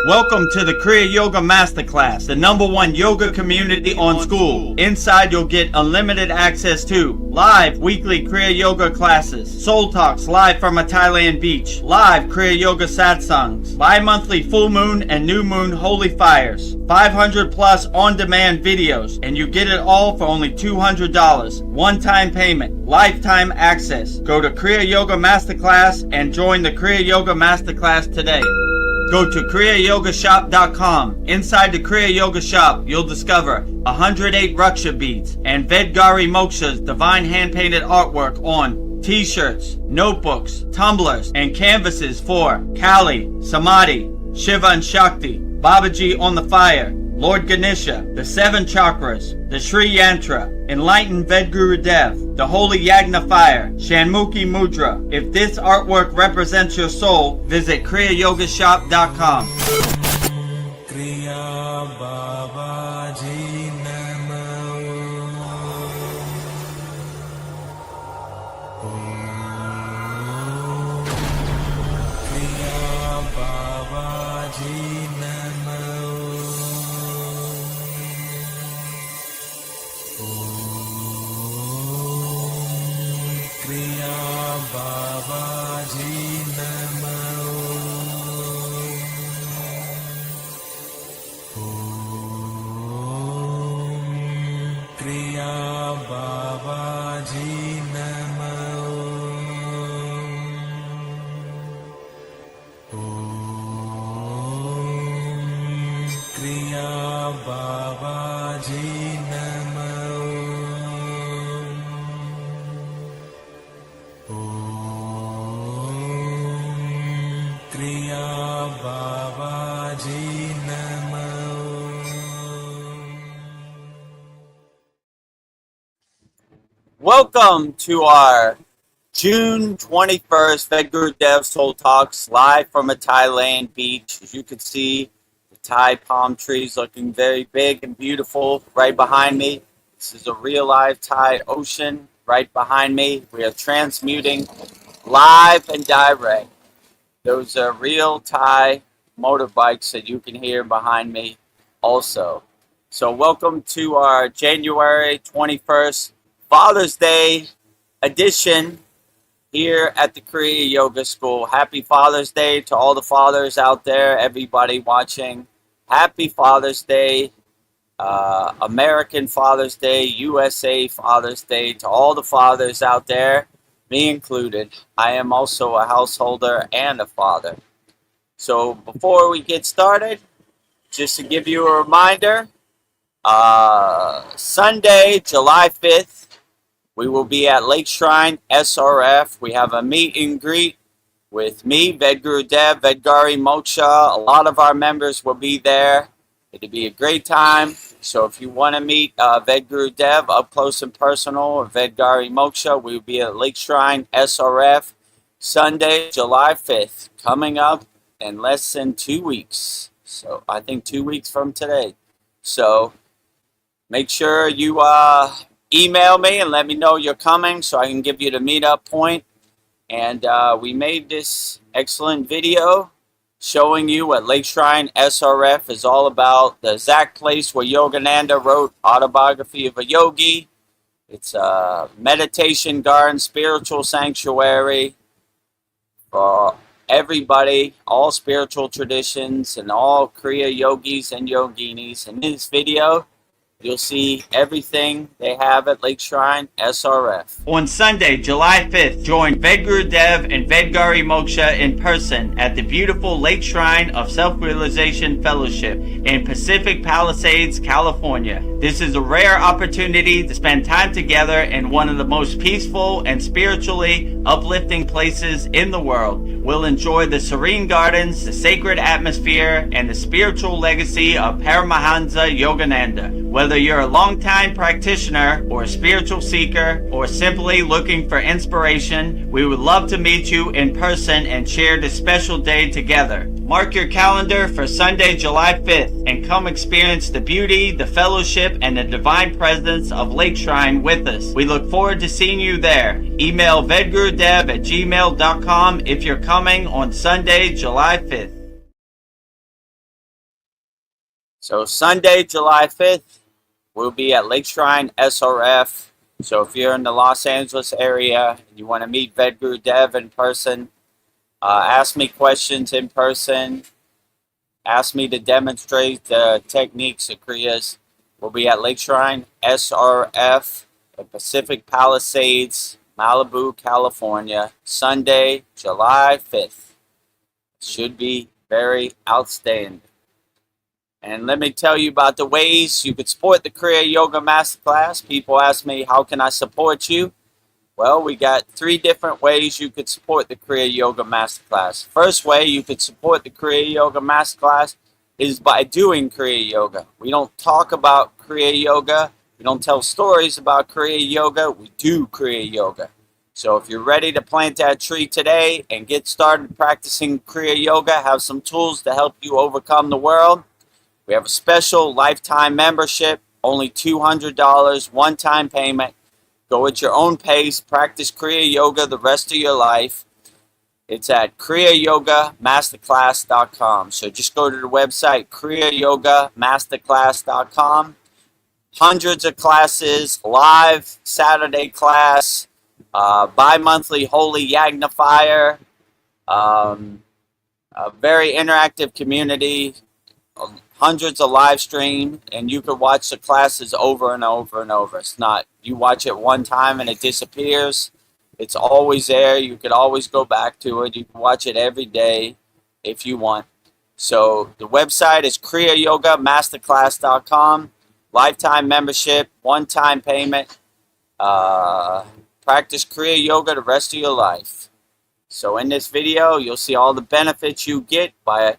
Welcome to the Kriya Yoga Masterclass, the #1 yoga community on SKOOL. Inside you'll get unlimited access to live weekly Kriya Yoga classes, soul talks live from a Thailand beach, live Kriya Yoga satsangs, bi-monthly full moon and new moon holy fires, 500 plus on-demand videos, and you get it all for only $200. One-time payment, lifetime access. Go to Kriya Yoga Masterclass and join the Kriya Yoga Masterclass today. Go to kriyayogamasterclass.com. Inside the Kriya Yoga shop, you'll discover 108 Raksha beads and Vedagurudev divine hand-painted artwork on t-shirts, notebooks, tumblers, and canvases for Kali, Samadhi, Shiva and Shakti, Babaji on the fire, Lord Ganesha, the 7 chakras, the Sri Yantra, enlightened Vedagurudev, the holy Yagna fire, Shanmukhi Mudra. If this artwork represents your soul, visit kriyayogashop.com. Kriya Babaji Namo. Kriya Babaji Namo. Kriya Babaji Namo. Kriya Babaji Namo. Kriya Babaji Namo. Kriya Babaji Namo. Welcome to our June 21st Vedagurudev Soul Talks live from a Thailand beach. As you can see, the Thai palm trees looking very big and beautiful right behind me. This is a real live Thai ocean right behind me. We are transmuting live and direct. Those are real Thai motorbikes that you can hear behind me also. So welcome to our January 21st Father's Day edition here at the Kriya Yoga School. Happy Father's Day to all the fathers out there, everybody watching. Happy Father's Day, American Father's Day, USA Father's Day to all the fathers out there. Me included. I am also a householder and a father. So before we get started, just to give you a reminder, Sunday, July 5th, we will be at Lake Shrine SRF. We have a meet and greet with me, Vedagurudev, Vedgari Moksha. A lot of our members will be there. It'll be a great time. So if you want to meet Vedagurudev up close and personal, or Vedgari Moksha, we will be at Lake Shrine SRF Sunday, July 5th, coming up in less than 2 weeks. So I think 2 weeks from today. So make sure you email me and let me know you're coming so I can give you the meetup point. And we made this excellent video showing you what Lake Shrine SRF is all about, the exact place where Yogananda wrote Autobiography of a Yogi. It's a meditation garden, spiritual sanctuary for everybody, all spiritual traditions, and all Kriya yogis and yoginis. In this video, you'll see everything they have at Lake Shrine SRF. On Sunday, July 5th, join Vedagurudev and Vedgari Moksha in person at the beautiful Lake Shrine of Self-Realization Fellowship in Pacific Palisades, California. This is a rare opportunity to spend time together in one of the most peaceful and spiritually uplifting places in the world. We'll enjoy the serene gardens, the sacred atmosphere, and the spiritual legacy of Paramahansa Yogananda. Whether you're a longtime practitioner or a spiritual seeker or simply looking for inspiration, we would love to meet you in person and share this special day together. Mark your calendar for Sunday, July 5th and come experience the beauty, the fellowship, and the divine presence of Lake Shrine with us. We look forward to seeing you there. Email vedagurudev@gmail.com if you're coming on Sunday, July 5th. So Sunday, July 5th, we'll be at Lake Shrine SRF. So if you're in the Los Angeles area and you want to meet Vedagurudev in person, ask me questions in person, ask me to demonstrate the techniques of Kriyas. We'll be at Lake Shrine SRF in Pacific Palisades, Malibu, California, Sunday, July 5th. Should be very outstanding. And let me tell you about the ways you could support the Kriya Yoga Masterclass. People ask me, how can I support you? Well, we got 3 different ways you could support the Kriya Yoga Masterclass. First way you could support the Kriya Yoga Masterclass is by doing Kriya Yoga. We don't talk about Kriya Yoga. We don't tell stories about Kriya Yoga. We do Kriya Yoga. So if you're ready to plant that tree today and get started practicing Kriya Yoga, have some tools to help you overcome the world, we have a special lifetime membership, only $200, one-time payment. Go at your own pace, practice Kriya Yoga the rest of your life. It's at kriyayogamasterclass.com. So just go to the website, kriyayogamasterclass.com. Hundreds of classes, live Saturday class, bi-monthly Holy Yagnifier, a very interactive community, hundreds of live stream, and you could watch the classes over and over and over. It's not you watch it one time and it disappears. It's always there. You could always go back to it. You can watch it every day if you want. So the website is kriyayogamasterclass.com. Lifetime membership, one-time payment. Practice Kriya Yoga the rest of your life. So in this video, you'll see all the benefits you get by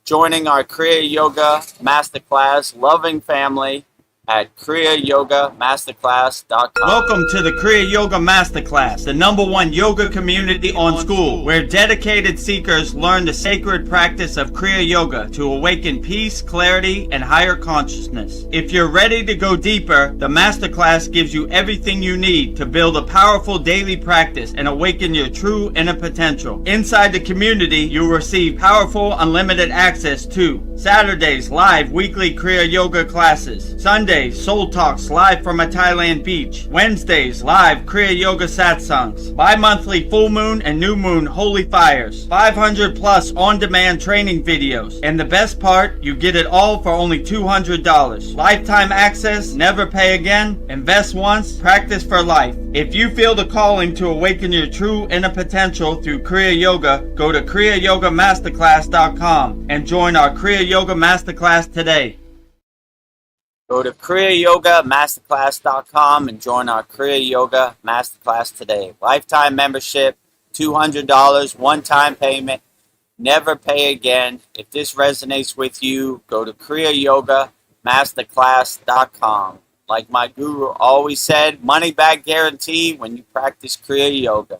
joining our Kriya Yoga Masterclass loving family at kriyayogamasterclass.com. Welcome to the Kriya Yoga Masterclass, the #1 yoga community on SKOOL, where dedicated seekers learn the sacred practice of Kriya Yoga to awaken peace, clarity, and higher consciousness. If you're ready to go deeper, the Masterclass gives you everything you need to build a powerful daily practice and awaken your true inner potential. Inside the community, you'll receive powerful, unlimited access to Saturdays, live weekly Kriya Yoga classes. Sundays, Soul Talks live from a Thailand beach. Wednesdays, live Kriya Yoga satsangs. Bi-monthly full moon and new moon holy fires. 500 plus on-demand training videos. And the best part, you get it all for only $200. Lifetime access, never pay again, invest once, practice for life. If you feel the calling to awaken your true inner potential through Kriya Yoga, go to kriyayogamasterclass.com and join our Kriya Yoga Masterclass today. Go to kriyayogamasterclass.com and join our Kriya Yoga Masterclass today. Lifetime membership, $200, one-time payment, never pay again. If this resonates with you, go to kriyayogamasterclass.com. Like my guru always said, money back guarantee when you practice Kriya Yoga.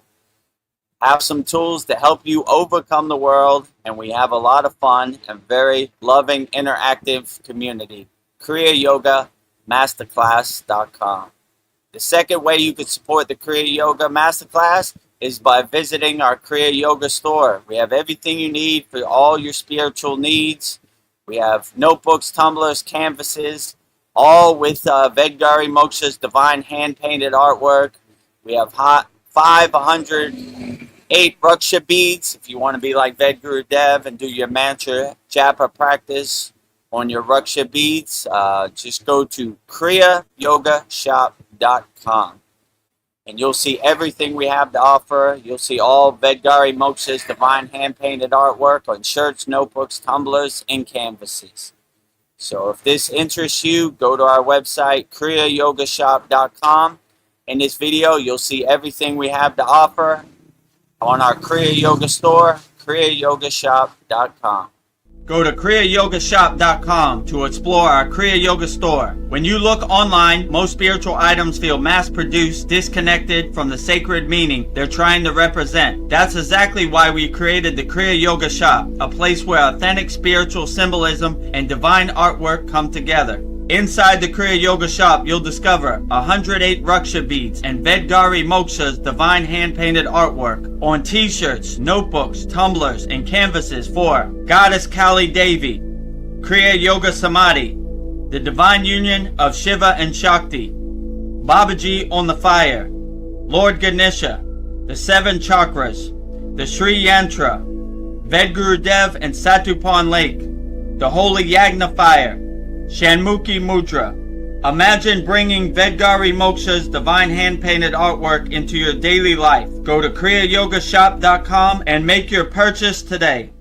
Have some tools to help you overcome the world, and we have a lot of fun and very loving, interactive community. kriyayogamasterclass.com. The second way you could support the Kriya Yoga Masterclass is by visiting our Kriya Yoga store. We have everything you need for all your spiritual needs. We have notebooks, tumblers, canvases, all with Vedgari Moksha's divine hand-painted artwork. We have 508 Raksha beads if you want to be like Vedagurudev and do your mantra japa practice on your Raksha beads. Just go to kriyayogashop.com and you'll see everything we have to offer. You'll see all Vedgari Moksha's divine hand-painted artwork on shirts, notebooks, tumblers, and canvases. So if this interests you, go to our website, kriyayogashop.com. In this video, you'll see everything we have to offer on our Kriya Yoga store, kriyayogashop.com. Go to kriyayogashop.com to explore our Kriya Yoga store. When you look online, most spiritual items feel mass-produced, disconnected from the sacred meaning they're trying to represent. That's exactly why we created the Kriya Yoga shop, a place where authentic spiritual symbolism and divine artwork come together. Inside the Kriya Yoga shop, you'll discover 108 Raksha beads and Vedgari Moksha's divine hand-painted artwork on t-shirts, notebooks, tumblers, and canvases for Goddess Kali Devi, Kriya Yoga Samadhi, the divine union of Shiva and Shakti. Babaji on the fire, Lord Ganesha, the 7 chakras, the Sri Yantra, Vedagurudev and Satupan Lake, the holy Yagna fire, Shanmukhi Mudra. Imagine bringing Vedgari Moksha's divine hand-painted artwork into your daily life. Go to kriyayogamasterclass.com and make your purchase today.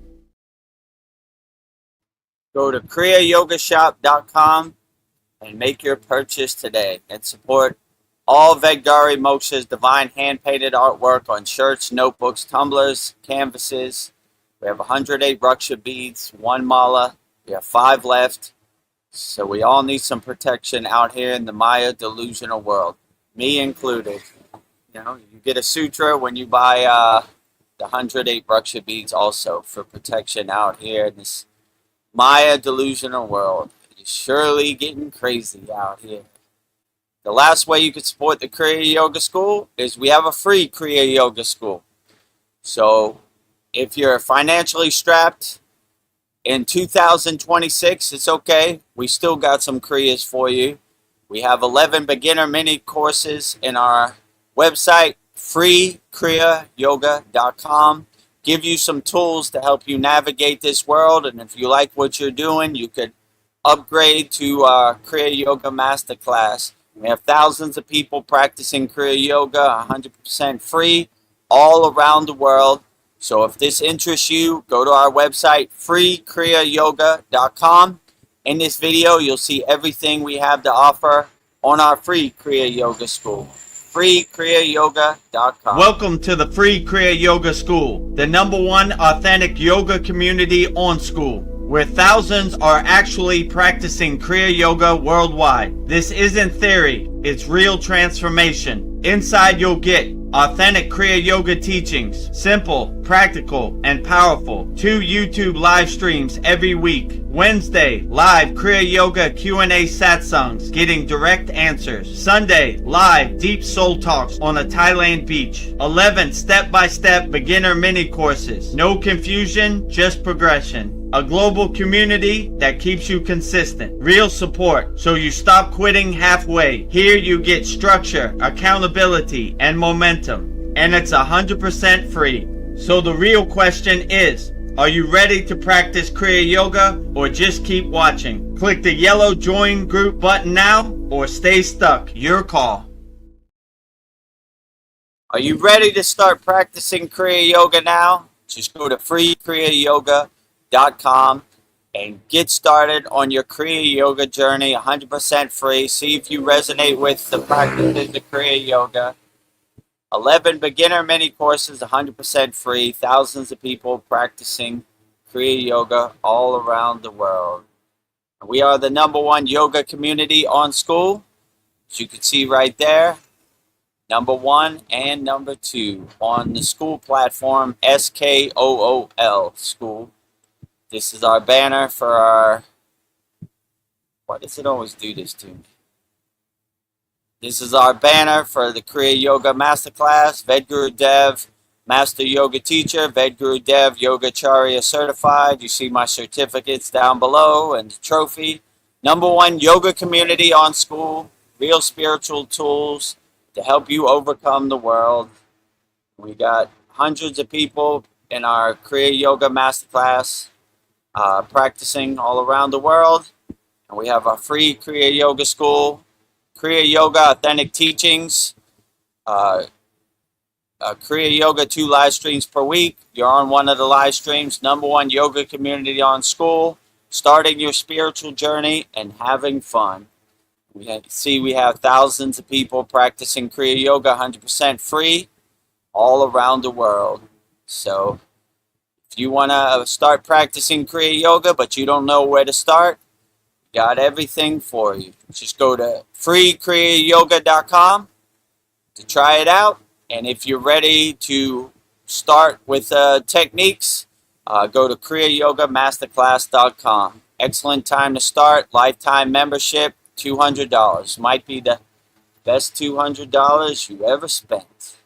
Go to kriyayogamasterclass.com and make your purchase today and support all Vedgari Moksha's divine hand-painted artwork on shirts, notebooks, tumblers, canvases. We have 108 Raksha beads, 1 mala. We have 5 left. So we all need some protection out here in the Maya delusional world, me included. You know, you get a sutra when you buy the 108 Raksha beads also for protection out here in this Maya delusional world. It's surely getting crazy out here. The last way you can support the Kriya Yoga School is we have a free Kriya Yoga School. So if you're financially strapped in 2026, it's okay. We still got some Kriyas for you. We have 11 beginner mini courses in our website, freekriyayogamasterclass.com. Give you some tools to help you navigate this world. And if you like what you're doing, you could upgrade to Kriya Yoga Masterclass. We have thousands of people practicing Kriya Yoga 100% free all around the world. So if this interests you, go to our website, freekriyayogamasterclass.com. In this video, you'll see everything we have to offer on our free Kriya Yoga School. freekriyayogamasterclass.com. Welcome to the free Kriya Yoga School, the #1 authentic yoga community on Skool, where thousands are actually practicing Kriya Yoga worldwide. This isn't theory, it's real transformation. Inside you'll get authentic Kriya Yoga teachings, simple, practical, and powerful. 2 YouTube live streams every week. Wednesday, live Kriya Yoga Q&A satsangs, getting direct answers. Sunday, live deep soul talks on a Thailand beach. 11 step-by-step beginner mini courses. No confusion, just progression. A global community that keeps you consistent. Real support, so you stop quitting halfway. Here you get structure, accountability, and momentum. And it's 100% free. So the real question is, are you ready to practice Kriya Yoga or just keep watching? Click the yellow join group button now or stay stuck. Your call. Are you ready to start practicing Kriya Yoga now? Just go to freekriyayogamasterclass.com and get started on your Kriya Yoga journey 100% free. See if you resonate with the practices of Kriya Yoga. 11 beginner mini courses 100% free. Thousands of people practicing Kriya Yoga all around the world. We are the #1 yoga community on Skool. As you can see right there, #1 and #2 on the Skool platform, SKOOL, Skool. This is our banner for our... Why does it always do this to me? This is our banner for the Kriya Yoga Masterclass. Vedagurudev, Master Yoga Teacher. Vedagurudev, Yogacharya Certified. You see my certificates down below and the trophy. #1 yoga community on Skool. Real spiritual tools to help you overcome the world. We got hundreds of people in our Kriya Yoga Masterclass practicing all around the world. And we have our free Kriya Yoga School, Kriya Yoga Authentic Teachings, Kriya Yoga 2 live streams per week. You're on one of the live streams. #1 yoga community on Skool, starting your spiritual journey and having fun. We have thousands of people practicing Kriya Yoga 100% free all around the world. So if you want to start practicing Kriya Yoga but you don't know where to start, got everything for you. Just go to freekriyayogamasterclass.com to try it out. And if you're ready to start with techniques, go to kriyayogamasterclass.com. Excellent time to start. Lifetime membership, $200. Might be the best $200 you ever spent.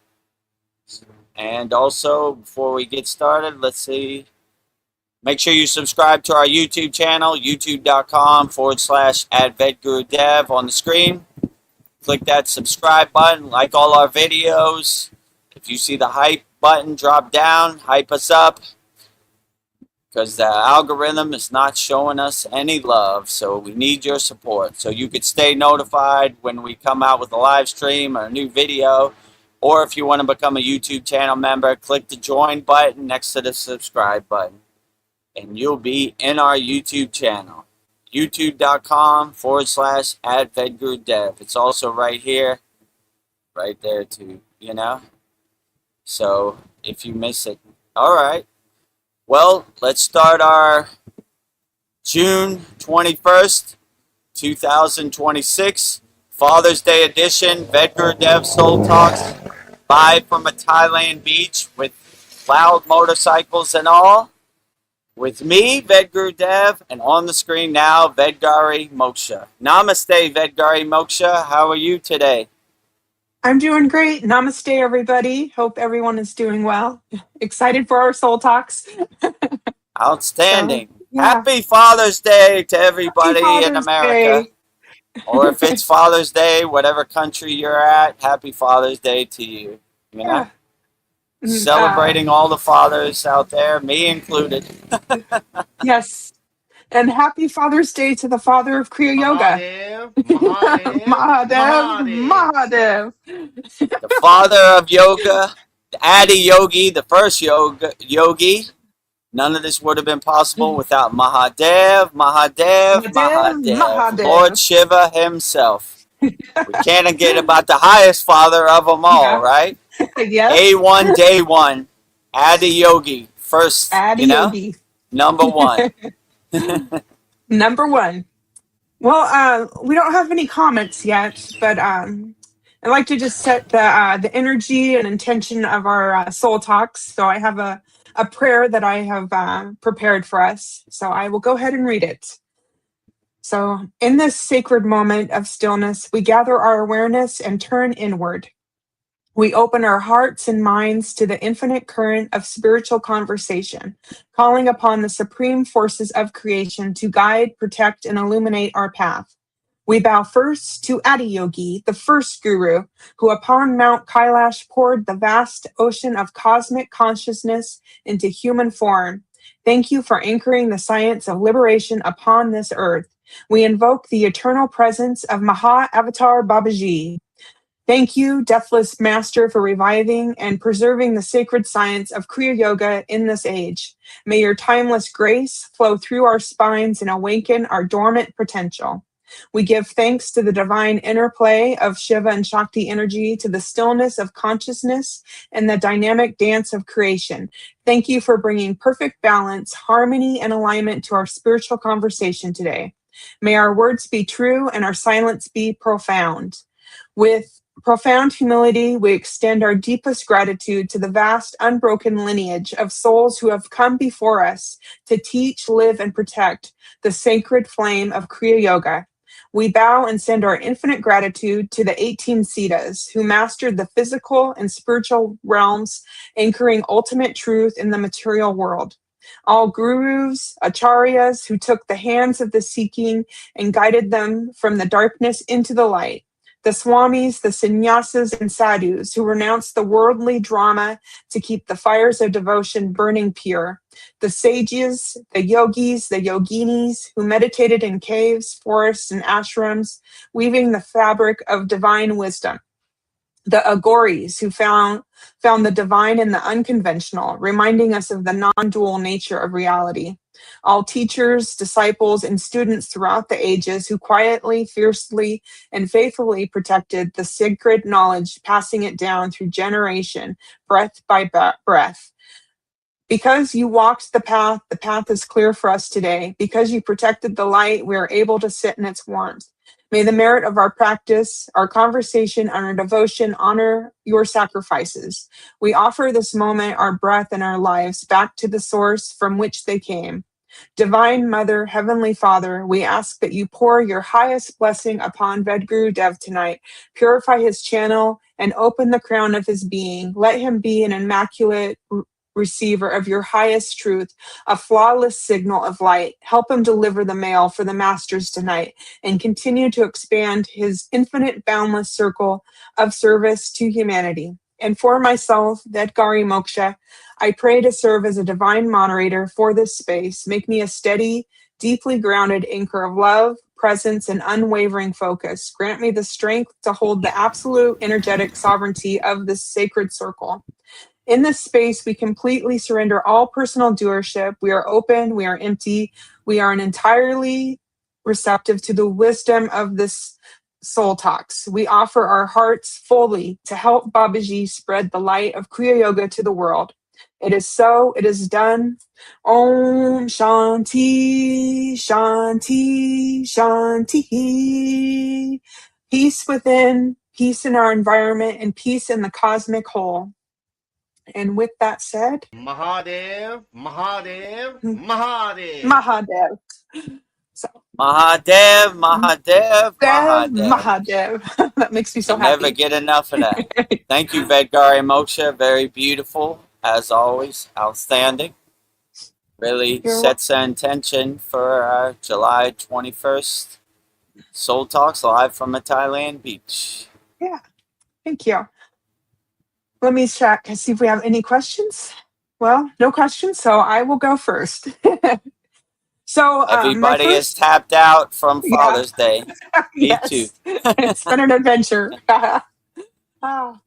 And also, before we get started, let's see. Make sure you subscribe to our YouTube channel, youtube.com/@Vedagurudev on the screen. Click that subscribe button, like all our videos. If you see the hype button, drop down, hype us up, because the algorithm is not showing us any love, so we need your support so you could stay notified when we come out with a live stream or a new video. Or if you want to become a YouTube channel member, click the join button next to the subscribe button, and you'll be in our YouTube channel, youtube.com/@Vedagurudev. It's also right here, right there too, So if you miss it, all right. Well, let's start our June 21st, 2026, Father's Day edition, Vedagurudev Soul Talks, live from a Thailand beach with loud motorcycles and all. With me, Vedagurudev, and on the screen now, Vedgari Moksha. Namaste, Vedgari Moksha. How are you today? I'm doing great. Namaste, everybody. Hope everyone is doing well. Excited for our soul talks. Outstanding. So, yeah. Happy Father's Day to everybody in America. Day. Or if it's Father's Day, whatever country you're at, happy Father's Day to you. Yeah. Celebrating all the fathers out there, me included. Yes. And happy Father's Day to the father of Kriya Yoga. Mahadev. The father of yoga, the Adi Yogi, the first yogi. None of this would have been possible without Mahadev, Lord Shiva himself. We can't forget about the highest father of them all, right? Yes. A1 day one, Adi Yogi, first, Yogi. number one. Number one. Well, we don't have any comments yet, but I'd like to just set the energy and intention of our soul talks. So I have a prayer that I have prepared for us. So I will go ahead and read it. So in this sacred moment of stillness, we gather our awareness and turn inward. We open our hearts and minds to the infinite current of spiritual conversation, calling upon the supreme forces of creation to guide, protect, and illuminate our path. We bow first to Adi Yogi, the first guru, who upon Mount Kailash poured the vast ocean of cosmic consciousness into human form. Thank you for anchoring the science of liberation upon this earth. We invoke the eternal presence of Maha Avatar Babaji. Thank you, Deathless Master, for reviving and preserving the sacred science of Kriya Yoga in this age. May your timeless grace flow through our spines and awaken our dormant potential. We give thanks to the divine interplay of Shiva and Shakti energy, to the stillness of consciousness and the dynamic dance of creation. Thank you for bringing perfect balance, harmony, and alignment to our spiritual conversation today. May our words be true and our silence be profound. With profound humility, we extend our deepest gratitude to the vast, unbroken lineage of souls who have come before us to teach, live, and protect the sacred flame of Kriya Yoga. We bow and send our infinite gratitude to the 18 Siddhas who mastered the physical and spiritual realms, anchoring ultimate truth in the material world. All gurus, acharyas who took the hands of the seeking and guided them from the darkness into the light. The swamis, the sannyasas, and sadhus who renounced the worldly drama to keep the fires of devotion burning pure. The sages, the yogis, the yoginis who meditated in caves, forests, and ashrams, weaving the fabric of divine wisdom. The agoris who found the divine in the unconventional, reminding us of the non-dual nature of reality. All teachers, disciples, and students throughout the ages who quietly, fiercely, and faithfully protected the sacred knowledge, passing it down through generation, breath by breath. Because you walked the path is clear for us today. Because you protected the light, we are able to sit in its warmth. May the merit of our practice, our conversation, and our devotion honor your sacrifices. We offer this moment, our breath, and our lives back to the source from which they came. Divine Mother, Heavenly Father, we ask that you pour your highest blessing upon Vedagurudev tonight. Purify his channel and open the crown of his being. Let him be an immaculate receiver of your highest truth, a flawless signal of light. Help him deliver the mail for the masters tonight and continue to expand his infinite, boundless circle of service to humanity. And for myself, Vedagurudev Moksha, I pray to serve as a divine moderator for this space. Make me a steady, deeply grounded anchor of love, presence, and unwavering focus. Grant me the strength to hold the absolute energetic sovereignty of this sacred circle. In this space, we completely surrender all personal doership. We are open, we are empty, we are entirely receptive to the wisdom of this soul talks. We offer our hearts fully to help Babaji spread the light of Kriya Yoga to the world. It is so, it is done. Om Shanti, Shanti, Shanti. Peace within, peace in our environment, and peace in the cosmic whole. And with that said, Mahadev, Mahadev, Mahadev. Mahadev. So, Mahadev, Mahadev, Mahadev. Mahadev. That makes me so Can happy. never get enough of that. Thank you, Vedagurudev Moksha. Very beautiful, as always. Outstanding. Really sets the intention for our July 21st Soul Talks live from a Thailand beach. Yeah, thank you. Let me check and see if we have any questions. Well, no questions, so I will go first. So everybody is tapped out from Father's Day. Me yes. too. It's been an adventure. Well,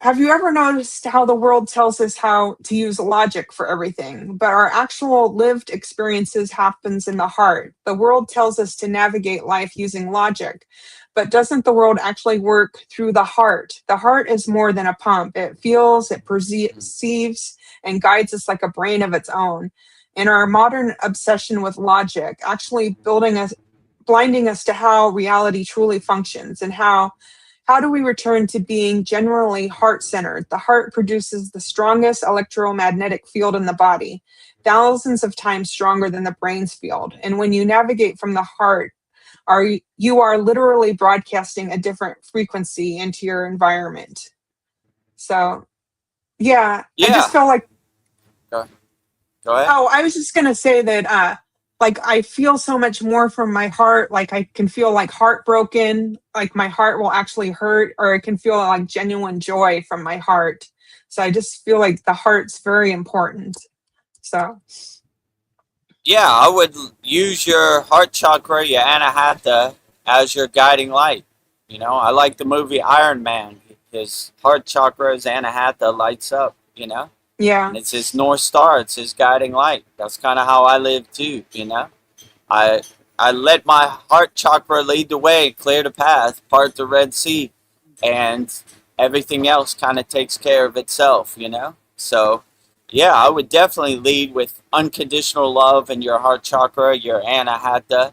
have you ever noticed how the world tells us how to use logic for everything, but our actual lived experiences happens in the heart? The world tells us to navigate life using logic, but doesn't the world actually work through the heart? The heart is more than a pump. It feels, it perceives, and guides us like a brain of its own. And our modern obsession with logic actually blinding us to how reality truly functions, and how do we return to being generally heart-centered? The heart produces the strongest electromagnetic field in the body, thousands of times stronger than the brain's field. And when you navigate from the heart, you are literally broadcasting a different frequency into your environment. So, I just feel like... Go ahead. Oh, I was just going to say that, like, I feel so much more from my heart. Like, I can feel like heartbroken, like my heart will actually hurt, or I can feel like genuine joy from my heart. So I just feel like the heart's very important. So. Yeah, I would use your heart chakra, your anahata, as your guiding light. You know, I like the movie Iron Man. His heart chakra, his anahata lights up, you know? Yeah. And it's his North Star. It's his guiding light. That's kind of how I live too, you know? I let my heart chakra lead the way, clear the path, part the Red Sea, and everything else kind of takes care of itself, you know? So, yeah, I would definitely lead with unconditional love in your heart chakra, your anahata.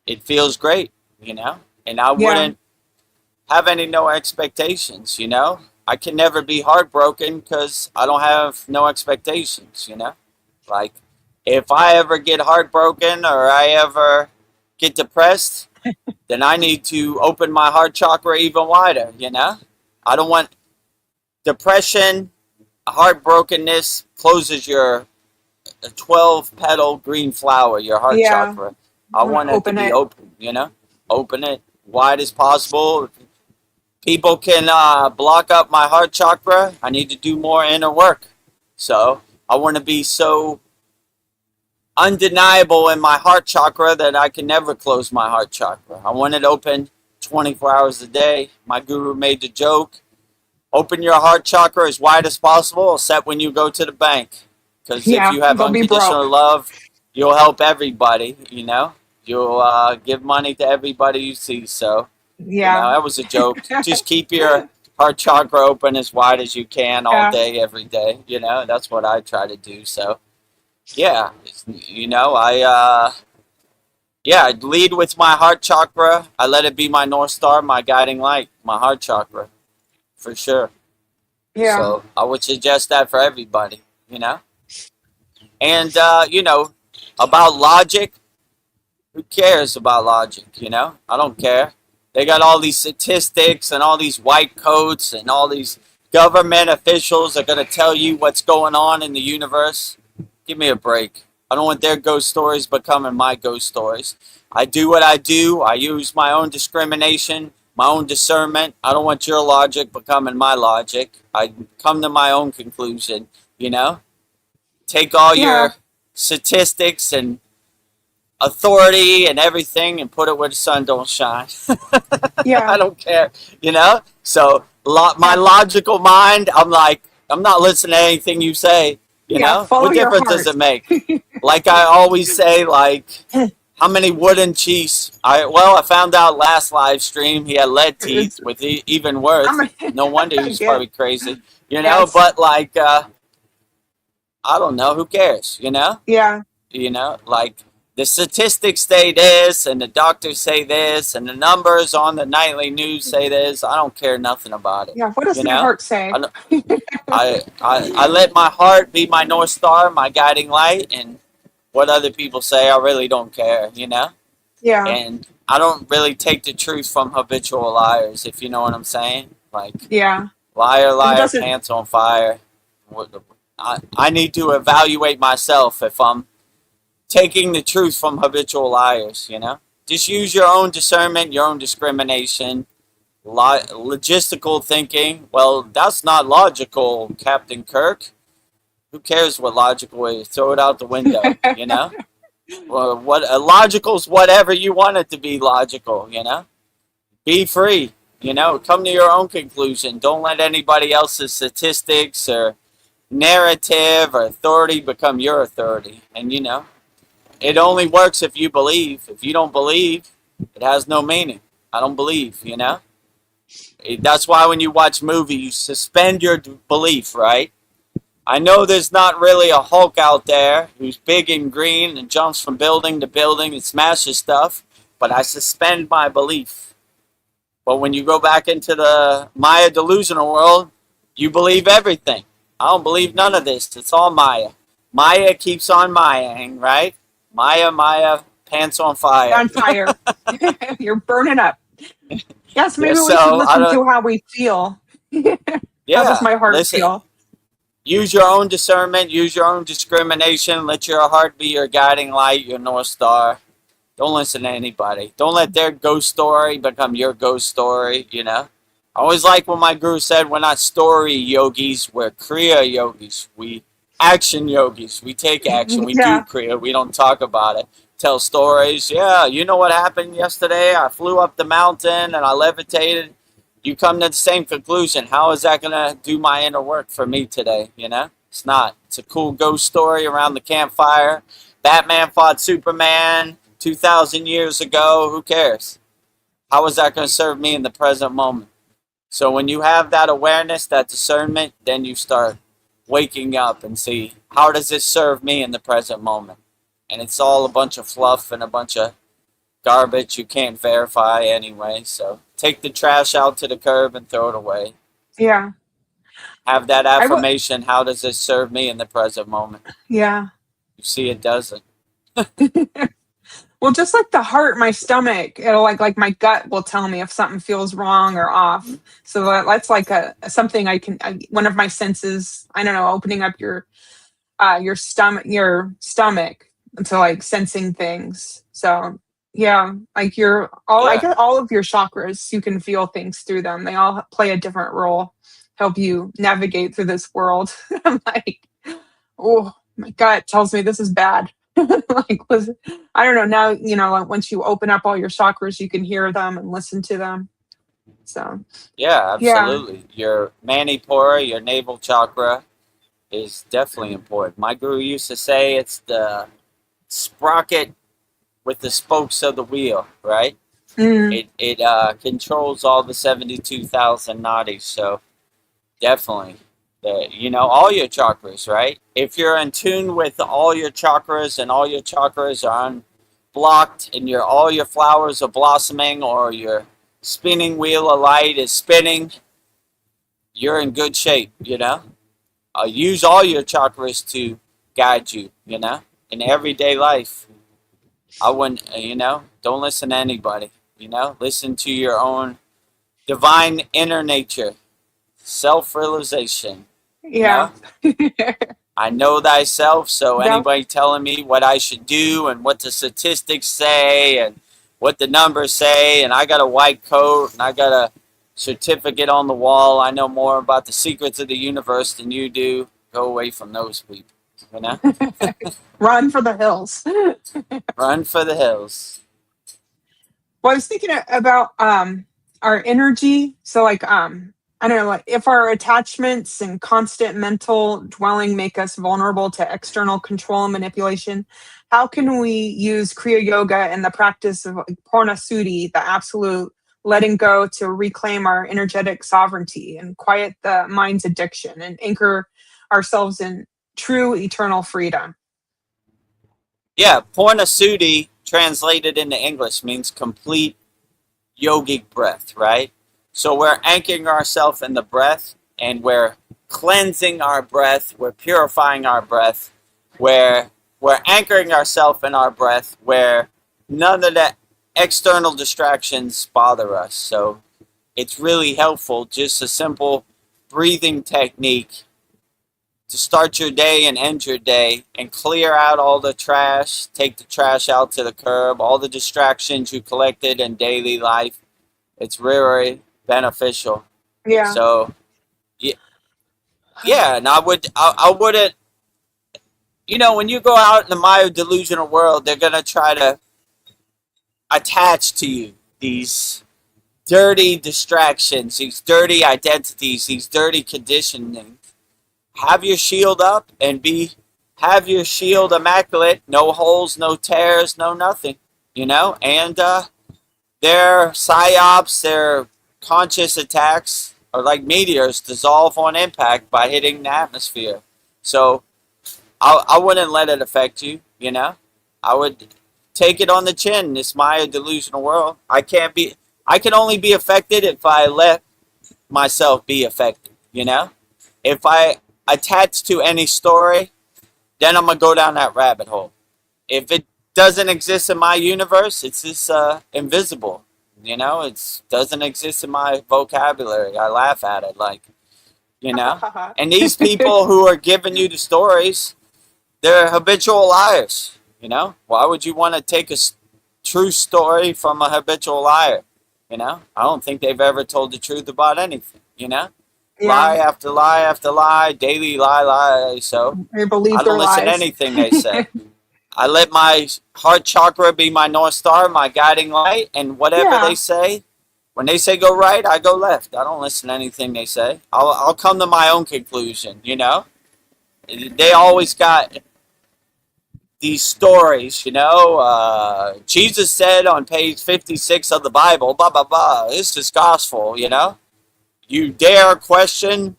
It feels great, you know? And I wouldn't have no expectations, you know? I can never be heartbroken because I don't have no expectations, you know? Like, if I ever get heartbroken or I ever get depressed, then I need to open my heart chakra even wider, you know? I don't want depression, heartbrokenness closes your 12-petal green flower, your heart chakra. I want it to be open, you know? Open it wide as possible. People can block up my heart chakra. I need to do more inner work. So I want to be so undeniable in my heart chakra that I can never close my heart chakra. I want it open 24 hours a day. My guru made the joke, open your heart chakra as wide as possible, except when you go to the bank. Because if you have unconditional love, you'll help everybody, you know. You'll give money to everybody you see, so... Yeah, you know, that was a joke. Just keep your heart chakra open as wide as you can all day, every day. You know, that's what I try to do. So, yeah, you know, I lead with my heart chakra. I let it be my North Star, my guiding light, my heart chakra, for sure. Yeah. So I would suggest that for everybody, you know. And, you know, about logic, who cares about logic, you know? I don't care. They got all these statistics and all these white coats and all these government officials are going to tell you what's going on in the universe. Give me a break. I don't want their ghost stories becoming my ghost stories. I do what I do. I use my own discrimination, my own discernment. I don't want your logic becoming my logic. I come to my own conclusion, you know? Take all Yeah. your statistics and authority and everything and put it where the sun don't shine. Yeah. I don't care, you know? So my Yeah. logical mind, I'm like, I'm not listening to anything you say, you Yeah. know? Follow What your difference does heart. it make? Like I always say, like, how many wooden teeth? I found out last live stream he had lead teeth It's, with even worse. I'm No wonder I he's get. probably crazy, you know? Yes. But like, I don't know. Who cares, you know? Yeah. You know, like the statistics say this and the doctors say this and the numbers on the nightly news say this. I don't care nothing about it, Yeah. What does you my know. heart say? I, I let my heart be my north star, my guiding light, and what other people say, I really don't care, you know. Yeah. And I don't really take the truth from habitual liars, if you know what I'm saying. Like Yeah. liar, Because it liar, doesn't. pants on fire. I need to evaluate myself if I'm taking the truth from habitual liars, you know? Just use your own discernment, your own discrimination, logistical thinking. Well, that's not logical, Captain Kirk. Who cares what logical is? Throw it out the window, you know? Well, what logical's whatever you want it to be logical, you know? Be free, you know? Come to your own conclusion. Don't let anybody else's statistics or narrative or authority become your authority. And, you know, it only works if you believe. If you don't believe, it has no meaning. I don't believe, you know? That's why when you watch movies, you suspend your belief, right? I know there's not really a Hulk out there who's big and green and jumps from building to building and smashes stuff, but I suspend my belief. But when you go back into the Maya delusional world, you believe everything. I don't believe none of this. It's all Maya. Maya keeps on Mayaing, right? Maya, pants on fire. On fire. You're burning up. Yes, Yeah, maybe we should so I listen don't. to how we feel. How does Yeah, my heart listen. feel? Use your own discernment. Use your own discrimination. Let your heart be your guiding light, your north star. Don't listen to anybody. Don't let their ghost story become your ghost story. You know. I always like when my guru said, "We're not story yogis. We're kriya yogis. We action yogis. We take action. We do Yeah. kriya. We don't talk about it. Tell stories. Yeah, you know what happened yesterday? I flew up the mountain and I levitated. You come to the same conclusion. How is that going to do my inner work for me today? You know, it's not. It's a cool ghost story around the campfire. Batman fought Superman 2,000 years ago. Who cares? How is that going to serve me in the present moment? So when you have that awareness, that discernment, then you start waking up and see, how does this serve me in the present moment? And it's all a bunch of fluff and a bunch of garbage you can't verify anyway. So take the trash out to the curb and throw it away. Yeah. Have that I will. affirmation, how does this serve me in the present moment? Yeah. You see it doesn't. Well, just like the heart, my stomach, it'll like my gut will tell me if something feels wrong or off. So that's like something one of my senses. I don't know, opening up your stomach to like sensing things. So yeah, like I Yeah. guess all of your chakras, you can feel things through them. They all play a different role, help you navigate through this world. I'm like, oh, my gut tells me this is bad. Like, I don't know. Now, like, once you open up all your chakras, you can hear them and listen to them. So Yeah, yeah. absolutely. Your manipura, your navel chakra, is definitely important. My guru used to say it's the sprocket with the spokes of the wheel, right? Mm, It controls all the 72,000 nadis. So definitely, all your chakras, right? If you're in tune with all your chakras and all your chakras are unblocked and all your flowers are blossoming or your spinning wheel of light is spinning, you're in good shape, you know? Use all your chakras to guide you, in everyday life. I wouldn't, don't listen to anybody, listen to your own divine inner nature. self-realization. Yeah. You know? I know thyself, so Yep. anybody telling me what I should do and what the statistics say and what the numbers say, and I got a white coat and I got a certificate on the wall, I know more about the secrets of the universe than you do. Go away from those people, you know? Run for the hills. Run for the hills. Well, I was thinking about our energy. So like I don't know, like if our attachments and constant mental dwelling make us vulnerable to external control and manipulation, how can we use Kriya Yoga and the practice of like, Purna Shuddhi, the absolute letting go, to reclaim our energetic sovereignty and quiet the mind's addiction and anchor ourselves in true eternal freedom? Yeah, Purna Shuddhi, translated into English, means complete yogic breath, right? So we're anchoring ourselves in the breath, and we're cleansing our breath, we're purifying our breath, where we're anchoring ourselves in our breath, where none of the external distractions bother us. So it's really helpful, just a simple breathing technique to start your day and end your day and clear out all the trash, take the trash out to the curb, all the distractions you collected in daily life. It's very beneficial. Yeah. So, yeah, and I wouldn't, when you go out in the Maya delusional world, they're going to try to attach to you these dirty distractions, these dirty identities, these dirty conditioning. Have your shield up and have your shield immaculate, no holes, no tears, no nothing, and their psyops, their conscious attacks are like meteors, dissolve on impact by hitting the atmosphere. So I wouldn't let it affect you, I would take it on the chin, this Maya delusional world. I can only be affected if I let myself be affected, If I attach to any story, then I'm going to go down that rabbit hole. If it doesn't exist in my universe, it's just invisible. It doesn't exist in my vocabulary. I laugh at it And these people who are giving you the stories, they're habitual liars. Why would you want to take a true story from a habitual liar? I don't think they've ever told the truth about anything, Yeah. Lie after lie after lie, daily lie. So I believe I don't their listen to lies. anything they say. I let my heart chakra be my North Star, my guiding light, and whatever Yeah. they say, when they say go right, I go left. I don't listen to anything they say. I'll come to my own conclusion, They always got these stories, Jesus said on page 56 of the Bible, blah, blah, blah. It's just gospel, You dare question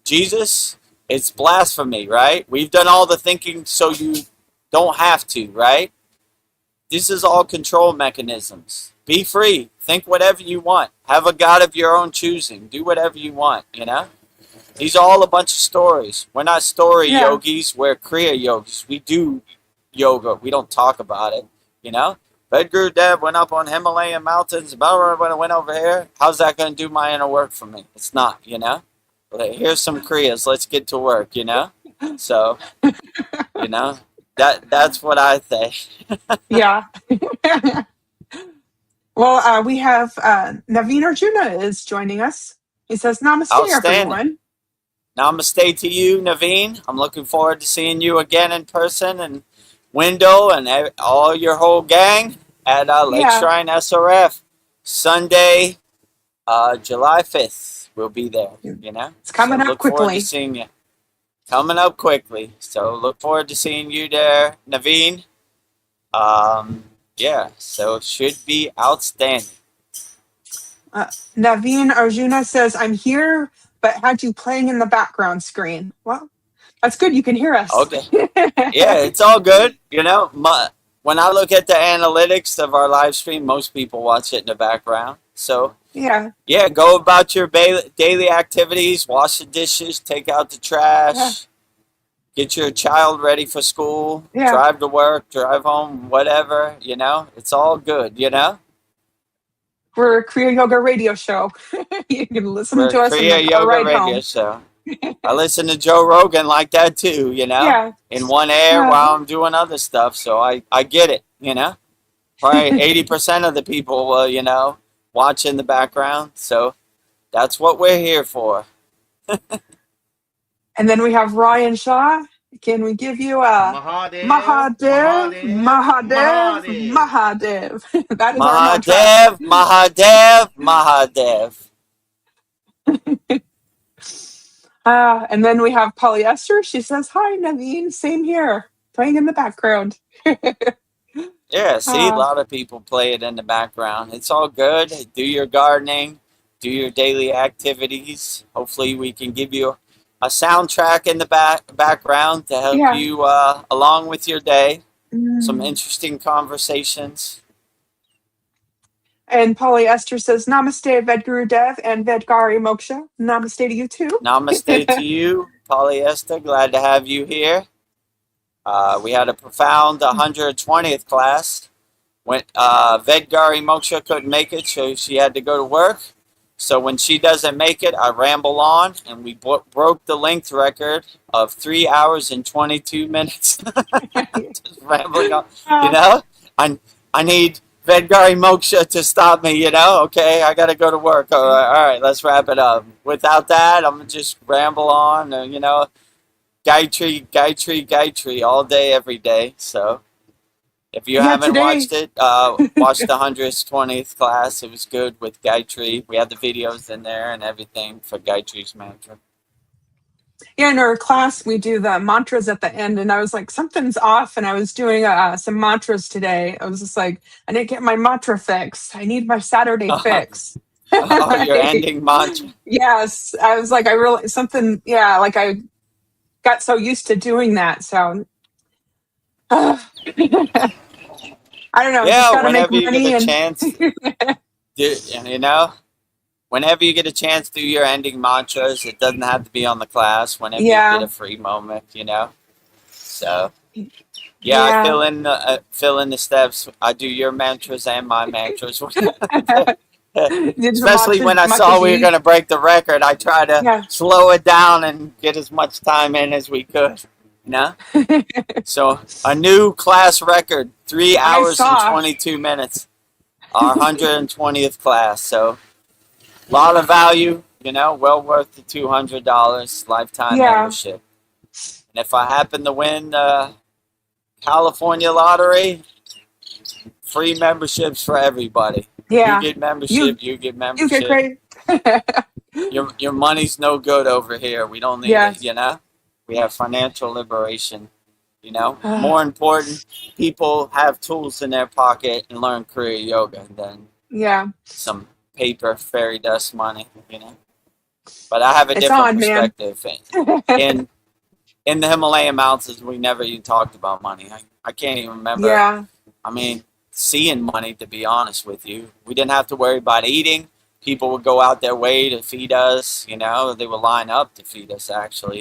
Jesus, it's blasphemy, right? We've done all the thinking so you don't have to, right? This is all control mechanisms. Be free. Think whatever you want. Have a God of your own choosing. Do whatever you want, These are all a bunch of stories. We're not story yogis. We're Kriya yogis. We do yoga. We don't talk about it, Vedagurudev went up on Himalayan mountains. When I went over here, how's that going to do my inner work for me? It's not, Here's some Kriyas. Let's get to work, So, that's what I think. Yeah. Well, we have Naveen Arjuna is joining us. He says, Namaste, Outstanding. everyone. Namaste to you, Naveen. I'm looking forward to seeing you again in person, and Wendell and all your whole gang at Lake Shrine SRF. Sunday, July 5th. We'll be there, It's coming up look quickly. forward to seeing you. Coming up quickly. So look forward to seeing you there, Naveen. So it should be outstanding. Naveen Arjuna says, I'm here, but had you playing in the background screen. Well, that's good. You can hear us. Okay. Yeah, it's all good. When I look at the analytics of our live stream, most people watch it in the background. So, go about your daily activities, wash the dishes, take out the trash, get your child ready for school, drive to work, drive home, whatever, it's all good, We're a Kriya Yoga radio show. You can listen We're a to us in Kriya a Yoga ride radio home. show. I listen to Joe Rogan like that too, Yeah. in one ear while I'm doing other stuff. So I get it, Probably 80% of the people will, watch in the background. So that's what we're here for. And then we have Ryan Shaw. Can we give you a Mahadev, Mahadev, Mahadev, Mahadev, Mahadev. Mahadev? That is our mantra. Mahadev, Mahadev, Mahadev. And then we have Polyester. She says, "Hi, Naveen. Same here. Playing in the background." Yeah, see, a lot of people play it in the background. It's all good. Do your gardening, do your daily activities. Hopefully, we can give you a soundtrack in the background to help Yeah. you along with your day. Some Mm. interesting conversations. And Polyester says, "Namaste, Vedagurudev and Vedgari Moksha. Namaste to you too." Namaste to you, Polyester. Glad to have you here. We had a profound 120th class. When Vedgari Moksha couldn't make it, so she had to go to work. So when she doesn't make it, I ramble on, and we broke the length record of 3 hours and 22 minutes. Just rambling on, I need Vedgari Moksha to stop me, Okay, I got to go to work. All right, let's wrap it up. Without that, I'm going to just ramble on, Gayatri all day, every day. So if you haven't watched it, watch the 120th class. It was good with Gayatri. We had the videos in there and everything for Gayatri's mantra. Yeah, in our class, we do the mantras at the end, and I was like, something's off, and I was doing some mantras today. I was just like, I didn't get my mantra fix. I need my Saturday fix. Your ending mantra. Yes, I was like, I got so used to doing that, so I don't know. Yeah, Just got to make whenever you money get a chance, whenever you get a chance, do your ending mantras. It doesn't have to be on the class. Whenever you get a free moment, So, I fill in the steps. I do your mantras and my mantras. Especially when I saw we were going to break the record, I try to slow it down and get as much time in as we could. So a new class record, 3 hours and 22 minutes. Our 120th class. So a lot of value, well worth the $200 lifetime membership. And if I happen to win the California lottery, free memberships for everybody. Yeah. You get membership, you get membership. You get great. Your money's no good over here. We don't need it, We have financial liberation, More important, people have tools in their pocket and learn Kriya Yoga than some paper fairy dust money, But I have a different perspective. In the Himalayan mountains, we never even talked about money. I can't even remember. Yeah. I mean, seeing money, to be honest with you. We didn't have to worry about eating. People would go out their way to feed us, They would line up to feed us, actually,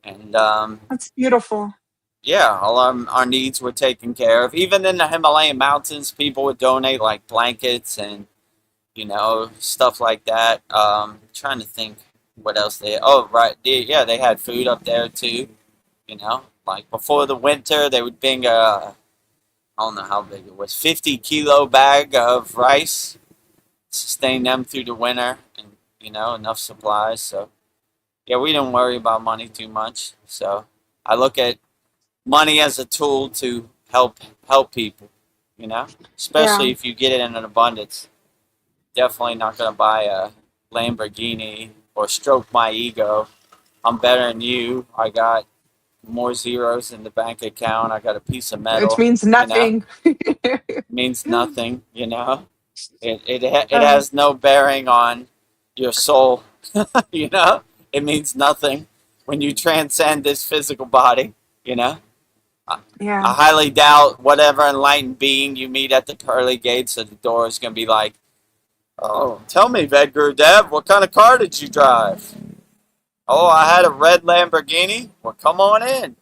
And that's beautiful. Yeah, all our needs were taken care of. Even in the Himalayan mountains, people would donate like blankets and stuff like that. Trying to think what else they. Oh, right, they had food up there too. Like before the winter, they would bring I don't know how big it was, 50-kilo bag of rice, sustain them through the winter, and enough supplies. So yeah, we don't worry about money too much. So I look at money as a tool to help people, especially if you get it in an abundance. Definitely not going to buy a Lamborghini or stroke my ego. I'm better than you. I got more zeros in the bank account. I got a piece of metal. Which means nothing. Means nothing, It has no bearing on your soul, It means nothing when you transcend this physical body, I highly doubt whatever enlightened being you meet at the pearly gates of the door is going to be like, oh, tell me, Vedagurudev, what kind of car did you drive? Oh, I had a red Lamborghini. Well, come on in.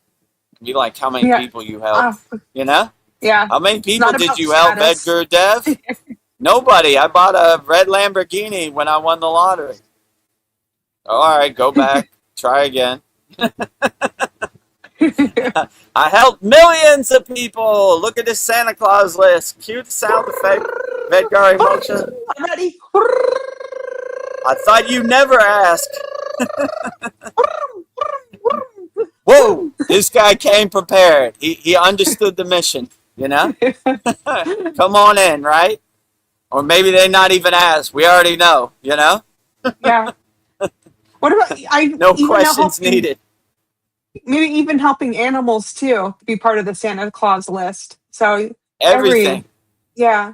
Be like, how many people you helped? Yeah. How many people did you help, Vedagurudev? Nobody. I bought a red Lamborghini when I won the lottery. All right, go back. Try again. I helped millions of people. Look at this Santa Claus list. Cue the sound effect. Vedgari Moksha. I'm ready. I thought you never asked. Whoa, this guy came prepared. He understood the mission, you know? Come on in, right? Or maybe they not even asked. We already know, you know? Yeah. What about No questions needed. Maybe even helping animals too to be part of the Santa Claus list. So Everything. Yeah.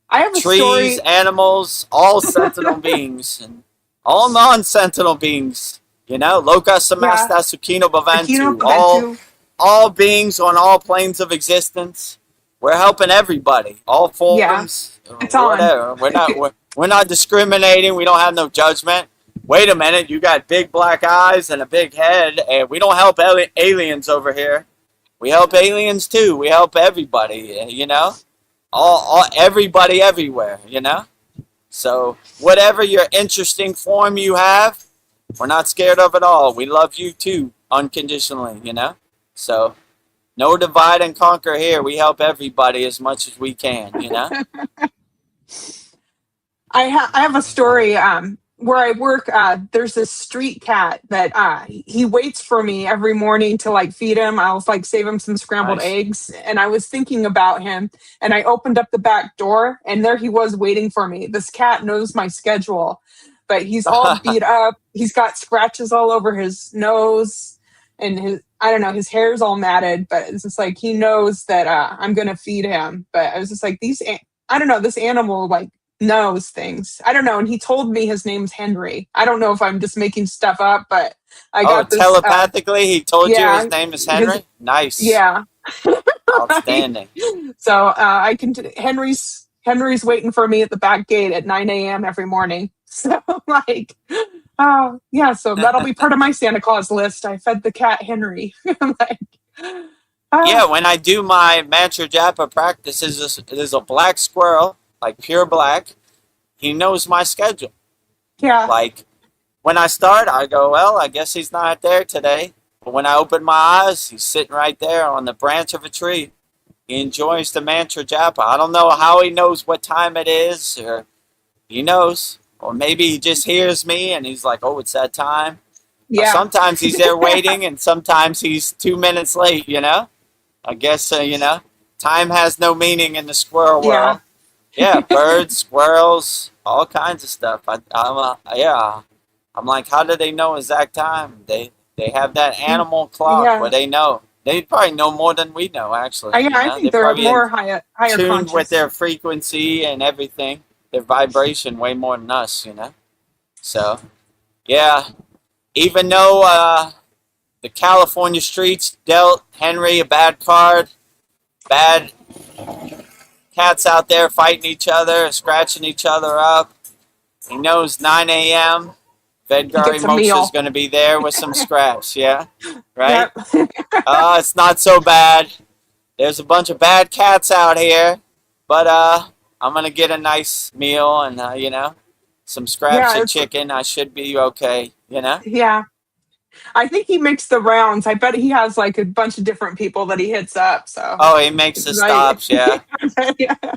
I have a Trees, story. animals, all sentinel beings, and all non-sentinel beings. You know, Loka Samasta Sukino Aquino Bhavantu. Paventu. All beings on all planes of existence. We're helping everybody, all forms, It's on. whatever. We're not discriminating. We don't have no judgment. Wait a minute, you got big black eyes and a big head, and we don't help aliens over here. We help aliens too. We help everybody. You know, all everybody everywhere. You know, so whatever your interesting form you have, we're not scared of it all. We love you too, unconditionally. You know, so. No divide and conquer here. We help everybody as much as we can, you know? I have a story where I work. There's this street cat that he waits for me every morning to like feed him. I'll like save him some scrambled Nice. eggs. And I was thinking about him and I opened up the back door and there he was waiting for me. This cat knows my schedule, but he's all beat up. He's got scratches all over his nose and his hair's all matted, but it's just like he knows that I'm gonna feed him. But I was just like, this animal like knows things. I don't know. And he told me his name's Henry. I don't know if I'm just making stuff up, but I got this. Telepathically, he told you his name is Henry? Nice. Yeah. Outstanding. So Henry's waiting for me at the back gate at 9 a.m. every morning. So like, so that'll be part of my Santa Claus list. I fed the cat Henry. Like, yeah, when I do my mantra japa practices, there's a black squirrel, like pure black. He knows my schedule. Yeah. Like, when I start, I go, well, I guess he's not there today. But when I open my eyes, he's sitting right there on the branch of a tree. He enjoys the mantra japa. I don't know how he knows what time it is, or he knows. Or maybe he just hears me and he's like, oh, it's that time. Yeah. Sometimes he's there waiting and sometimes he's 2 minutes late, you know? I guess, time has no meaning in the squirrel world. Yeah, birds, squirrels, all kinds of stuff. I'm like, how do they know exact time? They have that animal clock where they know. They probably know more than we know, actually. I think they're more higher tuned conscious. with their frequency and everything. Their vibration way more than us, you know? So, yeah. Even though the California streets dealt Henry a bad card, bad cats out there fighting each other, scratching each other up, he knows 9 a.m. Vedgari Moksha is going to be there with some scraps, yeah? Right? Yep. It's not so bad. There's a bunch of bad cats out here, but I'm going to get a nice meal and, some scraps of chicken. I should be okay, you know? Yeah. I think he makes the rounds. I bet he has like a bunch of different people that he hits up. So. Oh, he makes the stops, yeah.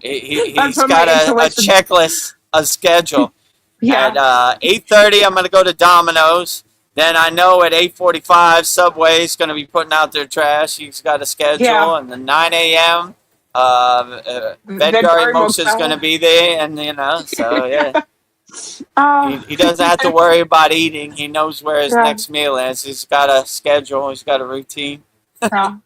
He's got a checklist, a schedule. Yeah. At 8:30, I'm going to go to Domino's. Then I know at 8:45, Subway's going to be putting out their trash. He's got a schedule. Yeah. And then 9 a.m., Vedgari Moksha is going to be there. And, so, yeah. He doesn't have to worry about eating. He knows where his next meal is. He's got a schedule. He's got a routine. I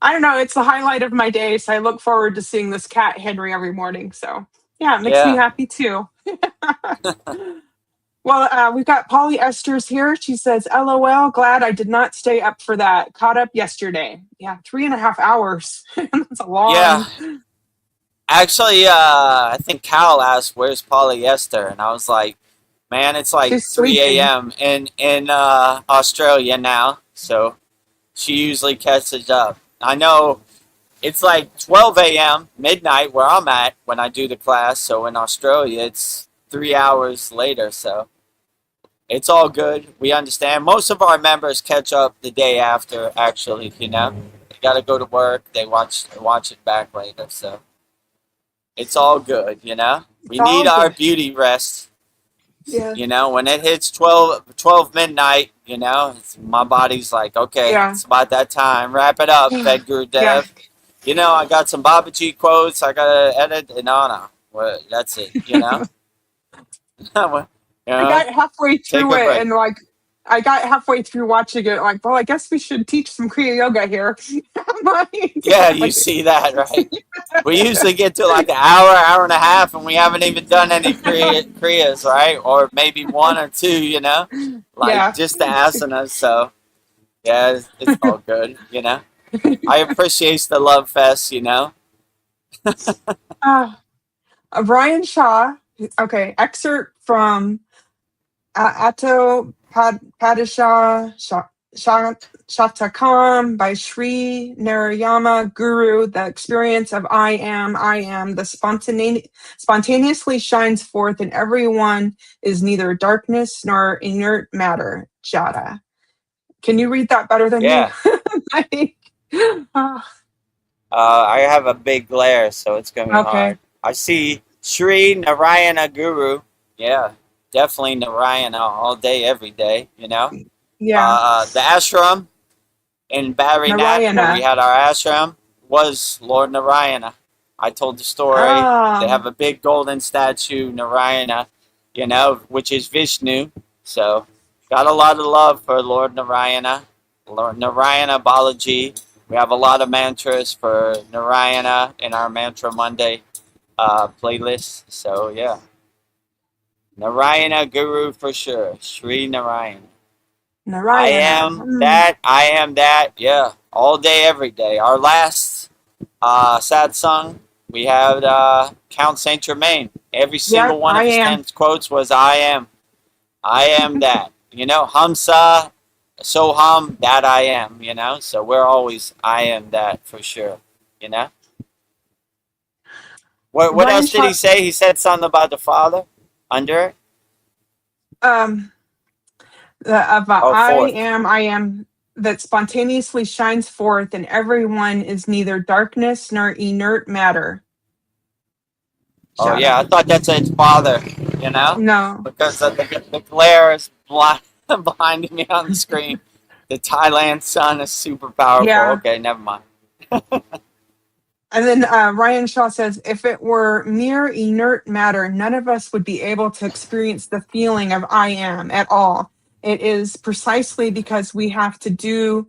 don't know. It's the highlight of my day. So I look forward to seeing this cat, Henry, every morning. So, yeah, it makes me happy, too. Well, we've got Polly Esther's here. She says, LOL, glad I did not stay up for that. Caught up yesterday. Yeah, 3.5 hours. That's a long. Yeah. Actually, I think Cal asked, where's Polly Esther? And I was like, man, it's like 3 a.m. in Australia now. So she usually catches up. I know it's like 12 a.m., midnight where I'm at when I do the class. So in Australia, it's 3 hours later. So it's all good. We understand. Most of our members catch up the day after, actually, you know. They got to go to work. They watch it back later. So it's all good, you know. It's We all need our good. beauty rest. Yeah. You know, when it hits 12 midnight, you know, my body's like, okay, Yeah. it's about that time. Wrap it up, Yeah. Vedagurudev. You know, I got some Babaji quotes I got to edit. And no. Well, that's it, you know. You I know, got halfway take through a it break. and like I got halfway through watching it, like, well, I guess we should teach some Kriya yoga here. I'm Yeah, you like, see that, right? We usually get to like an hour and a half, and we haven't even done any kriyas, right? Or maybe one or two, you know, like yeah. just the asanas. So yeah, it's all good, you know. I appreciate the love fest, you know. Uh, Brian Shaw, okay, excerpt from Atto Padishah Shatakam by Sri Narayama Guru. The experience of I am, the spontaneously shines forth, and everyone is neither darkness nor inert matter. Jada. Can you read that better than me? Yeah, Like, oh, I have a big glare, so it's gonna be okay. hard. I see Sri Narayana Guru. Yeah, definitely Narayana all day, every day. You know, Yeah. the ashram in Barry Nat, where we Narayana. had our ashram, was Lord Narayana. I told the story. They Oh, have a big golden statue, Narayana, you know, which is Vishnu. So, got a lot of love for Lord Narayana, Lord Narayana Balaji. We have a lot of mantras for Narayana in our Mantra Monday playlist. So, yeah, Narayana Guru for sure. Sri Narayana. I Narayana. am that. I am that. Yeah, all day, every day. Our last satsang, we had Count Saint Germain. Every single Yep, one I of his am. 10 quotes was "I am. I am that." You know, Hamsa, Soham, that I am. You know, so we're always "I am that" for sure. You know. What Brian else did he Shaw. say? He said something about the Father under it. Um, Oh, fourth. I am that spontaneously shines forth, and everyone is neither darkness nor inert matter. Oh yeah, I Shada. thought that said Father. You know, No. because the glare is blind behind me on the screen. The Thailand sun is super powerful. Yeah. Okay, never mind. And then Ryan Shaw says, if it were mere inert matter, none of us would be able to experience the feeling of I am at all. It is precisely because we do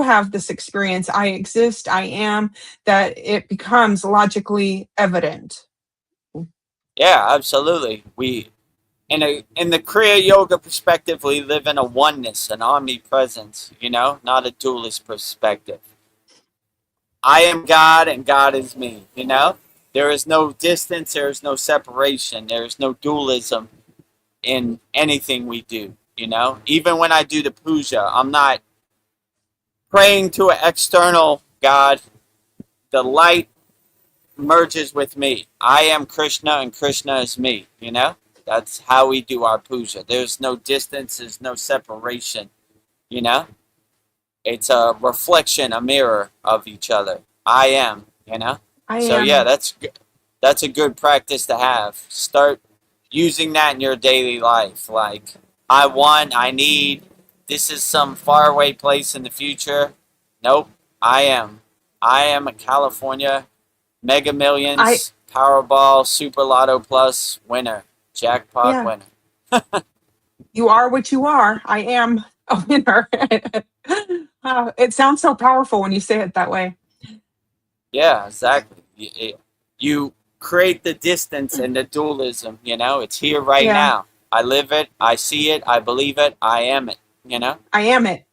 have this experience, I exist, I am, that it becomes logically evident. Yeah, absolutely. We in the Kriya Yoga perspective, we live in a oneness, an omnipresence. You know, not a dualist perspective. I am God and God is me. You know, there is no distance, there is no separation, there is no dualism in anything we do. You know, even when I do the puja, I'm not praying to an external God. The light merges with me. I am Krishna and Krishna is me, you know? That's how we do our puja. There's no distance, there's no separation, you know? It's a reflection, a mirror of each other. I am, you know? I So yeah, am. that's a good practice to have. Start using that in your daily life. Like, I want, I need, this is some faraway place in the future. Nope, I am. I am a California Mega I Millions, Powerball, Super Lotto Plus winner, jackpot yeah, winner. you are what you are. I am a winner. It sounds so powerful when you say it that way. Yeah, exactly. You create the distance and the dualism, you know, it's here right Yeah, now. I live it, I see it, I believe it, I am it, you know? I am it.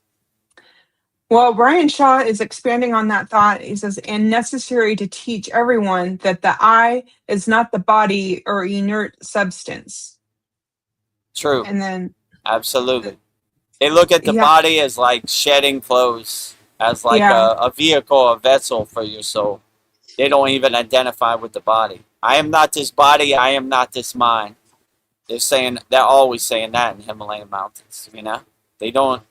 Well, Brian Shaw is expanding on that thought. He says, and necessary to teach everyone that the I is not the body or inert substance. True, And then, absolutely. They look at the yeah, body as like shedding clothes, as like Yeah. a vehicle, a vessel for your soul. They don't even identify with the body. I am not this body. I am not this mind. They're always saying that in Himalayan mountains, you know? They don't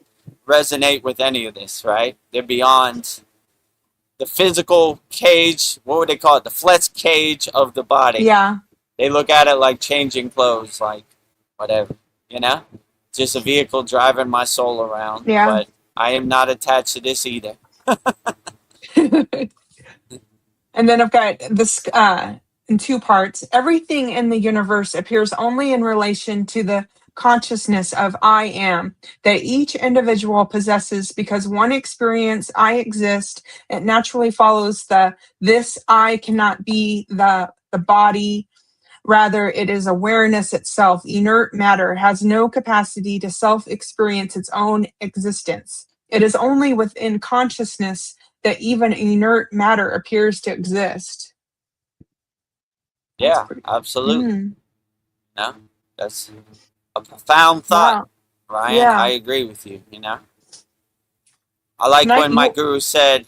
resonate with any of this, right? They're beyond the physical cage. What would they call it? The flesh cage of the body. Yeah. They look at it like changing clothes, like whatever, you know? Just a vehicle driving my soul around. Yeah. But I am not attached to this either. And then I've got this in two parts. Everything in the universe appears only in relation to the consciousness of I am that each individual possesses, because one experience I exist, it naturally follows this I cannot be the body. Rather, it is awareness itself. Inert matter has no capacity to self-experience its own existence. It is only within consciousness that even inert matter appears to exist. Yeah, absolutely. Mm. No, that's a profound thought, Wow. Ryan. Yeah. I agree with you, you know? I like Tonight when my guru said,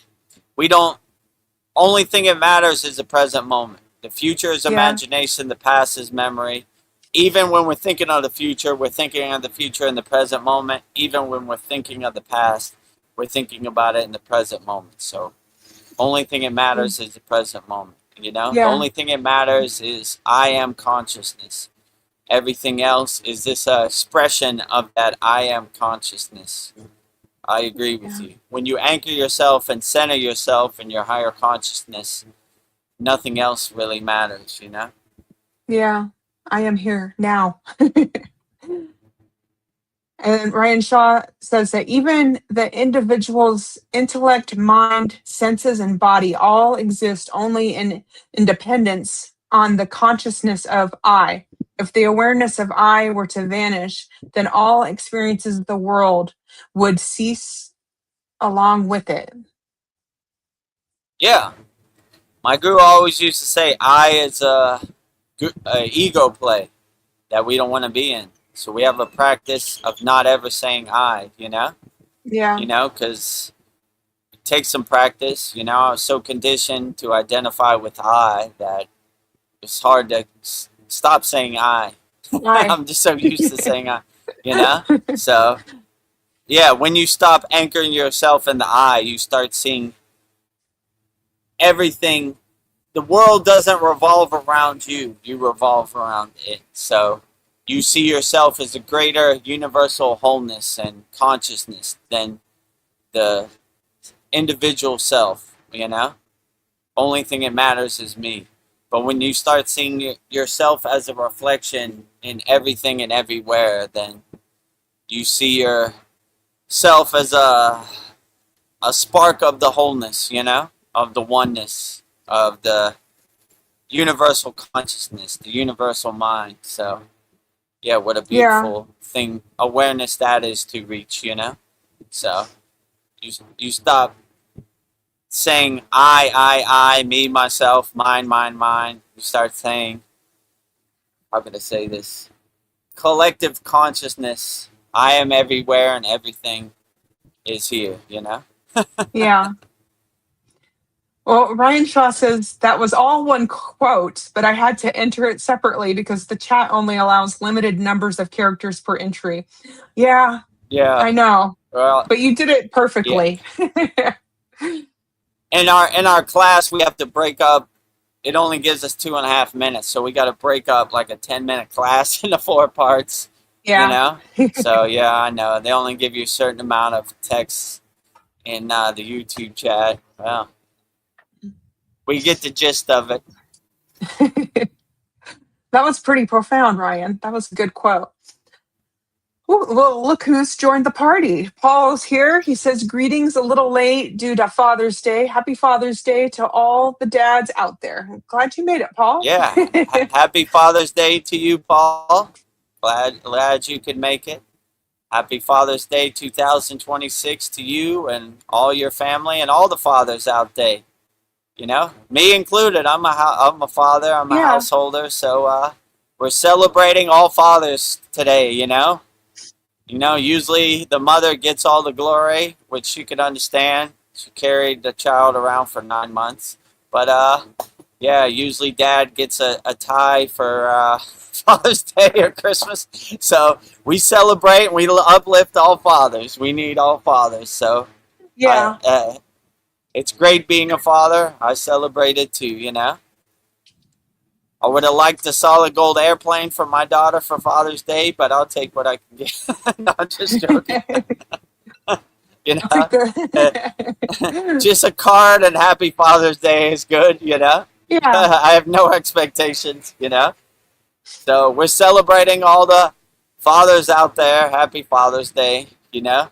only thing that matters is the present moment. The future is Yeah. imagination, the past is memory. Even when we're thinking of the future, we're thinking of the future in the present moment. Even when we're thinking of the past, we're thinking about it in the present moment. So, only thing that matters is the present moment. You know, the Yeah. only thing that matters is I am consciousness. Everything else is this expression of that I am consciousness. I agree with you. When you anchor yourself and center yourself in your higher consciousness, nothing else really matters, you know? Yeah. I am here now. And Ryan Shaw says that even the individual's intellect, mind, senses, and body all exist only in independence on the consciousness of I. If the awareness of I were to vanish, then all experiences of the world would cease along with it. Yeah. My guru always used to say I is a ego play that we don't want to be in. So we have a practice of not ever saying I, you know? Yeah. You know, because it takes some practice. You know, I was so conditioned to identify with I that it's hard to stop saying I. I'm just so used to saying I, you know? So, yeah, when you stop anchoring yourself in the I, you start seeing everything. The world doesn't revolve around you, you revolve around it. So, you see yourself as a greater universal wholeness and consciousness than the individual self, you know? Only thing that matters is me. But when you start seeing yourself as a reflection in everything and everywhere, then you see yourself as a spark of the wholeness, you know? Of the oneness, of the universal consciousness, the universal mind. So, yeah, what a beautiful thing, awareness that is to reach, you know? So, you stop saying I, me, myself, mine. You start saying, how can I say this? Collective consciousness. I am everywhere and everything is here, you know? Yeah. Well, Ryan Shaw says that was all one quote, but I had to enter it separately because the chat only allows limited numbers of characters per entry. Yeah, Yeah. I know. Well, But you did it perfectly. Yeah. In our class, we have to break up. It only gives us 2.5 minutes, so we got to break up like a 10-minute class into 4 parts. Yeah. You know. So yeah, I know they only give you a certain amount of text in the YouTube chat. Well, we get the gist of it. That was pretty profound, Ryan. That was a good quote. Ooh, well, look who's joined the party. Paul's here. He says, greetings a little late due to Father's Day. Happy Father's Day to all the dads out there. I'm glad you made it, Paul. Yeah. Happy Father's Day to you, Paul. Glad you could make it. Happy Father's Day 2026 to you and all your family and all the fathers out there. You know, me included. I'm a father. I'm a householder. So we're celebrating all fathers today. You know, usually the mother gets all the glory, which you can understand. She carried the child around for 9 months. But yeah, usually Dad gets a tie for Father's Day or Christmas. So we celebrate and we uplift all fathers. We need all fathers. So Yeah. it's great being a father. I celebrate it too, you know. I would have liked a solid gold airplane for my daughter for Father's Day, but I'll take what I can get. No, I'm just joking. You I'll take know, the just a card and Happy Father's Day is good. You know, yeah. I have no expectations. You know, so we're celebrating all the fathers out there. Happy Father's Day. You know,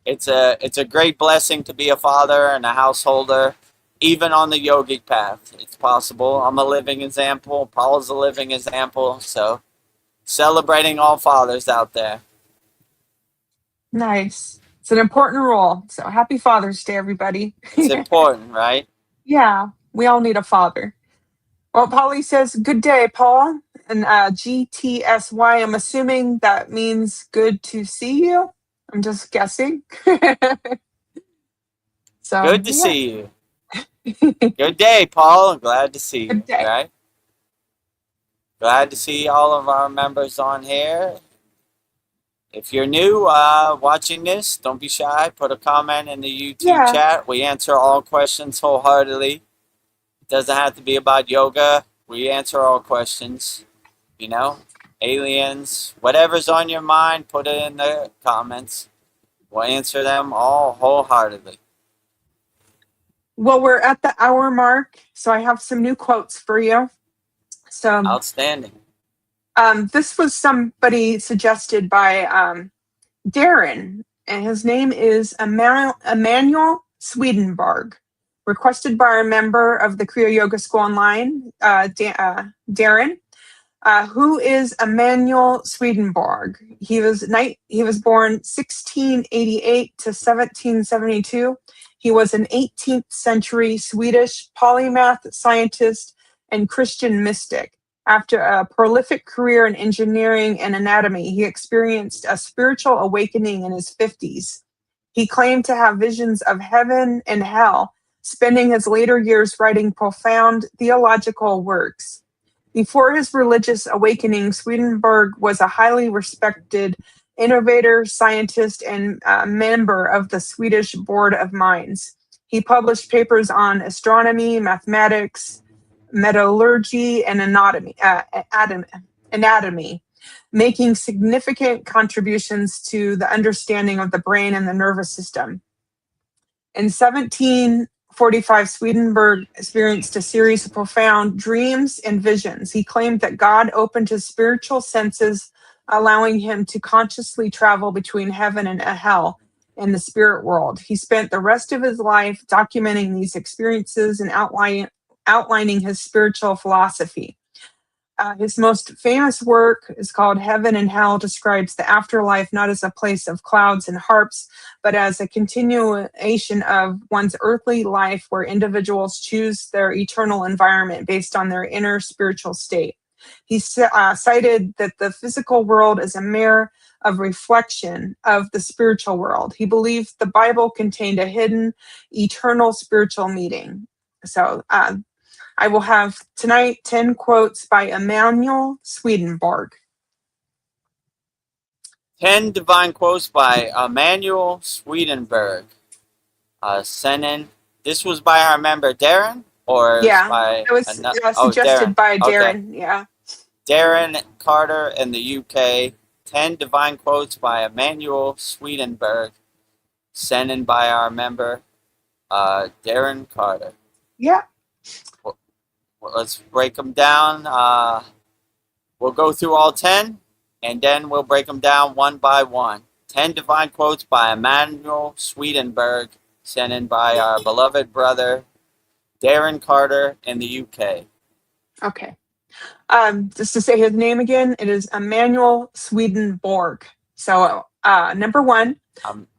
it's a great blessing to be a father and a householder. Even on the yogic path, it's possible. I'm a living example. Paul's a living example. So, celebrating all fathers out there. Nice. It's an important role. So happy Father's Day, everybody. It's important, right? Yeah, we all need a father. Well, Polly says, good day, Paul. And GTSY, I'm assuming that means good to see you. I'm just guessing. So, Good to yeah. see you. Good day, Paul. I'm glad to see you. Good day. Right? Glad to see all of our members on here. If you're new watching this, don't be shy. Put a comment in the YouTube chat. We answer all questions wholeheartedly. It doesn't have to be about yoga. We answer all questions. You know, aliens, whatever's on your mind, put it in the comments. We'll answer them all wholeheartedly. Well, we're at the hour mark, so I have some new quotes for you. So, outstanding. This was somebody suggested by Darren, and his name is Emmanuel Swedenborg, requested by a member of the Kriya Yoga School Online, Darren. Who is Emmanuel Swedenborg? He was born 1688 to 1772. He was an 18th century Swedish polymath, scientist, and Christian mystic. After a prolific career in engineering and anatomy, he experienced a spiritual awakening in his 50s. He claimed to have visions of heaven and hell, spending his later years writing profound theological works. Before his religious awakening, Swedenborg was a highly respected innovator, scientist, and member of the Swedish Board of Mines. He published papers on astronomy, mathematics, metallurgy, and anatomy, making significant contributions to the understanding of the brain and the nervous system. In 1745, Swedenborg experienced a series of profound dreams and visions. He claimed that God opened his spiritual senses, allowing him to consciously travel between heaven and hell in the spirit world. He spent the rest of his life documenting these experiences and outlining his spiritual philosophy. His most famous work is called Heaven and Hell, describes the afterlife not as a place of clouds and harps, but as a continuation of one's earthly life where individuals choose their eternal environment based on their inner spiritual state. He cited that the physical world is a mirror of reflection of the spiritual world. He believed the Bible contained a hidden, eternal spiritual meaning. So, I will have tonight 10 quotes by Emmanuel Swedenborg. 10 divine quotes by Emmanuel Swedenborg. Sent in. This was by our member Darren? Or it was suggested by Darren. Okay. Yeah. Darren Carter in the UK. 10 divine quotes by Emmanuel Swedenborg. Sent in by our member Darren Carter. Yeah. Let's break them down. We'll go through all 10, and then we'll break them down one by one. 10 divine quotes by Emmanuel Swedenborg, sent in by our beloved brother, Darren Carter in the UK. Okay. Just to say his name again, it is Emmanuel Swedenborg. So, number one,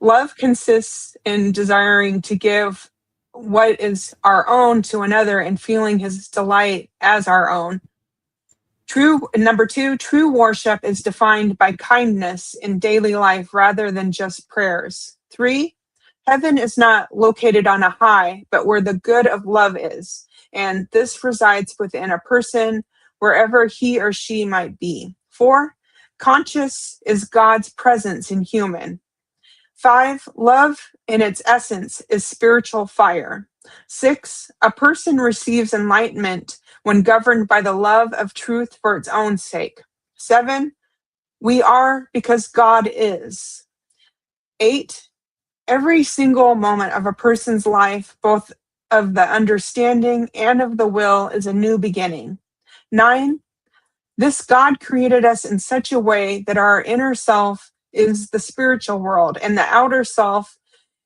love consists in desiring to give what is our own to another and feeling his delight as our own. Number two, true worship is defined by kindness in daily life rather than just prayers. 3, Heaven is not located on a high, but where the good of love is. And this resides within a person, wherever he or she might be. 4, conscious is God's presence in human. 5, love in its essence is spiritual fire. 6, a person receives enlightenment when governed by the love of truth for its own sake. 7, we are because God is. 8, every single moment of a person's life, both of the understanding and of the will, is a new beginning. 9, this God created us in such a way that our inner self is the spiritual world and the outer self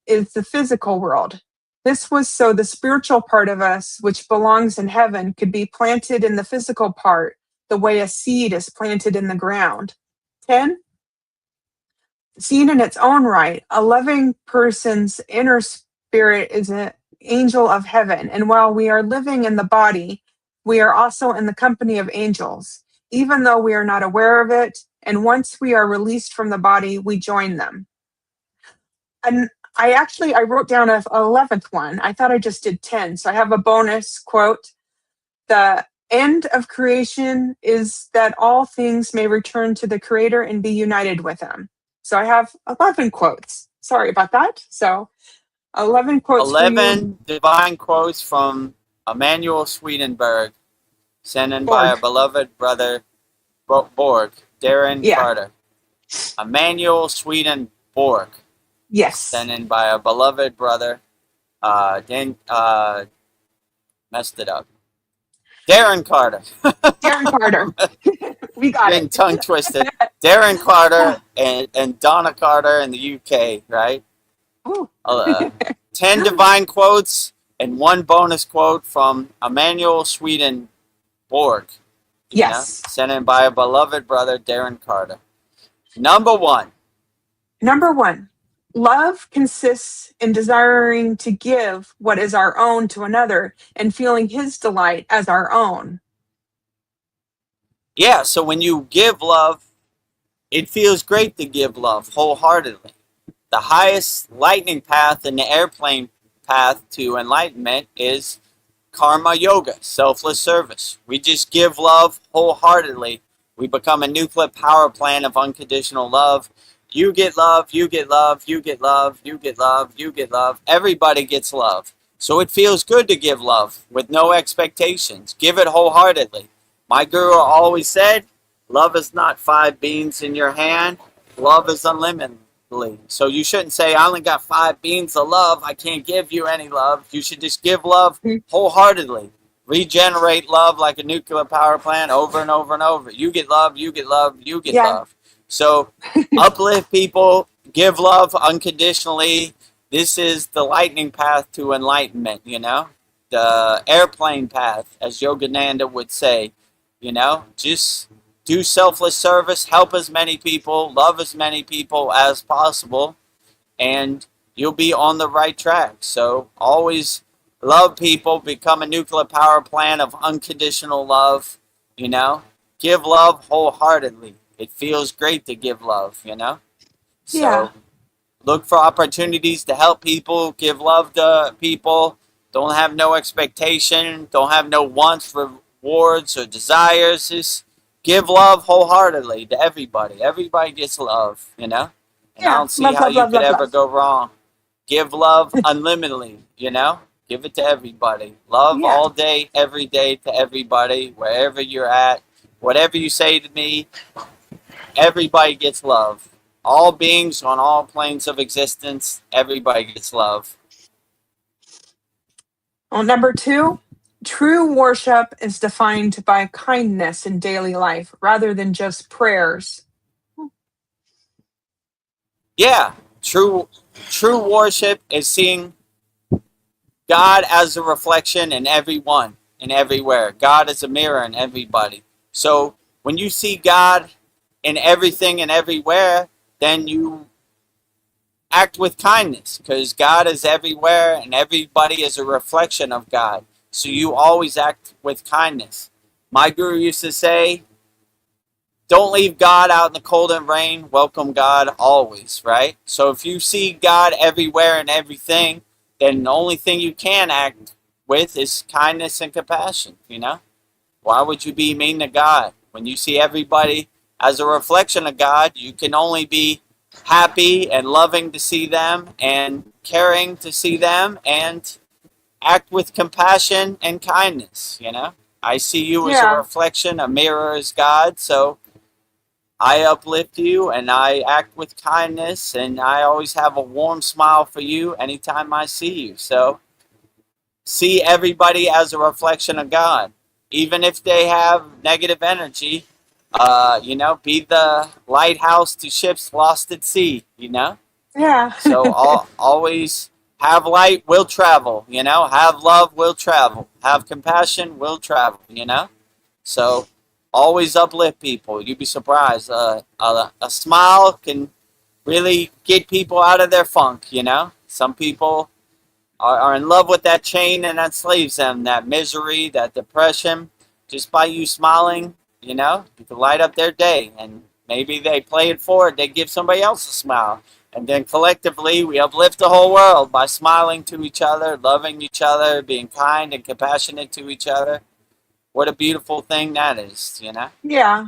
is the physical world. This was so the spiritual part of us, which belongs in heaven, could be planted in the physical part, the way a seed is planted in the ground. 10, seen in its own right, a loving person's inner spirit is an angel of heaven. And while we are living in the body, we are also in the company of angels, even though we are not aware of it. And once we are released from the body, we join them. And I wrote down an 11th one. I thought I just did 10. So I have a bonus quote. The end of creation is that all things may return to the Creator and be united with Him. So I have 11 quotes. Sorry about that. So 11 quotes 11 divine quotes from Emanuel Swedenborg, sent in by a Borg. beloved brother, Borg, Darren Yeah. Carter. Emanuel Swedenborg, Yes. sent in by a beloved brother, messed it up. Darren Carter. Darren Carter. We got Getting it. tongue twisted. Darren Carter and Donna Carter in the UK, right? Ooh. 10 divine quotes and 1 bonus quote from Emanuel Swedenborg. Yes. Sent in by a beloved brother, Darren Carter. Number 1. Number 1, love consists in desiring to give what is our own to another and feeling his delight as our own. Yeah, so when you give love, it feels great to give love wholeheartedly. The highest lightning path in the airplane path to enlightenment is karma yoga, selfless service. We just give love wholeheartedly. We become a nuclear power plant of unconditional love. You get love, you get love, you get love, you get love, you get love. Everybody gets love. So it feels good to give love with no expectations. Give it wholeheartedly. My guru always said, love is not 5 beans in your hand. Love is unlimited. So you shouldn't say, I only got 5 beans of love. I can't give you any love. You should just give love wholeheartedly. Regenerate love like a nuclear power plant over and over and over. You get love, you get love, you get love. So uplift people, give love unconditionally. This is the lightning path to enlightenment, the airplane path, as Yogananda would say, just do selfless service, help as many people, love as many people as possible, and you'll be on the right track. So always love people, become a nuclear power plant of unconditional love, give love wholeheartedly. It feels great to give love, So look for opportunities to help people, give love to people. Don't have no expectation, don't have no wants, rewards, or desires. Just give love wholeheartedly to everybody. Everybody gets love, And I don't see how you could ever go wrong. Give love unlimitedly, Give it to everybody. Love all day, every day to everybody, wherever you're at. Whatever you say to me, everybody gets love. All beings on all planes of existence, everybody gets love. Well, number 2, true worship is defined by kindness in daily life rather than just prayers. Yeah, true worship is seeing God as a reflection in everyone and everywhere. God is a mirror in everybody. So when you see God in everything and everywhere, then you act with kindness, because God is everywhere and everybody is a reflection of God. So you always act with kindness. My guru used to say, don't leave God out in the cold and rain. Welcome God always, right? So if you see God everywhere and everything, then the only thing you can act with is kindness and compassion, you know? Why would you be mean to God? When you see everybody as a reflection of God, you can only be happy and loving to see them and caring to see them and act with compassion and kindness, you know? I see you as a Yeah. reflection, a mirror is God, so I uplift you and I act with kindness and I always have a warm smile for you anytime I see you. So see everybody as a reflection of God. Even if they have negative energy, you know, be the lighthouse to ships lost at sea, you know? Yeah. So always have light, will travel, you know? Have love, will travel. Have compassion, will travel, you know? So always uplift people. You'd be surprised. A smile can really get people out of their funk, you know? Some people are in love with that chain and that enslaves them, that misery, that depression. Just by you smiling, you know, you can light up their day. And maybe they play it forward, they give somebody else a smile. And then collectively, we uplift the whole world by smiling to each other, loving each other, being kind and compassionate to each other. What a beautiful thing that is, you know? Yeah.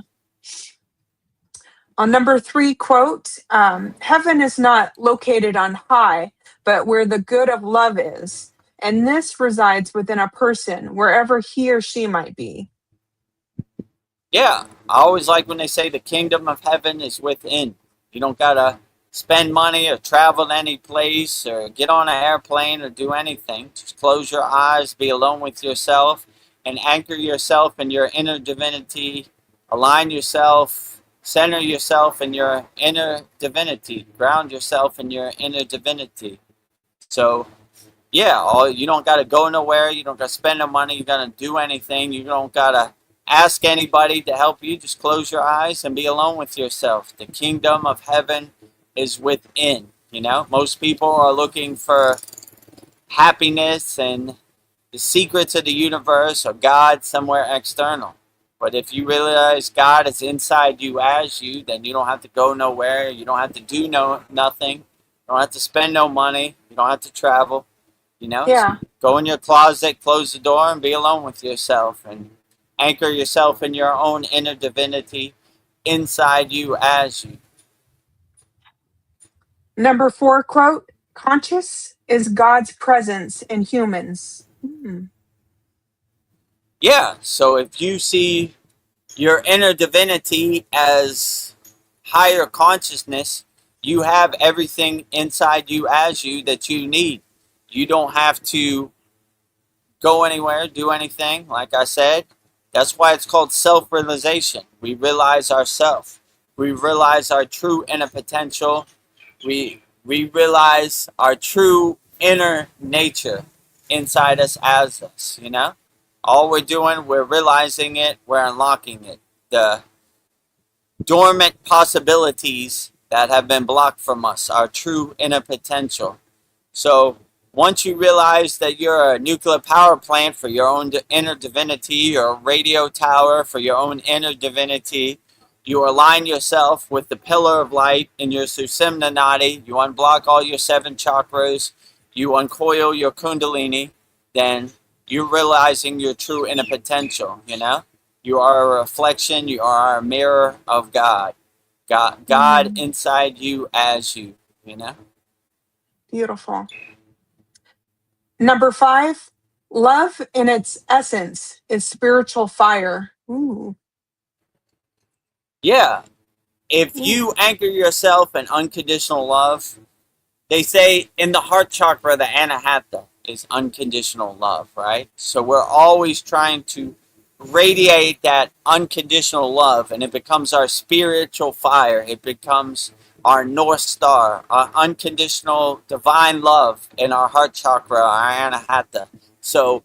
On number 3 quote, heaven is not located on high, but where the good of love is. And this resides within a person, wherever he or she might be. Yeah, I always like when they say the kingdom of heaven is within. You don't gotta spend money or travel to any place or get on an airplane or do anything. Just close your eyes, be alone with yourself, and anchor yourself in your inner divinity. Align yourself, center yourself in your inner divinity. Ground yourself in your inner divinity. So, yeah, you don't gotta go nowhere. You don't gotta spend no money. You gotta do anything. You don't gotta ask anybody to help you. Just close your eyes and be alone with yourself. The kingdom of heaven is within. You know, most people are looking for happiness and the secrets of the universe or God somewhere external. But if you realize God is inside you as you, then you don't have to go nowhere. You don't have to do nothing. You don't have to spend no money. You don't have to travel. You know, Yeah. go in your closet, close the door, and be alone with yourself and anchor yourself in your own inner divinity inside you as you. Number 4 quote, conscious is God's presence in humans. Hmm. Yeah, so if you see your inner divinity as higher consciousness, you have everything inside you as you that you need. You don't have to go anywhere, do anything, like I said. That's why it's called self-realization. We realize ourselves. We realize our true inner potential. We realize our true inner nature inside us as us, you know? All we're doing, we're realizing it, we're unlocking it. The dormant possibilities that have been blocked from us, our true inner potential. So once you realize that you're a nuclear power plant for your own inner divinity, or a radio tower for your own inner divinity, you align yourself with the pillar of light in your Sushumna Nadi, you unblock all your 7 chakras, you uncoil your kundalini, then you're realizing your true inner potential, you know? You are a reflection, you are a mirror of God. God Mm, inside you as you, you know? beautiful. Number 5, love in its essence is spiritual fire. Ooh. Yeah, if Ooh. you anchor yourself in unconditional love, they say in the heart chakra, the anahata is unconditional love, right? So we're always trying to radiate that unconditional love, and it becomes our spiritual fire. It becomes our North Star, our unconditional divine love in our heart chakra, our anahata. So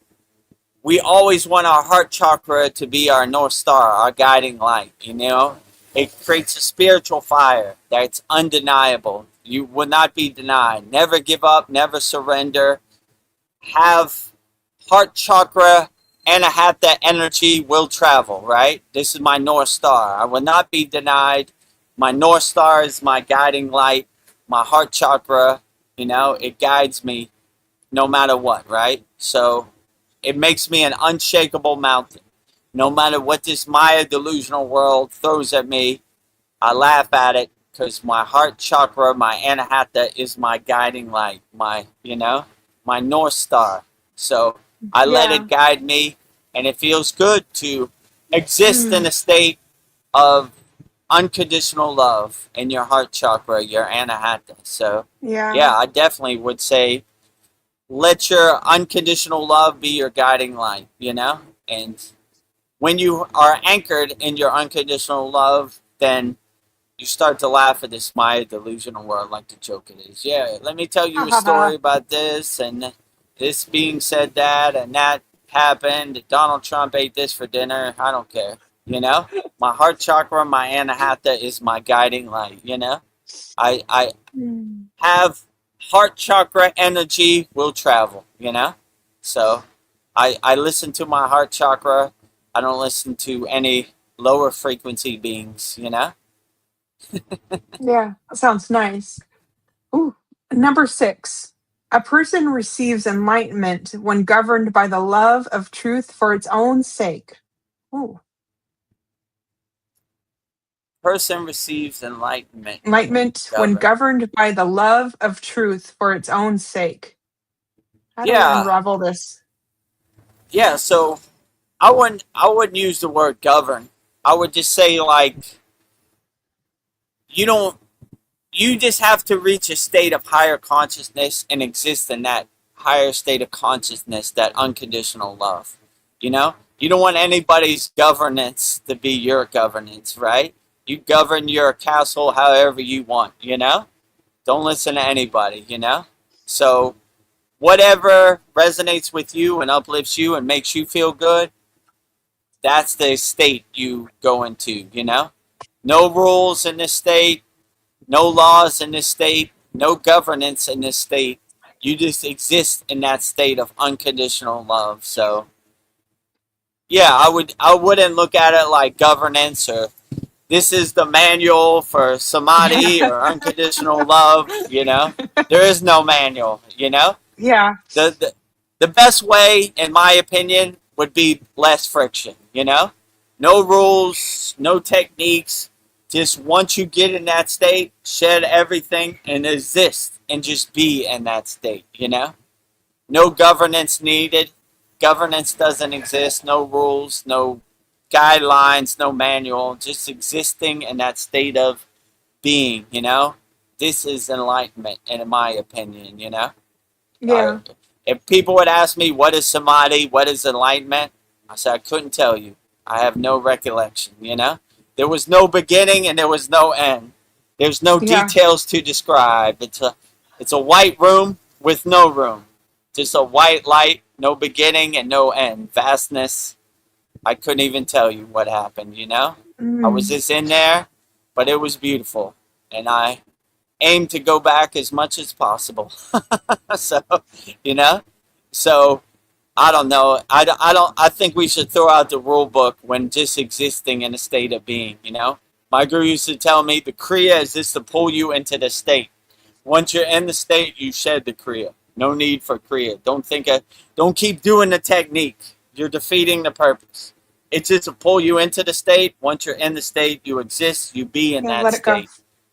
we always want our heart chakra to be our North Star, our guiding light, you know? It creates a spiritual fire that's undeniable. You will not be denied. Never give up, never surrender. Have heart chakra anahata energy will travel, right? This is my North Star. I will not be denied. My North Star is my guiding light, my heart chakra, it guides me no matter what, right? So it makes me an unshakable mountain. No matter what this Maya delusional world throws at me, I laugh at it because my heart chakra, my anahata, is my guiding light, my North Star. So I let Yeah. it guide me, and it feels good to exist in a state of unconditional love in your heart chakra, your anahata. So, Yeah. yeah, I definitely would say let your unconditional love be your guiding light, And when you are anchored in your unconditional love, then you start to laugh at this Maya delusional world like the joke it is. Yeah, let me tell you a story about this, and this being said that, and that happened. Donald Trump ate this for dinner. I don't care. My heart chakra, my anahata is my guiding light. I Mm. have heart chakra energy will travel. So I listen to my heart chakra. I don't listen to any lower frequency beings. Yeah, that sounds nice. Ooh. Number 6. A person receives enlightenment when governed by the love of truth for its own sake. Ooh. Person receives enlightenment when Enlightenment when governed. governed by the love of truth for its own sake. How do we Yeah, unravel this? yeah. So I wouldn't use the word govern. I would just say like you don't. You just have to reach a state of higher consciousness and exist in that higher state of consciousness, that unconditional love. You don't want anybody's governance to be your governance, right? You govern your castle however you want. Don't listen to anybody. So whatever resonates with you and uplifts you and makes you feel good, that's the state you go into. No rules in this state, no laws in this state, no governance in this state. You just exist in that state of unconditional love. So yeah, I wouldn't look at it like governance or this is the manual for samadhi or unconditional love. There is no manual. Yeah. The best way, in my opinion, would be less friction. No rules, no techniques. Just once you get in that state, shed everything and exist and just be in that state. No governance needed. Governance doesn't exist. No rules, no guidelines, no manual. Just existing in that state of being. This is enlightenment, in my opinion. Yeah. If people would ask me what is samadhi, what is enlightenment, I said I couldn't tell you. I have no recollection. There was no beginning and there was no end. There's no Yeah. details to describe. It's a white room with no room. Just a white light, no beginning and no end. Vastness. I couldn't even tell you what happened. I was Mm. just in there, but it was beautiful. And I aim to go back as much as possible. so, you know, so I don't know. I think we should throw out the rule book when just existing in a state of being. My guru used to tell me the Kriya is just to pull you into the state. Once you're in the state, you shed the Kriya. No need for Kriya. Don't keep doing the technique. You're defeating the purpose. It's just to pull you into the state. Once you're in the state, you exist, you be in Yeah, that let it go. state.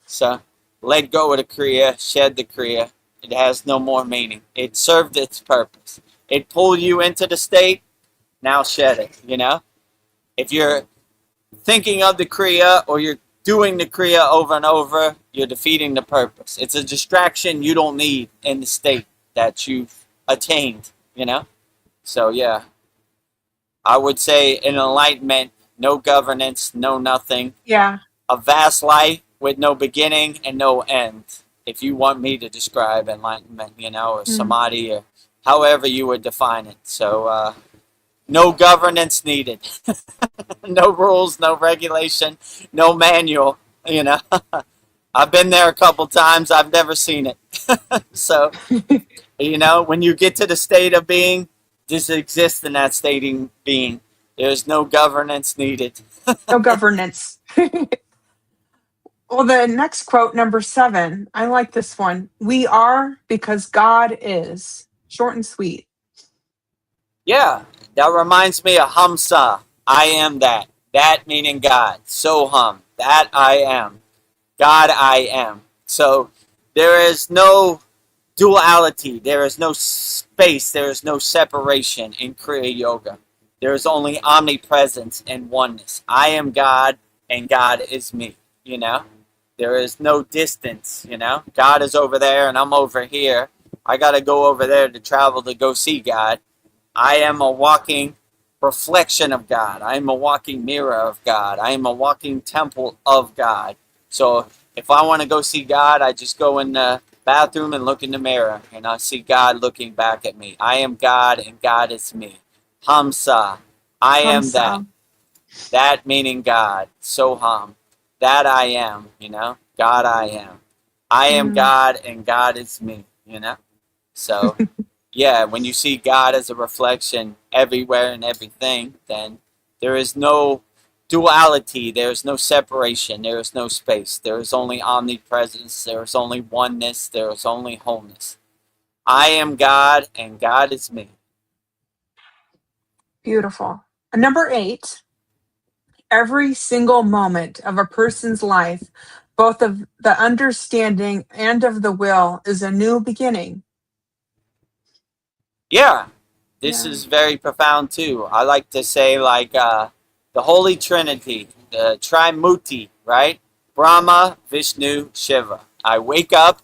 So let go of the Kriya, shed the Kriya. It has no more meaning. It served its purpose. It pulled you into the state, now shed it. If you're thinking of the Kriya or you're doing the Kriya over and over, you're defeating the purpose. It's a distraction you don't need in the state that you've attained. So yeah, I would say in enlightenment, no governance, no nothing. Yeah. A vast light with no beginning and no end. If you want me to describe enlightenment, or Mm. samadhi, or however you would define it. So, no governance needed. No rules, no regulation, no manual. I've been there a couple times. I've never seen it. So, when you get to the state of being, just exist in that stating being. There's no governance needed. No governance. Well, the next quote, number 7, I like this one. We are because God is. Short and sweet. Yeah, that reminds me of Hamsa. I am that. That meaning God. Soham. That I am. God I am. So there is no duality. There is no space. There is no separation in Kriya Yoga. There is only omnipresence and oneness. I am God and God is me, you know? There is no distance, you know? God is over there and I'm over here. I got to go over there to travel to go see God. I am a walking reflection of God. I am a walking mirror of God. I am a walking temple of God. So if I want to go see God, I just go in the bathroom and look in the mirror and I see God looking back at me. I am God and God is me. Hamsa. I am that. Hamsa. That meaning God. Soham. That I am, you know? God I am. I am God and God is me, you know? So, yeah, when you see God as a reflection everywhere and everything, then there is no duality, there is no separation, there is no space. There is only omnipresence, there is only oneness, there is only wholeness. I am God and God is me. Beautiful. Number 8, every single moment of a person's life, both of the understanding and of the will, is a new beginning. Yeah, this Yeah. is very profound too. I like to say like the Holy Trinity, the Trimuti, right? Brahma, Vishnu, Shiva. I wake up,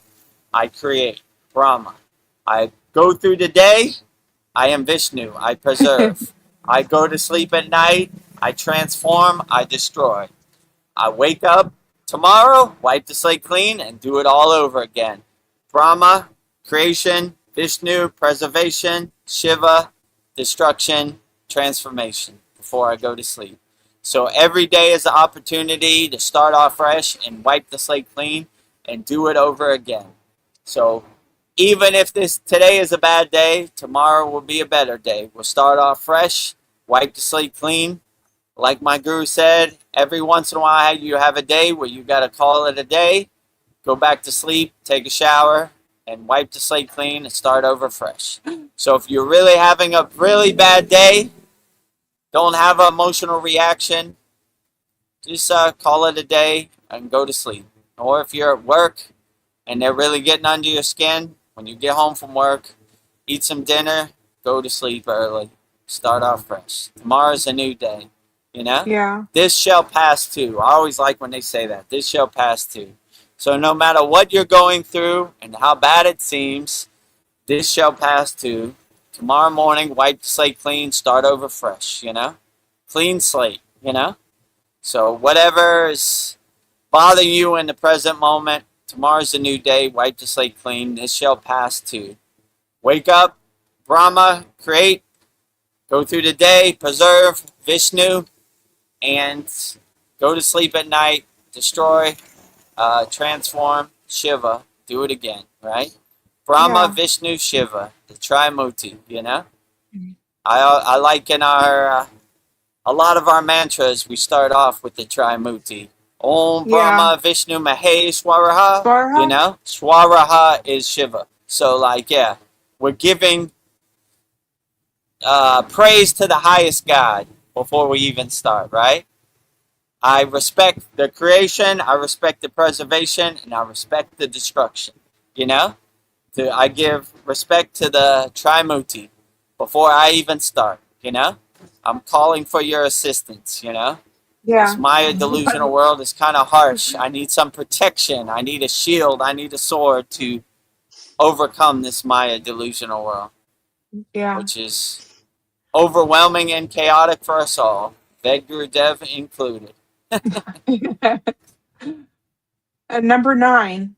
I create. Brahma. I go through the day, I am Vishnu, I preserve. I go to sleep at night, I transform, I destroy. I wake up tomorrow, wipe the slate clean, and do it all over again. Brahma, creation, Vishnu, preservation, Shiva, destruction, transformation before I go to sleep. So every day is an opportunity to start off fresh and wipe the slate clean and do it over again. So even if today is a bad day, tomorrow will be a better day. We'll start off fresh, wipe the slate clean. Like my guru said, every once in a while you have a day where you got to call it a day, go back to sleep, take a shower, and wipe the slate clean and start over fresh. So if you're really having a really bad day, don't have an emotional reaction, just call it a day and go to sleep. Or if you're at work and they're really getting under your skin, when you get home from work, eat some dinner, go to sleep early, start off fresh. Tomorrow's a new day, you know? Yeah. This shall pass too. I always like when they say that. This shall pass too. So no matter what you're going through and how bad it seems, this shall pass too. Tomorrow morning, wipe the slate clean, start over fresh, you know? Clean slate, you know? So whatever is bothering you in the present moment, tomorrow's a new day, wipe the slate clean, this shall pass too. Wake up, Brahma, create, go through the day, preserve, Vishnu, and go to sleep at night, destroy, transform, Shiva, do it again, right? Brahma, Yeah. Vishnu, Shiva, the Trimuti, you know? I like in our, a lot of our mantras, we start off with the Trimuti. Om Yeah. Brahma, Vishnu, Maheshwaraha, Swaraha? you know? Swaraha is Shiva. So like, yeah, we're giving praise to the highest God before we even start, right? I respect the creation, I respect the preservation, and I respect the destruction, you know? I give respect to the Trimuti before I even start, you know? I'm calling for your assistance, you know? Yeah. This Maya delusional world is kind of harsh. I need some protection. I need a shield. I need a sword to overcome this Maya delusional world, Yeah. which is overwhelming and chaotic for us all, Vedagurudev included. And number 9,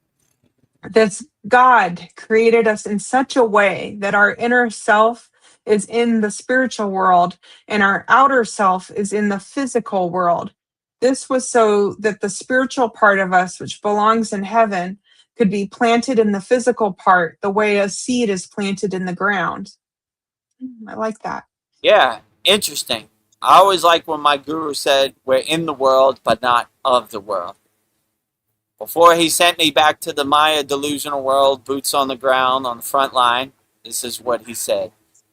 that's God created us in such a way that our inner self is in the spiritual world and our outer self is in the physical world. This was so that the spiritual part of us, which belongs in heaven, could be planted in the physical part the way a seed is planted in the ground. I like that. Yeah, interesting. I always like when my guru said, we're in the world, but not of the world. Before he sent me back to the Maya delusional world, boots on the ground, on the front line, this is what he said.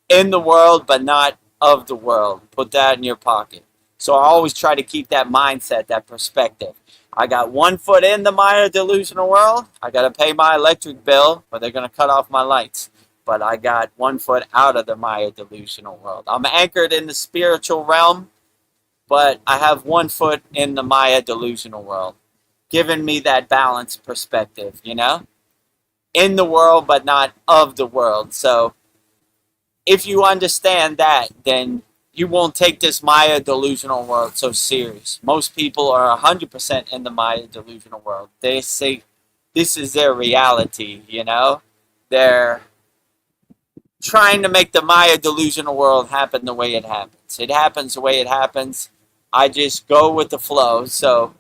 In the world, but not of the world. Put that in your pocket. So I always try to keep that mindset, that perspective. I got 1 foot in the Maya delusional world. I got to pay my electric bill, or they're going to cut off my lights. But I got 1 foot out of the Maya delusional world. I'm anchored in the spiritual realm, but I have 1 foot in the Maya delusional world, giving me that balanced perspective, you know? In the world, but not of the world. So if you understand that, then you won't take this Maya delusional world so serious. Most people are 100% in the Maya delusional world. They say this is their reality, you know? They're trying to make the Maya delusional world happen the way it happens. It happens the way it happens. I just go with the flow. So,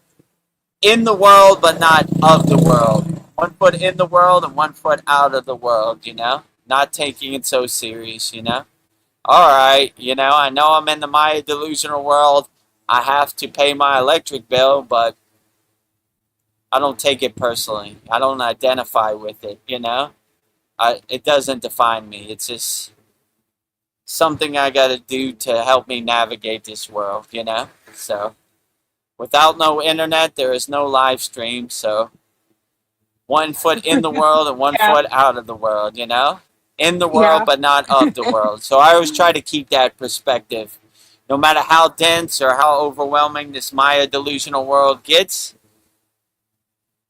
in the world, but not of the world. 1 foot in the world and 1 foot out of the world, you know? Not taking it so serious, you know? All right, you know, I know I'm in the Maya delusional world. I have to pay my electric bill, but I don't take it personally. I don't identify with it, you know? It doesn't define me. It's just something I got to do to help me navigate this world, you know? So, without no internet, there is no live stream. So, 1 foot in the world and 1 Yeah. foot out of the world, you know? In the Yeah. world, but not of the world. So, I always try to keep that perspective. No matter how dense or how overwhelming this Maya delusional world gets,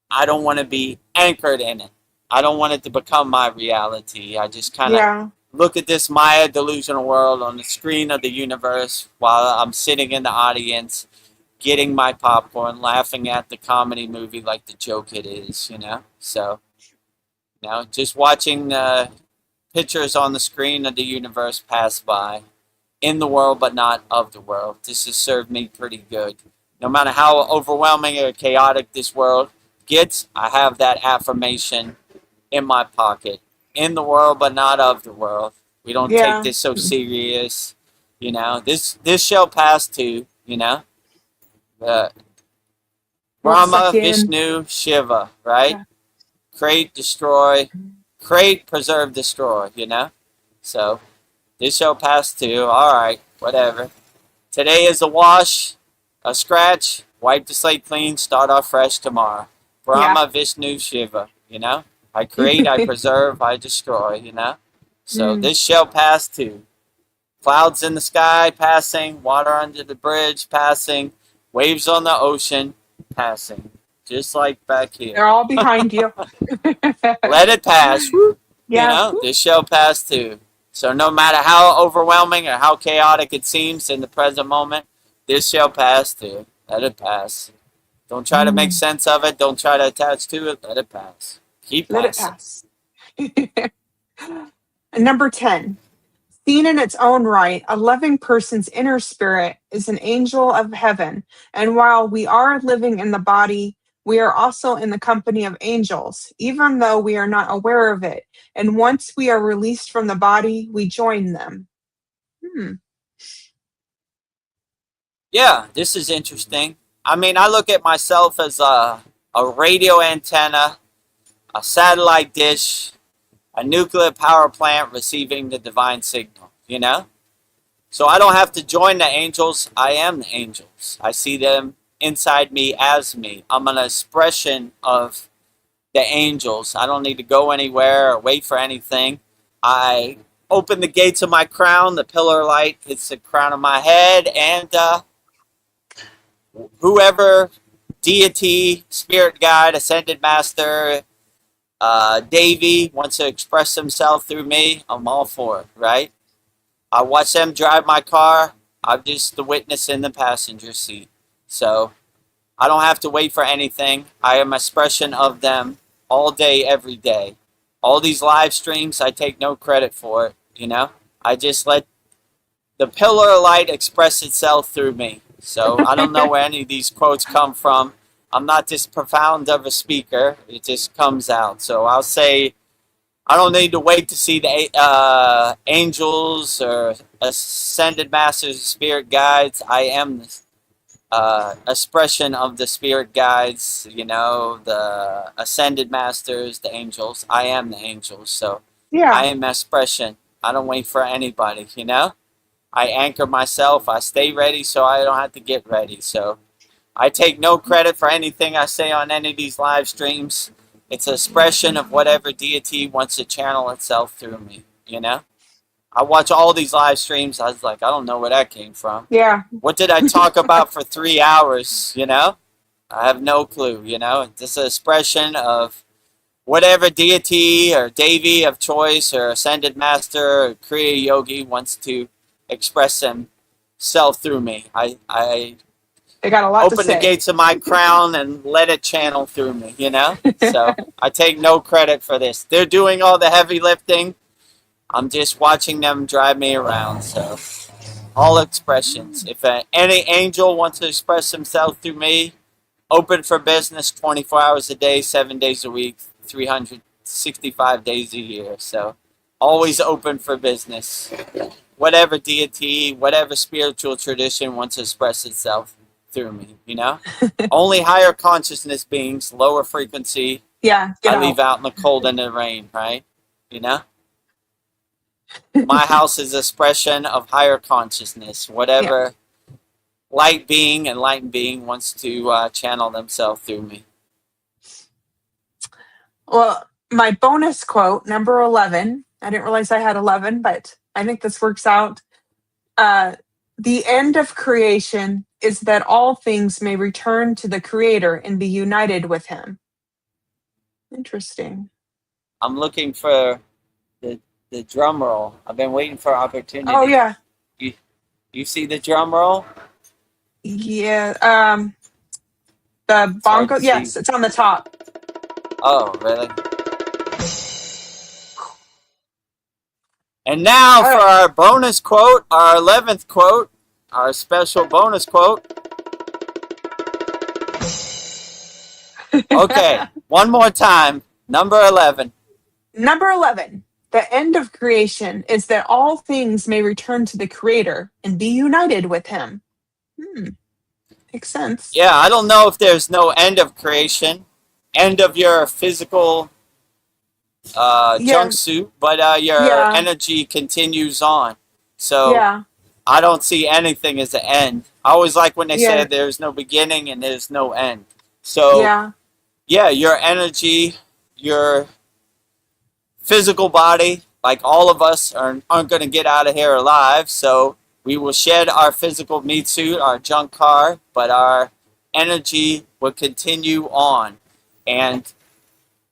I don't want to be anchored in it. I don't want it to become my reality. I just kind of Yeah. look at this Maya delusional world on the screen of the universe while I'm sitting in the audience, getting my popcorn, laughing at the comedy movie like the joke it is, you know? So, you know, just watching the pictures on the screen of the universe pass by. In the world, but not of the world. This has served me pretty good. No matter how overwhelming or chaotic this world gets, I have that affirmation in my pocket. In the world, but not of the world. We don't take Yeah. this so serious. You know, this shall pass too, you know? Uh, Won't suck Brahma, in. Vishnu, Shiva, right? Yeah. Create, destroy. Create, preserve, destroy, you know? So, this shall pass too. Alright, whatever. Today is a wash, a scratch, wipe the slate clean, start off fresh tomorrow. Brahma, Vishnu, Shiva, you know? I create, I preserve, I destroy, you know? So Mm. this shall pass too. Clouds in the sky, passing. Water under the bridge, passing. Waves on the ocean, passing. Just like back here. They're all behind you. Let it pass. Whoop. You Yeah. know, this shall pass too. So no matter how overwhelming or how chaotic it seems in the present moment, this shall pass too. Let it pass. Don't try to make sense of it. Don't try to attach to it. Let it pass. Keep Let it passing. pass. And number 10. Seen in its own right, a loving person's inner spirit is an angel of heaven. And while we are living in the body, we are also in the company of angels, even though we are not aware of it. And once we are released from the body, we join them. Yeah, this is interesting. I mean, I look at myself as a radio antenna, a satellite dish, a nuclear power plant receiving the divine signal, you know? So I don't have to join the angels. I am the angels. I see them inside me as me. I'm an expression of the angels. I don't need to go anywhere or wait for anything. I open the gates of my crown. The pillar light hits the crown of my head. And whoever, deity, spirit guide, ascended master, Davy wants to express himself through me, I'm all for it, right? I watch them drive my car. I'm just the witness in the passenger seat. So I don't have to wait for anything. I am an expression of them all day, every day. All these live streams, I take no credit for it, you know? I just let the pillar of light express itself through me. So I don't know where any of these quotes come from. I'm not this profound of a speaker. It just comes out. So I'll say I don't need to wait to see the angels or ascended masters, spirit guides. I am the expression of the spirit guides, the ascended masters, the angels. I am the angels, so I Yeah. am expression. I don't wait for anybody, I anchor myself. I stay ready so I don't have to get ready. So I take no credit for anything I say on any of these live streams. It's an expression of whatever deity wants to channel itself through me, I watch all these live streams. I was like, I don't know where that came from. Yeah. What did I talk about for 3 hours, I have no clue, It's just an expression of whatever deity or devi of choice or ascended master or kriya yogi wants to express himself through me. I They got a lot to open say. the gates of my crown and let it channel through me, So I take no credit for this. They're doing all the heavy lifting. I'm just watching them drive me around. So all expressions. If any angel wants to express himself through me, open for business 24 hours a day, 7 days a week, 365 days a year. So always open for business. Whatever deity, whatever spiritual tradition wants to express itself through me, Only higher consciousness beings, lower frequency, Yeah. I leave out in the cold and the rain, right? My house is expression of higher consciousness. Whatever light being, enlightened being wants to channel themselves through me. Well, my bonus quote, number 11. I didn't realize I had 11, but I think this works out. The end of creation is that all things may return to the Creator and be united with Him. Interesting. I'm looking for the drum roll. I've been waiting for opportunity. Oh, yeah. You see the drum roll? Yeah. The hard to bongo. Yes, see. it's on the top. Oh, really? And now for our bonus quote, our 11th quote, our special bonus quote. Okay, one more time. Number 11. Number 11. The end of creation is that all things may return to the Creator and be united with Him. Makes sense. Yeah, I don't know if there's no end of creation, end of your physical jumpsuit, but your energy continues on. So I don't see anything as an end. I always like when they say there's no beginning and there's no end. So your energy, your physical body, like all of us aren't going to get out of here alive. So we will shed our physical meat suit, our junk car, but our energy will continue on. And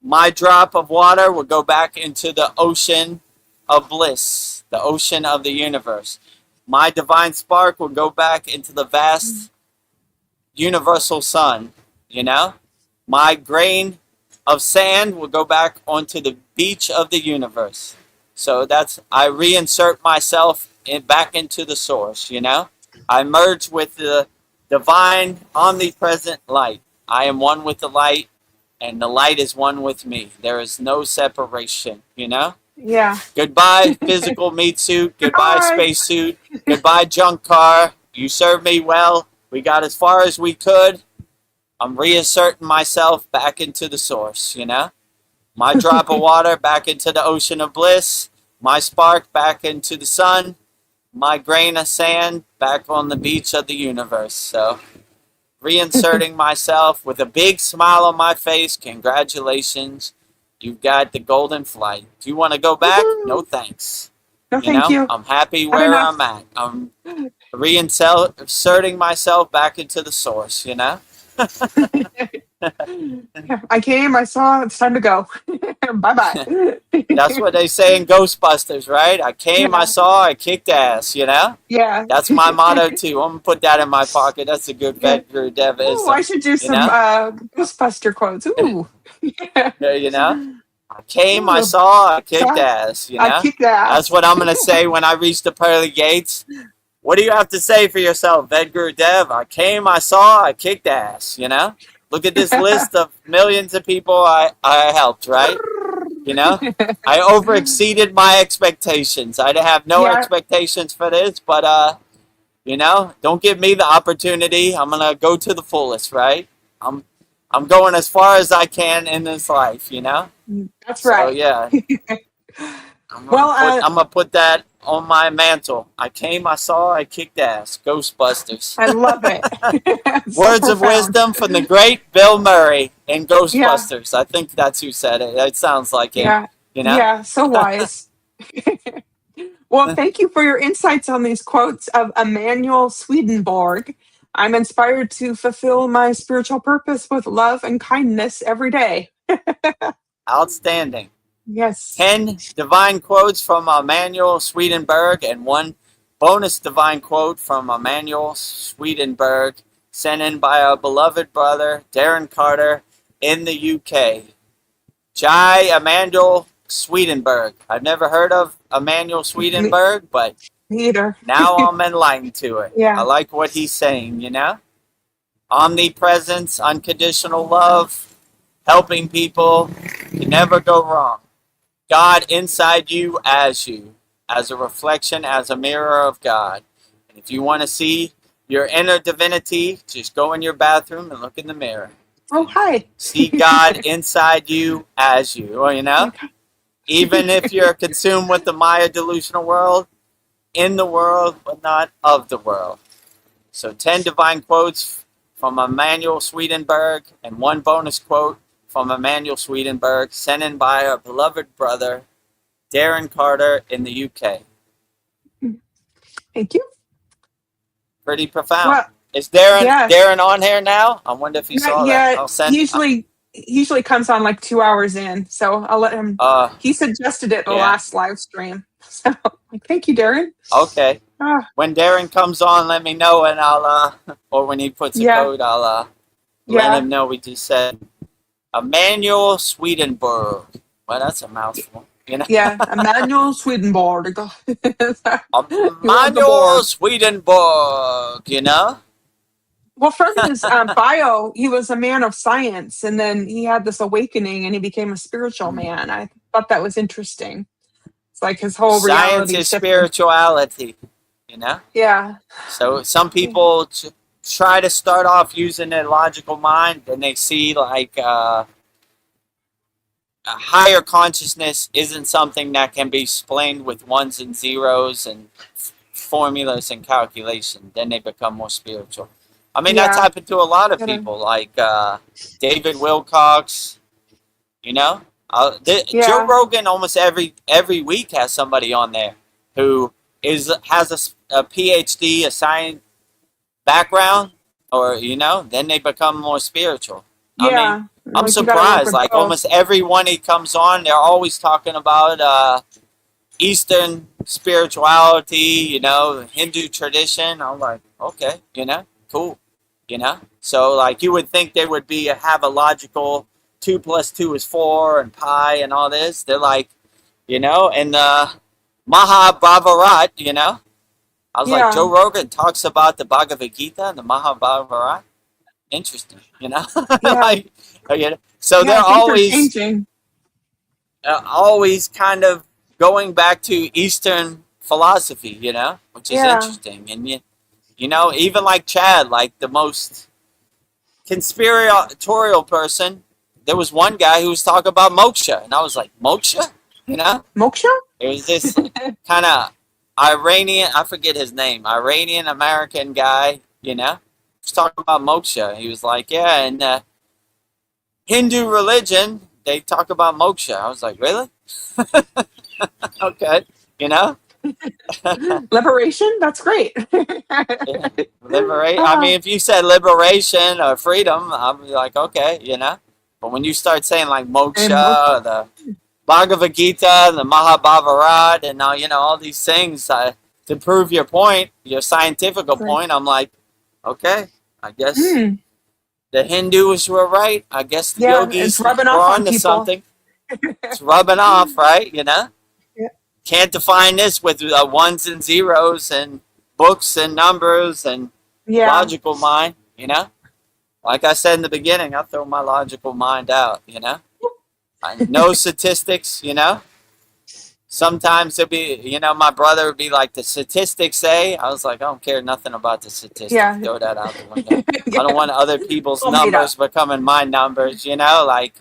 my drop of water will go back into the ocean of bliss, the ocean of the universe. My divine spark will go back into the vast universal sun, My grain of sand will go back onto the beach of the universe. So I reinsert myself back into the source, I merge with the divine omnipresent light. I am one with the light, and the light is one with me. There is no separation, Yeah. Goodbye, physical meat suit. Goodbye, spacesuit. Goodbye, junk car. You served me well. We got as far as we could. I'm reinserting myself back into the source, My drop of water back into the ocean of bliss. My spark back into the sun. My grain of sand back on the beach of the universe. So, reinserting myself with a big smile on my face. Congratulations. You've got the golden flight. Do you want to go back? No thanks. No, thank you. I'm happy where I'm at. I'm reinserting myself back into the source, I came, I saw, it's time to go. Bye-bye. That's what they say in Ghostbusters, right? I came, I saw, I kicked ass, Yeah. That's my motto, too. I'm going to put that in my pocket. That's a good Vedagurudev. Oh, I should do some Ghostbuster quotes. Ooh. I came, I saw, I kicked ass, I kicked ass. That's what I'm going to say when I reach the pearly gates. What do you have to say for yourself, Vedagurudev? I came, I saw, I kicked ass, Look at this list of millions of people I helped, right? You know, I overexceeded my expectations. I have no Yeah, expectations for this, but you know, don't give me the opportunity. I'm gonna go to the fullest, right? I'm I'm going as far as I can in this life, you know. that's So right. yeah, Well, I'm gonna put that on my mantle. I came, I saw, I kicked ass. Ghostbusters. I love it. It's so Words of profound. wisdom from the great Bill Murray in Yeah, Ghostbusters. I think that's who said it. It sounds like him, yeah, you know. yeah. So wise. Well, thank you for your insights on these quotes of Emanuel Swedenborg. I'm inspired to fulfill my spiritual purpose with love and kindness every day. Outstanding. Yes. 10 divine quotes from Emanuel Swedenborg and one bonus divine quote from Emanuel Swedenborg sent in by our beloved brother Darren Carter in the UK. Jai Emanuel Swedenborg. I've never heard of Emanuel Me, Swedenborg, but me either. now I'm enlightened to it. I Yeah. like what he's saying, you know? Omnipresence, unconditional love, helping people, can never go wrong. God inside you, as a reflection, as a mirror of God. And if you want to see your inner divinity, just go in your bathroom and look in the mirror. Oh, hi. See God inside you as you, or, you know? Okay. Even if you're consumed with the Maya delusional world, in the world, but not of the world. So 10 divine quotes from Emanuel Swedenborg and one bonus quote from Emanuel Swedenborg sent in by our beloved brother, Darren Carter in the UK. Thank you. Pretty profound. Well, Is Darren yeah. on here now? I wonder if he Not saw that. yet. I'll send. He usually comes on like 2 hours in, so I'll let him. He suggested it the Yeah. last live stream. So thank you, Darren. Okay. Ah, When Darren comes on, let me know, and I'll or when he puts a yeah, code, I'll let yeah, him know we just said Emanuel Swedenborg. Well, that's a mouthful, you know. yeah. Emmanuel Swedenborg. He loved the Emanuel Borg. Swedenborg, you know. Well, from his bio, he was a man of science, and then he had this awakening, and he became a spiritual man. I thought that was interesting. It's like his whole Science reality is shifted. spirituality, you know. Yeah, So some people try to start off using their logical mind, and they see like a higher consciousness isn't something that can be explained with ones and zeros and formulas and calculation. Then they become more spiritual. I mean, that's yeah, happened to a lot of gotta- people, like David Wilcox. You know, Joe yeah, Rogan almost every week has somebody on there who has a PhD, a science background, or you know, then they become more spiritual. I mean, yeah. I'm Like you gotta work surprised. with Like both. almost everyone he comes on, they're always talking about Eastern spirituality, you know, Hindu tradition. I'm like, okay, you know, cool, you know. So like you would think they would have a logical 2 + 2 is 4 and pi and all this. They're like, you know, and Mahabhavarat, you know. I was like, Yeah, Joe Rogan talks about the Bhagavad Gita and the Mahabhavarat. Interesting, you know. yeah, Like, you know, so yeah. they're Things are changing. always kind of going back to Eastern philosophy, you know, which is Yeah, interesting. And you know, even like Chad, like the most conspiratorial person, there was one guy who was talking about moksha, and I was like, moksha, you know. moksha. It was this kind of Iranian, I forget his name, Iranian American guy, you know, was talking about moksha. He was like, yeah, and Hindu religion, they talk about moksha. I was like, really? Okay, you know? Liberation. That's great. Yeah. Liberate. I Ah, mean, if you said liberation or freedom, I'd be like, okay, you know? But when you start saying like and moksha. moksha, or the Bhagavad Gita, the Mahabhavarat, and now, you know, all these things to prove your point, your scientific Right. point, I'm like, okay, I guess Hmm. the Hindus were right. I guess the Yeah, it's yogis rubbing were off on onto people. something. It's rubbing off, right? You know? Yeah. Can't define this with ones and zeros and books and numbers and Yeah. logical mind, you know? Like I said in the beginning, I throw my logical mind out, you know? No statistics, you know. Sometimes it'd be, you know, my brother would be like, the statistics say. I was like, I don't care nothing about the statistics. Yeah. Throw that out the window. Yeah. I don't want other people's All made numbers up. becoming my numbers, you know. Like,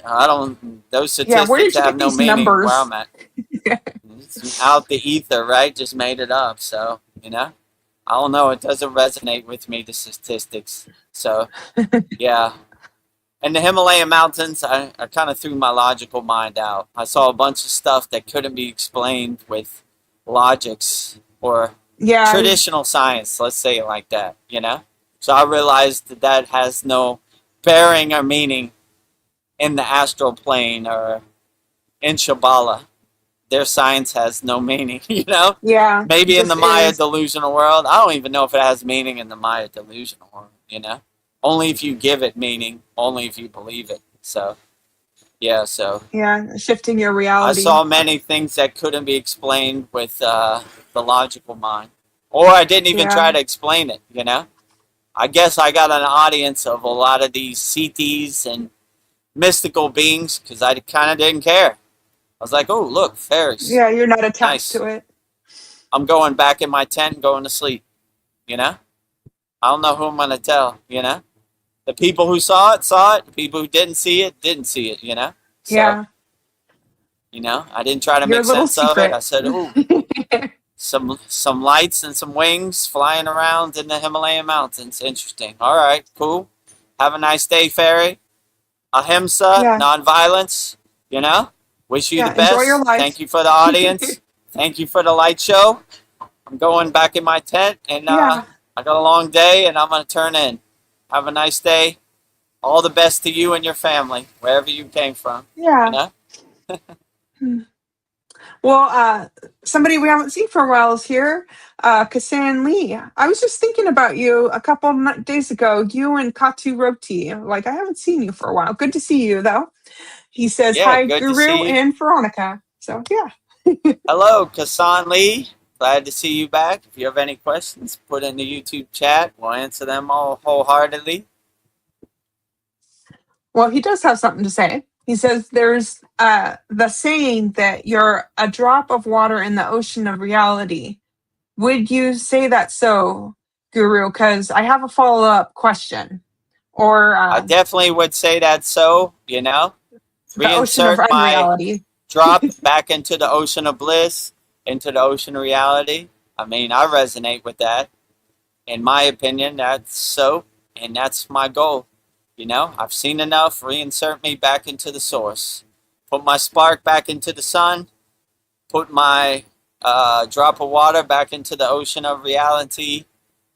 I don't. Those Yeah, where did statistics you have get no these meaning where numbers? I'm at. It's out the ether, right? Just made it up. So, you know, I don't know. It doesn't resonate with me, the statistics. So, yeah. In the Himalayan mountains, I kind of threw my logical mind out. I saw a bunch of stuff that couldn't be explained with logics or Yeah. traditional science, let's say it like that, you know? So I realized that that has no bearing or meaning in the astral plane or in Shambhala. Their science has no meaning, you know? Yeah. Maybe in the Just Maya is. delusional world. I don't even know if it has meaning in the Maya delusional world, you know? Only if you give it meaning, only if you believe it. So, yeah, so Yeah. Shifting your I reality. saw many things that couldn't be explained with the logical mind. Or I didn't even try Yeah. to explain it, you know? I guess I got an audience of a lot of these CTs and mystical beings because I kind of didn't care. I was like, oh, look, fairies. Yeah. You're not attached Nice. to it. I'm going back in my tent and going to sleep, you know? I don't know who I'm going to tell, you know? The people who saw it, saw it. The people who didn't see it, didn't see it, you know? So, Yeah. you know, I didn't try to Your make little sense of it. I secret. said, ooh, some lights and some wings flying around in the Himalayan mountains. Interesting. All right, cool. Have a nice day, fairy. Ahimsa, Yeah. nonviolence, you know? Wish you the Yeah. Enjoy your best. life. Thank you for the audience. Thank you for the light show. I'm going back in my tent, and Yeah. I got a long day, and I'm going to turn in. Have a nice day. All the best to you and your family, wherever you came from, you Yeah. know? Well, somebody we haven't seen for a while is here, Kasan Lee. I was just thinking about you a couple of days ago. You and Katu Roti. Like, I haven't seen you for a while. Good to see you, though. He says, Yeah, hi, good to Guru see you. and Veronica. So, yeah. Hello, Kasan Lee. Glad to see you back. If you have any questions, put in the YouTube chat. We'll answer them all wholeheartedly. Well, he does have something to say. He says there's the saying that you're a drop of water in the ocean of reality. Would you say that so, Guru? Because I have a follow up question. Or I definitely would say that so, you know? the ocean of Reinsert my unreality. drop back into the ocean of bliss, into the ocean of reality. I mean, I resonate with that. In my opinion, that's so, and that's my goal. You know, I've seen enough. Reinsert me back into the source. Put my spark back into the sun. Put my drop of water back into the ocean of reality.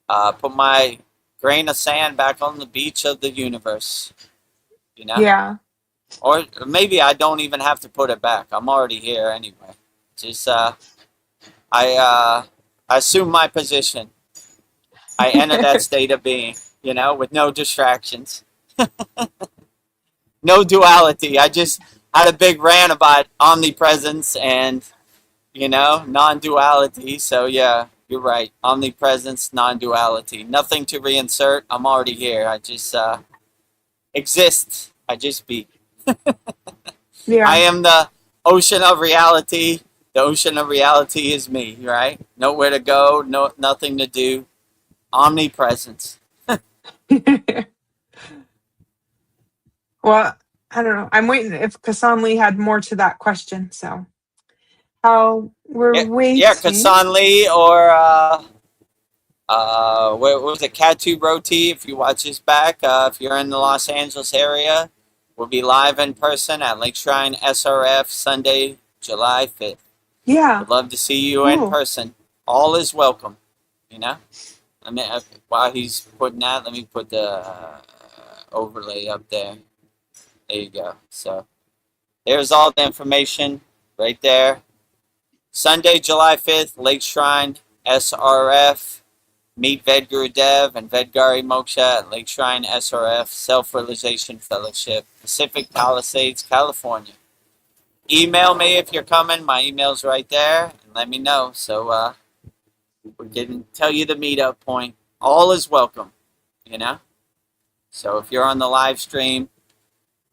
Put my grain of sand back on the beach of the universe. You know? Yeah. Or maybe I don't even have to put it back. I'm already here anyway. Just, I assume my position. I enter that state of being, you know, with no distractions. No duality. I just had a big rant about omnipresence and, you know, non-duality. So yeah, you're right. Omnipresence, non-duality. Nothing to reinsert. I'm already here. I just exist. I just be. Yeah. I am the ocean of reality. The ocean of reality is me, right? Nowhere to go, nothing to do. Omnipresence. Well, I don't know. I'm waiting if Kasan Lee had more to that question. So, how we're waiting. Yeah, Kasan Lee or what was it, Katu Roti? If you watch this back, if you're in the Los Angeles area, we'll be live in person at Lake Shrine SRF Sunday, July 5th. Yeah. Would love to see you in person. All is welcome. You know. While he's putting that, let me put the overlay up there. There you go. So there's all the information right there. Sunday, July 5th, Lake Shrine, SRF. Meet Vedagurudev and Vedgari Moksha at Lake Shrine SRF Self-Realization Fellowship, Pacific Palisades, California. Email me if you're coming. My email's right there. And let me know. So we can tell you the meetup point. All is welcome, you know? So if you're on the live stream,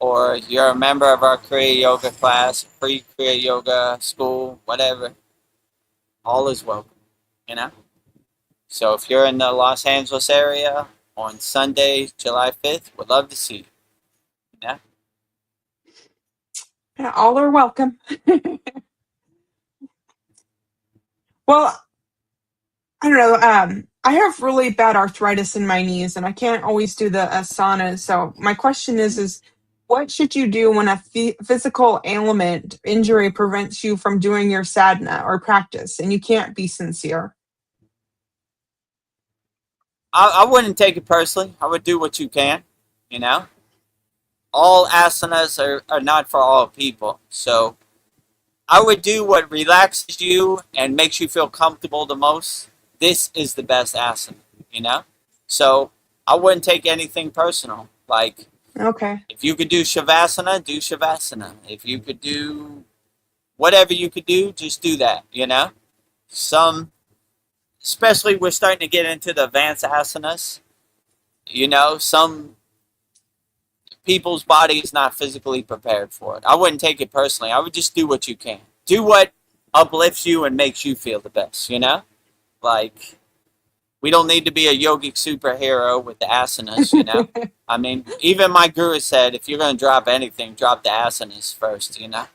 or you're a member of our Kriya Yoga class, free Kriya Yoga school, whatever, all is welcome, you know? So if you're in the Los Angeles area on Sunday, July 5th, we'd love to see you, you know? Yeah, all are welcome. Well, I don't know. I have really bad arthritis in my knees, and I can't always do the asana. So my question is what should you do when a physical ailment injury prevents you from doing your sadhana or practice, and you can't be sincere? I wouldn't take it personally. I would do what you can, you know? All asanas are not for all people. So I would do what relaxes you and makes you feel comfortable the most. This is the best asana, you know? So I wouldn't take anything personal. Like, Okay. if you could do Shavasana, do Shavasana. If you could do whatever you could do, just do that, you know? Especially we're starting to get into the advanced asanas, you know, some people's body is not physically prepared for it. I wouldn't take it personally. I would just do what you can. Do what uplifts you and makes you feel the best, you know? Like, we don't need to be a yogic superhero with the asanas, you know? I mean, even my guru said, if you're going to drop anything, drop the asanas first, you know?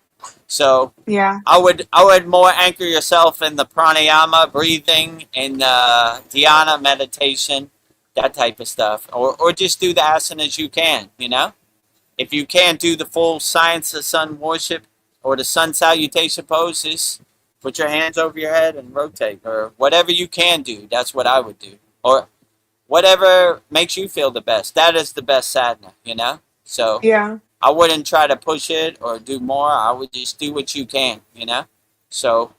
So Yeah. I would more anchor yourself in the pranayama, breathing, and dhyana meditation, that type of stuff. Or just do the asanas you can, you know? If you can't do the full science of sun worship or the sun salutation poses, put your hands over your head and rotate. Or whatever you can do, that's what I would do. Or whatever makes you feel the best. That is the best sadhana, you know? So Yeah. I wouldn't try to push it or do more. I would just do what you can, you know? So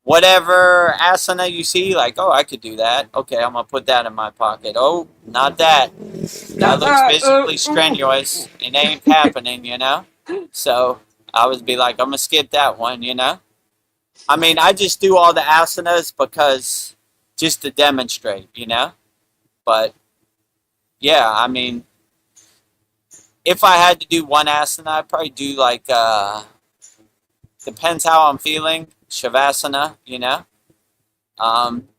whatever asana you see, like, oh, I could do that. Okay, I'm going to put that in my pocket. Oh, not that. That Not looks that. physically strenuous. It ain't happening, you know? So I would be like, I'm going to skip that one, you know? I mean, I just do all the asanas because just to demonstrate, you know? But yeah, I mean, if I had to do one asana, I'd probably do like, depends how I'm feeling, Shavasana, you know?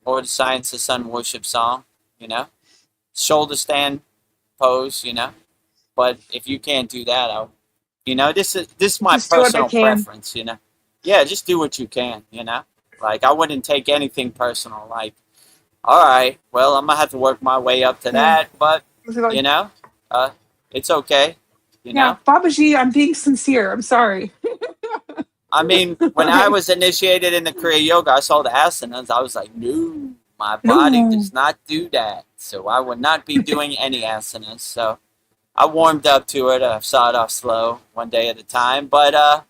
Or the Science of Sun worship song, you know? Shoulder stand pose, you know? But if you can't do that, this is my Just do what I personal can. preference, you know? Yeah, just do what you can, you know? Like, I wouldn't take anything personal. Like, all right, well, I'm going to have to work my way up to Yeah. that, but, Like, you know, it's okay, you yeah, know? Babaji, I'm being sincere. I'm sorry. I mean, when I was initiated in the Kriya Yoga, I saw the asanas. I was like, no, my body No. does not do that. So I would not be doing any asanas. So I warmed up to it. I saw it off slow, one day at a time. But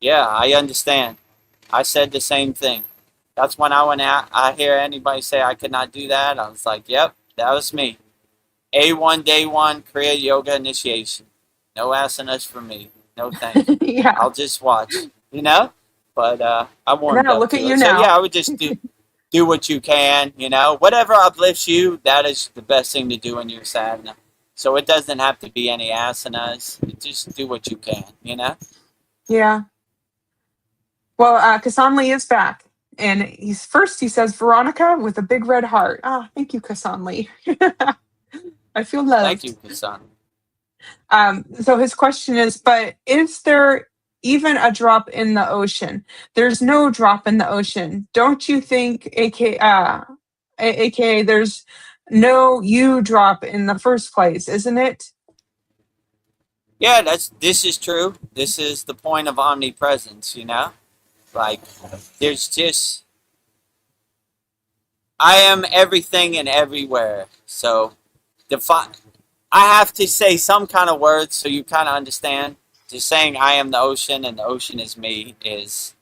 yeah, I understand. I said the same thing. That's when I hear anybody say I could not do that. I was like, yep, that was me. A1 day one Kriya Yoga initiation. No asanas for me. No thank you. Yeah. I'll just watch, you know? But I warmed Now up look to at you it. So now. yeah, I would just do what you can, you know? Whatever uplifts you, that is the best thing to do in your sadhana. So it doesn't have to be any asanas. Just do what you can, you know? Yeah. Well, Kasanli is back. And he says, Veronica with a big red heart. Ah, thank you, Kasanli. I feel Thank you, loved. Kusan. So his question is, but is there even a drop in the ocean? There's no drop in the ocean. Don't you think, aka there's no you drop in the first place, isn't it? Yeah, this is true. This is the point of omnipresence, you know? Like, there's just, I am everything and everywhere. So, I have to say some kind of words so you kind of understand. Just saying I am the ocean and the ocean is me is,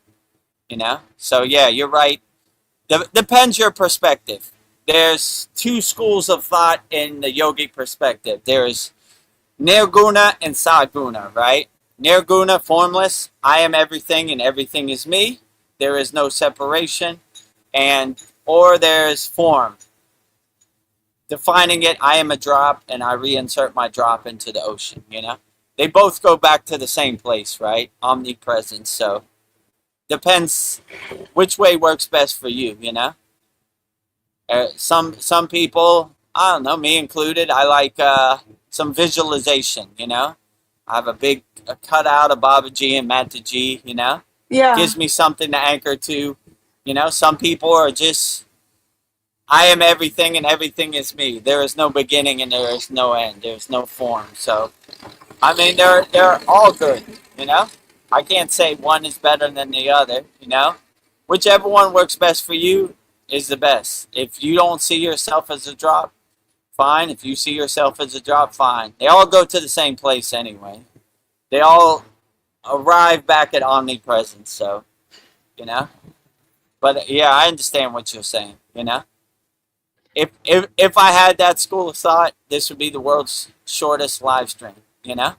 you know? So, yeah, you're right. Depends your perspective. There's two schools of thought in the yogic perspective. There's Nirguna and Saguna, right? Nirguna, formless. I am everything and everything is me. There is no separation. Or there's form. Defining it, I am a drop and I reinsert my drop into the ocean, you know? they both go back to the same place, right? Omnipresence. So depends which way works best for you, you know? Some people, I don't know, me included, I like some visualization, you know? I have a cutout of Babaji and Mataji, you know? Yeah. Gives me something to anchor to. You know, some people are just, I am everything and everything is me. There is no beginning and there is no end. There's no form. So, I mean, they're all good, you know? I can't say one is better than the other, you know? Whichever one works best for you is the best. If you don't see yourself as a drop, fine. If you see yourself as a drop, fine. They all go to the same place anyway. They all arrive back at omnipresence, so, you know? But yeah, I understand what you're saying, you know? If I had that school of thought, this would be the world's shortest live stream, you know?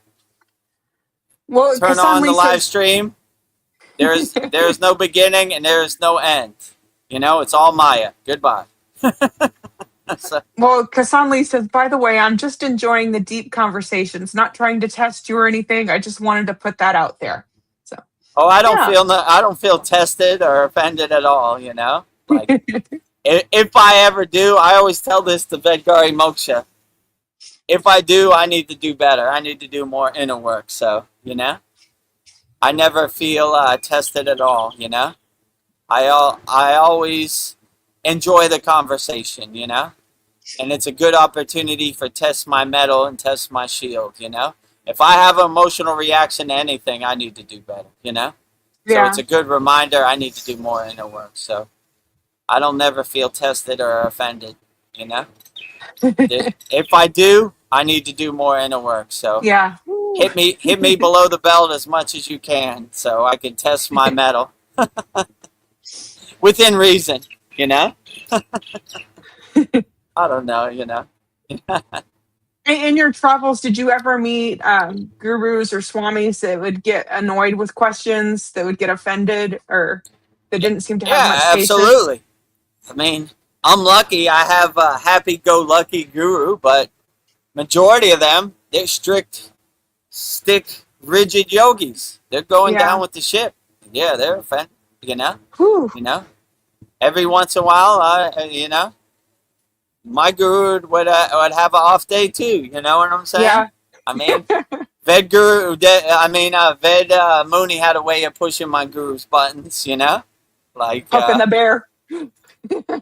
Well, Turn on the Kasanli live says, stream. There's no beginning and there is no end. You know, it's all Maya. Goodbye. So, well, Kasanli says, by the way, I'm just enjoying the deep conversations, not trying to test you or anything. I just wanted to put that out there. So, oh, I yeah. don't feel tested or offended at all, you know? Like, if I ever do, I always tell this to Vedgari Moksha. If I do, I need to do better. I need to do more inner work. So, you know, I never feel tested at all. You know, I always enjoy the conversation. You know, and it's a good opportunity for test my metal and test my shield. You know, if I have an emotional reaction to anything, I need to do better. You know, so Yeah. it's a good reminder. I need to do more inner work. So I don't never feel tested or offended. You know. If I do, I need to do more inner work. So Yeah. hit me below the belt as much as you can, so I can test my metal within reason. You know. I don't know. You know. In your travels, did you ever meet gurus or swamis that would get annoyed with questions, that would get offended, or that didn't seem to have Yeah, much patience? absolutely. I mean, I'm lucky. I have a happy-go-lucky guru, but majority of them, they're strict, rigid yogis. They're going down Yeah. with the ship. Yeah, they're offended. You know. Whew. You know. Every once in a while, you know, my guru would have an off day too. You know what I'm saying? Yeah. I mean, Ved Mooney had a way of pushing my guru's buttons. You know, like Poking the bear.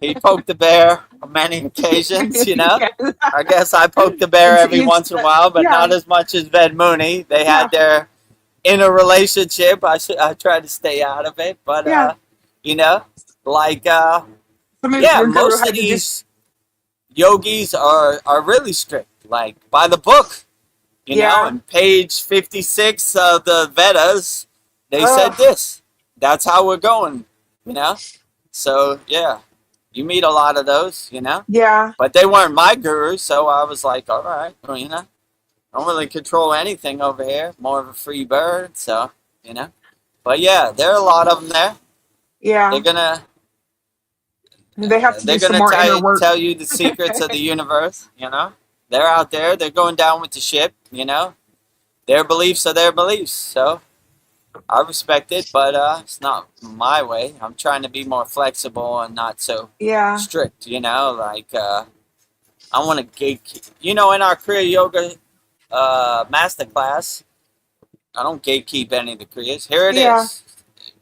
he poked the bear on many occasions. You know, Yeah. I guess I poked the bear every It's, once in a while, but yeah. not as much as Ved Mooney. They Yeah. had their inner relationship. I tried to stay out of it, but Yeah. you know, like Some of yeah, your guru most had of to just, these yogis are really strict, like by the book, you know. yeah. And page 56 of the Vedas, they said Ugh. this. That's how we're going, you know. So yeah, you meet a lot of those, you know. Yeah. But they weren't my gurus, so I was like, all right, well, you know, I don't really control anything over here. More of a free bird, so you know. But yeah, there are a lot of them there. Yeah. They're gonna They have to they're do some gonna more inner work. tell you the secrets of the universe. You know, they're out there. They're going down with the ship. You know, their beliefs are their beliefs. So I respect it, but it's not my way. I'm trying to be more flexible and not so Yeah. strict. You know, like I want to gatekeep. You know, in our Kriya Yoga Masterclass, I don't gatekeep any of the Kriyas. Here it Yeah. is.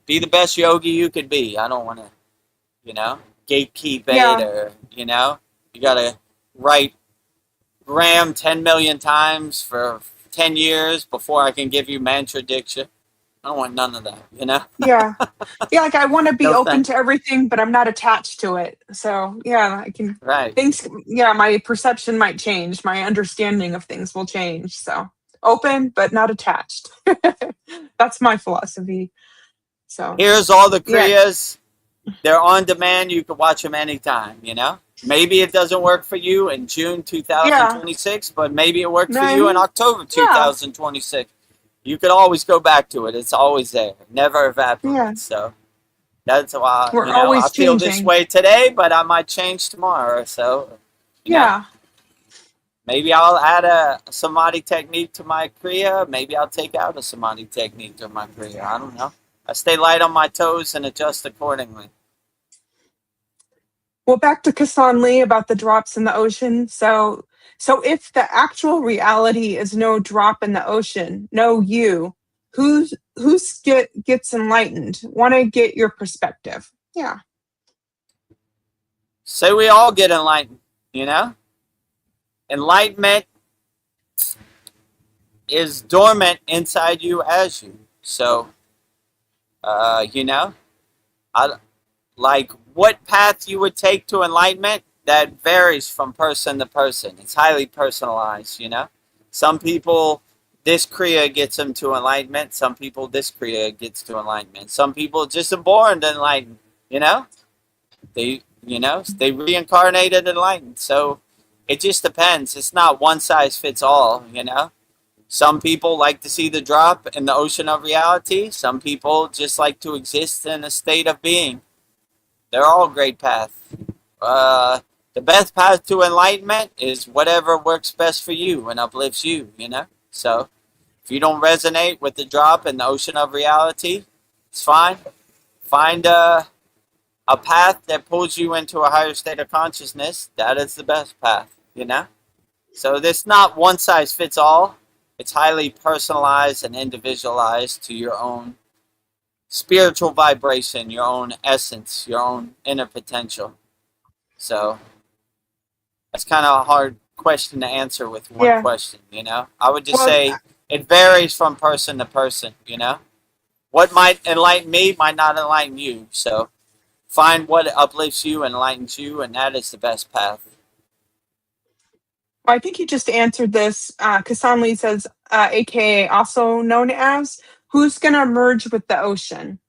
Be the best yogi you could be. I don't want to, you know, gatekeep it, Yeah. or, you know, you got to write Gram 10 million times for 10 years before I can give you mantra diksha. I don't want none of that, you know? Yeah. Yeah. Like I want to be No open thanks. to everything, but I'm not attached to it. So yeah, I can, Right. things, yeah, my perception might change. My understanding of things will change. So open, but not attached. That's my philosophy. So Here's all the yeah. Kriyas. They're on demand. You can watch them anytime, you know? Maybe it doesn't work for you in June Yeah. 2026, but maybe it worked for No, you in October yeah. 2026. You could always go back to it. It's always there. It never evaporates. Yeah. So that's why, We're you know, I always feel this changing. way today, but I might change tomorrow. So, you know, Yeah. Maybe I'll add a samadhi technique to my kriya. Maybe I'll take out a samadhi technique to my kriya. I don't know. I stay light on my toes and adjust accordingly. Well, back to Kassan Lee about the drops in the ocean. So if the actual reality is no drop in the ocean, no you, who's gets enlightened? Want to get your perspective? Yeah. Say we all get enlightened, you know? Enlightenment is dormant inside you as you. So, you know, I like what path you would take to enlightenment, that varies from person to person. It's highly personalized, you know? Some people, this Kriya gets them to enlightenment. Some people, this Kriya gets to enlightenment. Some people just are born enlightened, you know? They reincarnated enlightened. So it just depends. It's not one size fits all, you know? Some people like to see the drop in the ocean of reality. Some people just like to exist in a state of being. They're all great paths. The best path to enlightenment is whatever works best for you and uplifts you, you know? So if you don't resonate with the drop in the ocean of reality, it's fine. Find a path that pulls you into a higher state of consciousness. That is the best path, you know? So there's not one size fits all. It's highly personalized and individualized to your own spiritual vibration, your own essence, your own inner potential. So that's kind of a hard question to answer with one question, you know? I would just say it varies from person to person, you know? What might enlighten me might not enlighten you. So find what uplifts you, enlightens you, and that is the best path. Well, I think you just answered this. Kassan Lee says, AKA also known as, who's going to merge with the ocean?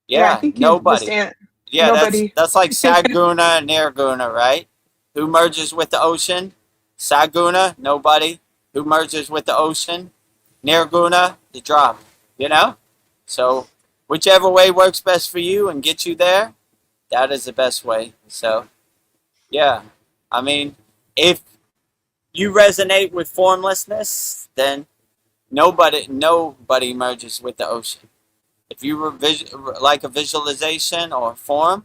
Yeah, I think nobody. Nobody. That's like Saguna and Nirguna, right? Who merges with the ocean? Saguna, nobody. Who merges with the ocean? Nirguna, the drop, you know? So whichever way works best for you and gets you there, that is the best way. So, yeah. I mean, if you resonate with formlessness, then nobody merges with the ocean. If you were like a visualization or a form,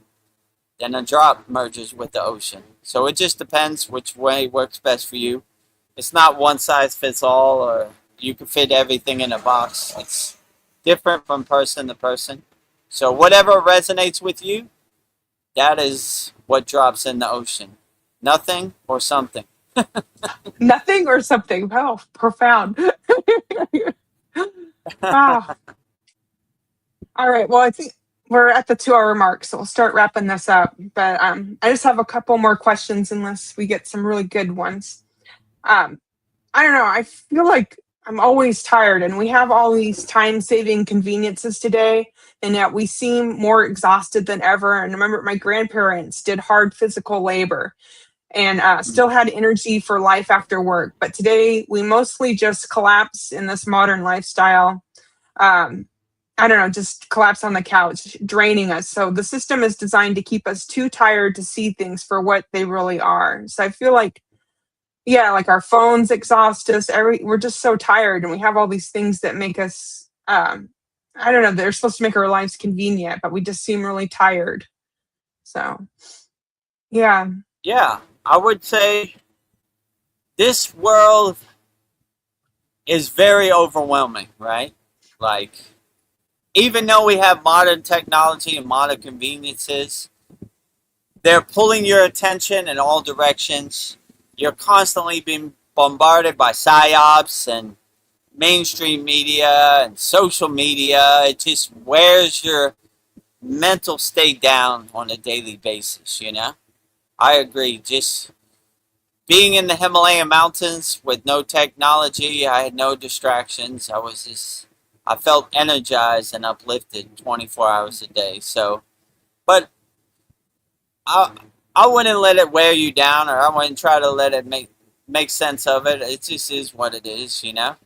then a drop merges with the ocean. So it just depends which way works best for you. It's not one size fits all, or you can fit everything in a box. It's different from person to person. So whatever resonates with you, that is what drops in the ocean. Nothing or something. Nothing or something. Wow, profound. Ah. All right. Well, I think we're at the 2-hour mark, so we'll start wrapping this up. But I just have a couple more questions, unless we get some really good ones. I don't know. I feel like I'm always tired, and we have all these time-saving conveniences today, and yet we seem more exhausted than ever. And I remember my grandparents did hard physical labor and still had energy for life after work. But today, we mostly just collapse in this modern lifestyle. I don't know, just collapse on the couch, draining us. So the system is designed to keep us too tired to see things for what they really are. So I feel like, like our phones exhaust us. We're just so tired, and we have all these things that make us, I don't know, they're supposed to make our lives convenient, but we just seem really tired. So, yeah. Yeah, I would say this world is very overwhelming, right? Like, even though we have modern technology and modern conveniences, they're pulling your attention in all directions. You're constantly being bombarded by psyops and mainstream media and social media. It just wears your mental state down on a daily basis, you know? I agree. Just being in the Himalayan mountains with no technology, I had no distractions. I felt energized and uplifted 24 hours a day. So, but I wouldn't let it wear you down, or I wouldn't try to let it make sense of it. It just is what it is, you know?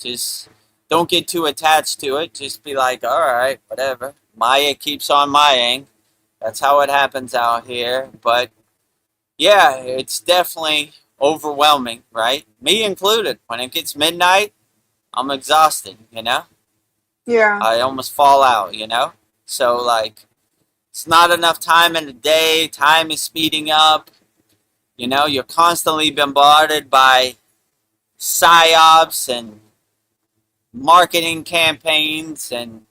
Just don't get too attached to it. Just be like, all right, whatever. Maya keeps on Maying. That's how it happens out here. But yeah, it's definitely overwhelming, right? Me included. When it gets midnight, I'm exhausted, you know? Yeah. I almost fall out, you know? So, like, it's not enough time in the day. Time is speeding up. You know, you're constantly bombarded by psyops and marketing campaigns, and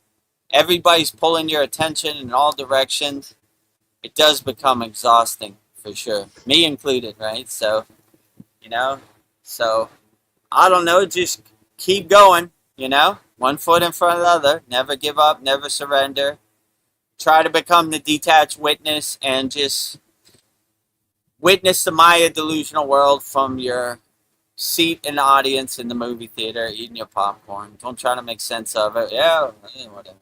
everybody's pulling your attention in all directions. It does become exhausting, for sure. Me included, right? So, you know, so I don't know, just keep going, you know? One foot in front of the other. Never give up, never surrender. Try to become the detached witness and just witness the Maya delusional world from your seat in the audience in the movie theater, eating your popcorn. Don't try to make sense of it. Yeah, whatever.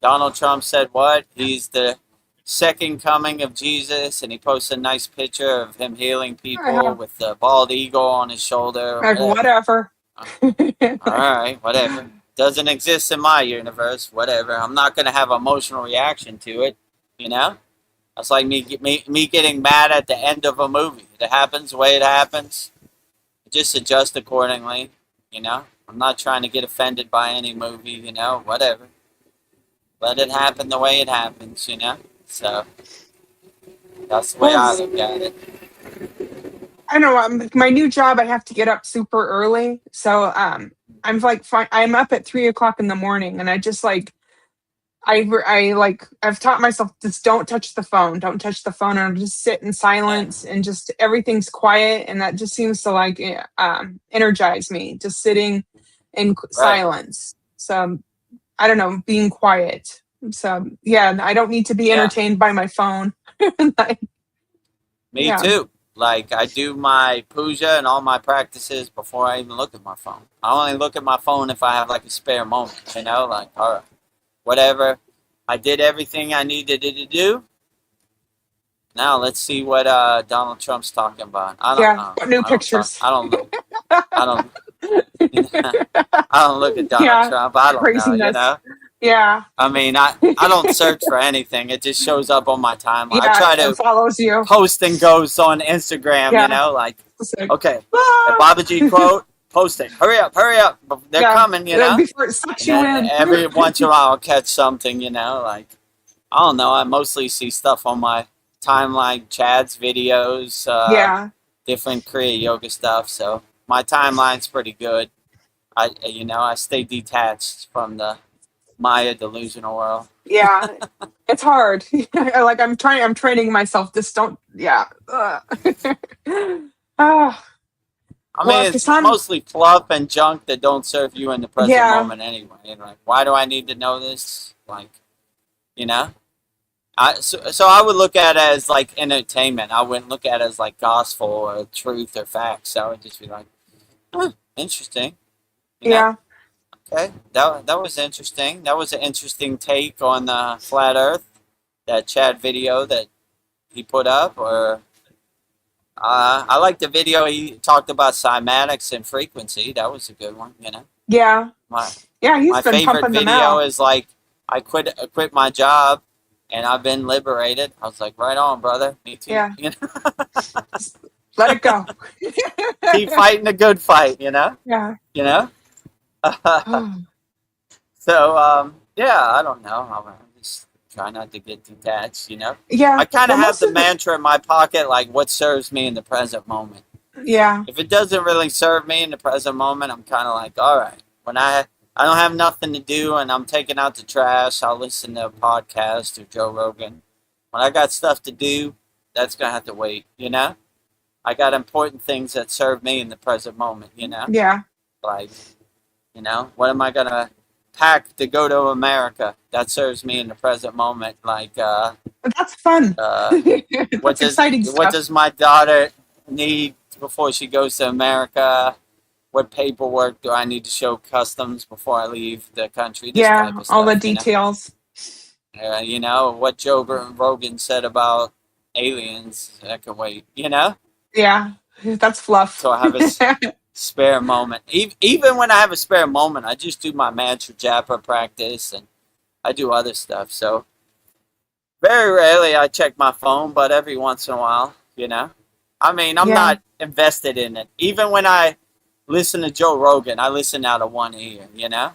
Donald Trump said what? He's the second coming of Jesus, and he posted a nice picture of him healing people with the bald eagle on his shoulder. Like, whatever. All right, whatever. Doesn't exist in my universe. Whatever. I'm not going to have an emotional reaction to it, you know? That's like me getting mad at the end of a movie. It happens the way it happens. Just adjust accordingly, you know? I'm not trying to get offended by any movie, you know? Whatever. Let it happen the way it happens, you know? So, that's the way I look at it. I don't know. My new job, I have to get up super early. So I'm like, I'm up at 3 o'clock in the morning, and I just like, I've taught myself, just don't touch the phone, and I'll just sit in silence, and just everything's quiet, and that just seems to like energize me, just sitting in silence. So I don't know, being quiet. So yeah, I don't need to be entertained by my phone. Me too. Like, I do my puja and all my practices before I even look at my phone. I only look at my phone if I have like a spare moment, you know? Like, all right, whatever. I did everything I needed to do. Now let's see what Donald Trump's talking about. I don't know. New pictures. I don't look at Donald Trump. I don't Craziness. know, you know? Yeah. I mean, I don't search for anything. It just shows up on my timeline. I try to follows you. Post and goes on Instagram, you know, like, okay, the Babaji quote, post it. Hurry up. They're coming, you know. Before it sucks you in. Every once in a while I'll catch something, you know, like, I don't know. I mostly see stuff on my timeline, Chad's videos, different Kriya yoga stuff. So my timeline's pretty good. I stay detached from the Maya delusional world. Yeah, it's hard. Like, I'm training myself. Just don't. Yeah. I mean, it's mostly fluff and junk that don't serve you in the present moment anyway. And like, why do I need to know this? Like, you know, so I would look at it as like entertainment. I wouldn't look at it as like gospel or truth or facts. So I would just be like, interesting. You know? Okay, that was interesting. That was an interesting take on the flat Earth, that Chad video that he put up. Or I like the video he talked about cymatics and frequency. That was a good one, you know. Yeah. My favorite video is like, I quit my job and I've been liberated. I was like, right on, brother. Me too. Yeah. You know? Let it go. Keep fighting the good fight, you know. Yeah. You know. So, I don't know. I just try not to get detached, you know? Yeah. I kind of have the mantra in my pocket, like, what serves me in the present moment. Yeah. If it doesn't really serve me in the present moment, I'm kind of like, all right. When I don't have nothing to do and I'm taking out the trash, I'll listen to a podcast or Joe Rogan. When I got stuff to do, that's going to have to wait, you know? I got important things that serve me in the present moment, you know? Yeah. Like, you know, what am I going to pack to go to America? That serves me in the present moment. Like, that's fun. That's exciting stuff. What does my daughter need before she goes to America? What paperwork do I need to show customs before I leave the country? This type of stuff, all the details. You know, what Joe Rogan said about aliens, that can wait, you know? Yeah, that's fluff. So I have a spare moment. Even when I have a spare moment, I just do my mantra japa practice and I do other stuff. So very rarely I check my phone, but every once in a while, you know. I mean, I'm Yeah. not invested in it. Even when I listen to Joe Rogan, I listen out of one ear, you know?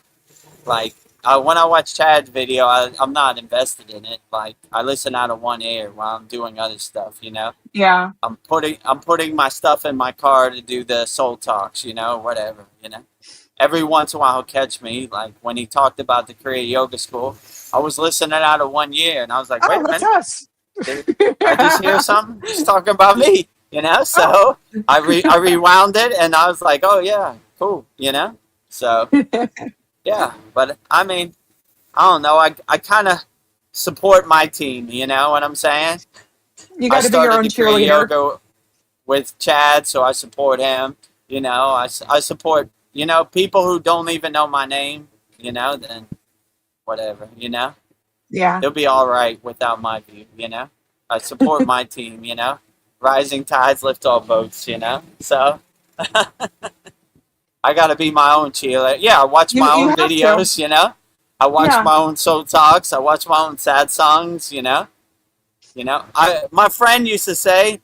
Like, when I watch Chad's video, I'm not invested in it. Like, I listen out of one ear while I'm doing other stuff, you know? Yeah. I'm putting my stuff in my car to do the soul talks, you know, whatever, you know? Every once in a while he'll catch me, like when he talked about the Kriya Yoga School. I was listening out of one ear, and I was like, Oh, wait a that's minute. us. I just hear something. He's talking about me, you know. Oh. So I rewound it, and I was like, oh yeah, cool, you know. So yeah, but I mean, I don't know. I kind of support my team. You know what I'm saying? You I got to be your started own the Kriya cheerleader. Yoga with Chad, so I support him. You know, I support people who don't even know my name. You know, then whatever. You know. Yeah. They'll be all right without my view, you know. I support my team, you know. Rising tides lift all boats, you know. So I got to be my own cheerleader. Yeah, I watch my You own have to. videos, you know. I watch Yeah. my own soul talks. I watch my own sad songs, you know. My friend used to say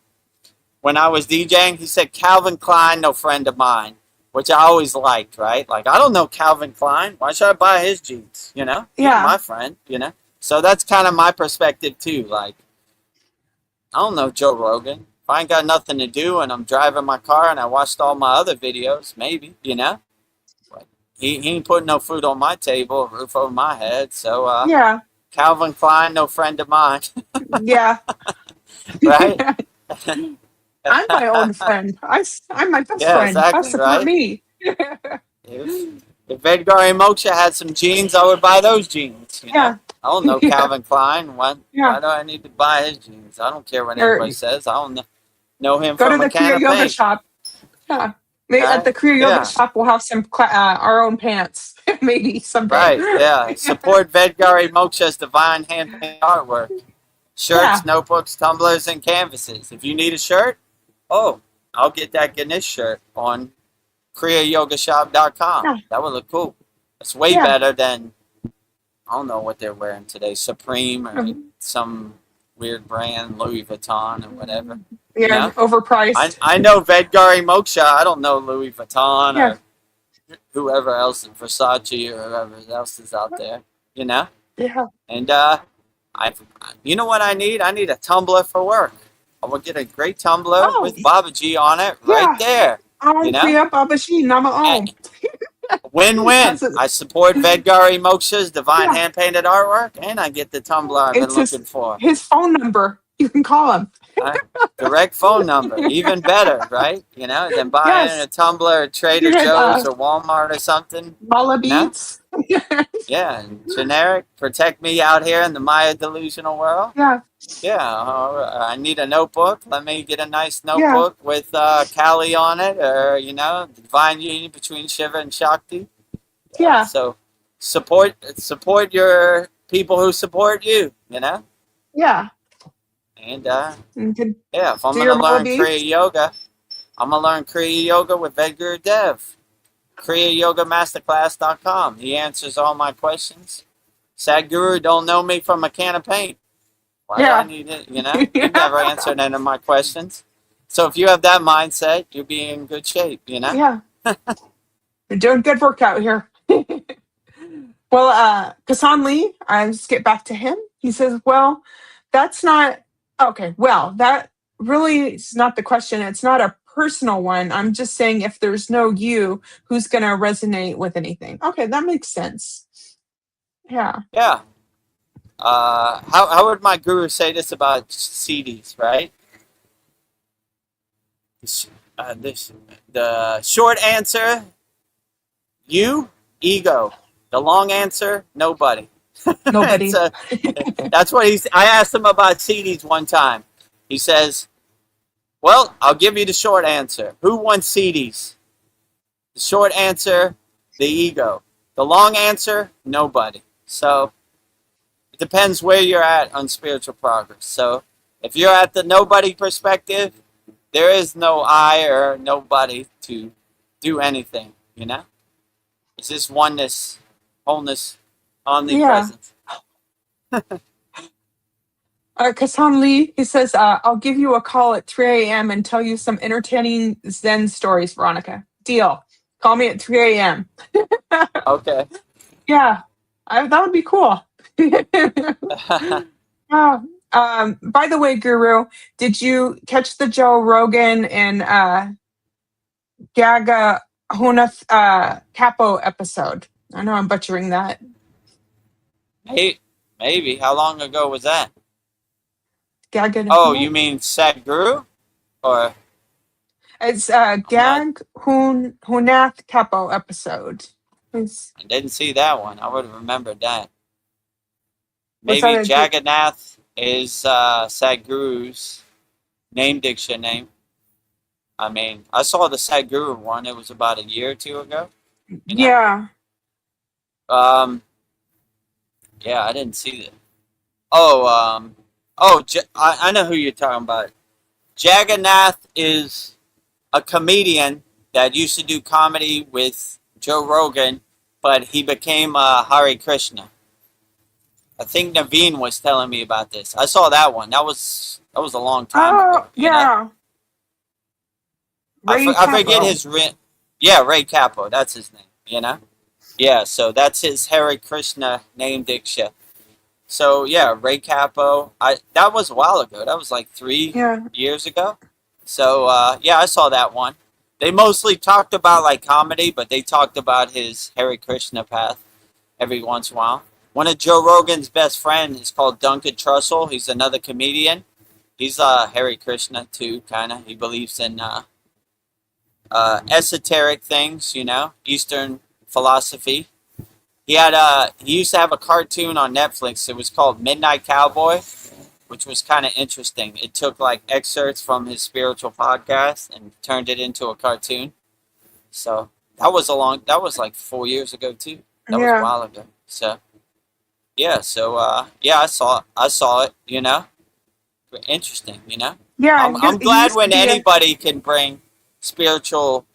when I was DJing, he said Calvin Klein, no friend of mine, which I always liked, right? Like I don't know Calvin Klein. Why should I buy his jeans? You know, he's Yeah. my friend, you know. So that's kind of my perspective too. Like, I don't know Joe Rogan. If I ain't got nothing to do and I'm driving my car and I watched all my other videos, maybe, you know. But he ain't putting no food on my table, roof over my head. So Yeah. Calvin Klein, no friend of mine, Yeah. right? I'm my own friend. I'm my best Yeah, friend. I exactly, support right? me. If if Vedgari Moksha had some jeans, I would buy those jeans, you know. Yeah. I don't know Yeah. Calvin Klein. Yeah. Why do I need to buy his jeans? I don't care what Or anybody says. I don't know him go to from a the can Kriya of Yoga paint. shop. Yeah. At Right? the Kriya Yoga Yeah. shop, we'll have some our own pants. Maybe someday. Right. Yeah. Support Vedgari Moksha's divine hand-painted artwork. Yeah. Shirts, notebooks, tumblers, and canvases. If you need a shirt, oh, I'll get that Ganesh shirt on kriyayogashop.com. Yeah. That would look cool. It's way Yeah. better than, I don't know what they're wearing today, Supreme or Mhm. some weird brand, Louis Vuitton or whatever. Yeah. You know? Overpriced. I know Vedgari Moksha. I don't know Louis Vuitton Yeah. or whoever else, Versace or whoever else is out there. You know? Yeah. And you know what I need? I need a tumbler for work. I will get a great tumbler Oh. with Babaji on it right Yeah. there. I'm You know? Kriya Babashi Nama. Win-win. That's it. I support Vedgari Moksha's divine Yeah. hand-painted artwork, and I get the tumbler I've been It's looking for. his phone number. You can call him. Direct phone number, even better, right? You know, than buying a Yes. tumbler at Trader You're at Joe's or Walmart or something. Mala You know? Beats. Yeah, and generic. Protect me out here in the Maya delusional world. Yeah. Yeah, I need a notebook. Let me get a nice Yeah. notebook with Kali on it, or the divine union between Shiva and Shakti. Yeah. So support your people who support you. You know, Yeah. and You can yeah, if I'm do gonna your Mala learn Kriya Beats. Yoga, I'm gonna learn Kriya Yoga with Vedagurudev. kriyayogamasterclass.com. He answers all my questions. Sadhguru don't know me from a can of paint. Why do I Yeah. need it? He never answered any of my questions. So if you have that mindset, you'll be in good shape, Yeah. You're doing good work out here. Well, Kasan Lee, I just get back to him. He says, well, that's not okay. Well, that really is not the question. It's not a personal one. I'm just saying if there's no you, who's going to resonate with anything? Okay, that makes sense. Yeah. Yeah. How would my guru say this about CDs, right? The short answer, you, ego. The long answer, nobody. Nobody. That's what I asked him about CDs one time. He says, well, I'll give you the short answer. Who wants CDs? The short answer, the ego. The long answer, nobody. So it depends where you're at on spiritual progress. So if you're at the nobody perspective, there is no I or nobody to do anything, It's just oneness, wholeness, omnipresence. Kasan Lee, he says, I'll give you a call at 3 a.m. and tell you some entertaining Zen stories, Veronica. Deal. Call me at 3 a.m. Okay. Yeah, that would be cool. Oh, by the way, Guru, did you catch the Joe Rogan and Gaga Hunath Capo episode? I know I'm butchering that. Maybe. How long ago was that? Gaga. Oh, you mean Sadhguru? Or It's I'm not. Gag Hunath Capo episode. Was I didn't see that one. I would have remembered that. was Maybe that a good? Jagannath is Sadhguru's name diksha name. I mean, I saw the Sadhguru one. It was about a year or two ago. You know. Yeah. Yeah, I didn't see that. Oh, I know who you're talking about. Jagannath is a comedian that used to do comedy with Joe Rogan, but he became Hare Krishna. I think Naveen was telling me about this. I saw that one. That was a long time Oh, ago. You know? yeah. Ray I forget Capo. his yeah, Ray Capo. That's his name. You know. Yeah, so that's his Hare Krishna name diksha. So yeah, Ray Capo. That was a while ago. That was like 3 Yeah. years ago. So yeah, I saw that one. They mostly talked about like comedy, but they talked about his Hare Krishna path every once in a while. One of Joe Rogan's best friends is called Duncan Trussell. He's another comedian. He's Hare Krishna too, kind of. He believes in esoteric things, you know, Eastern philosophy. He used to have a cartoon on Netflix. It was called Midnight Cowboy, which was kind of interesting. It took like excerpts from his spiritual podcast and turned it into a cartoon. So that was like 4 years ago too. That was a Yeah. while ago. So yeah, yeah, I saw it. You know, interesting. You know, Yeah. I'm It glad used to when be anybody can bring spiritual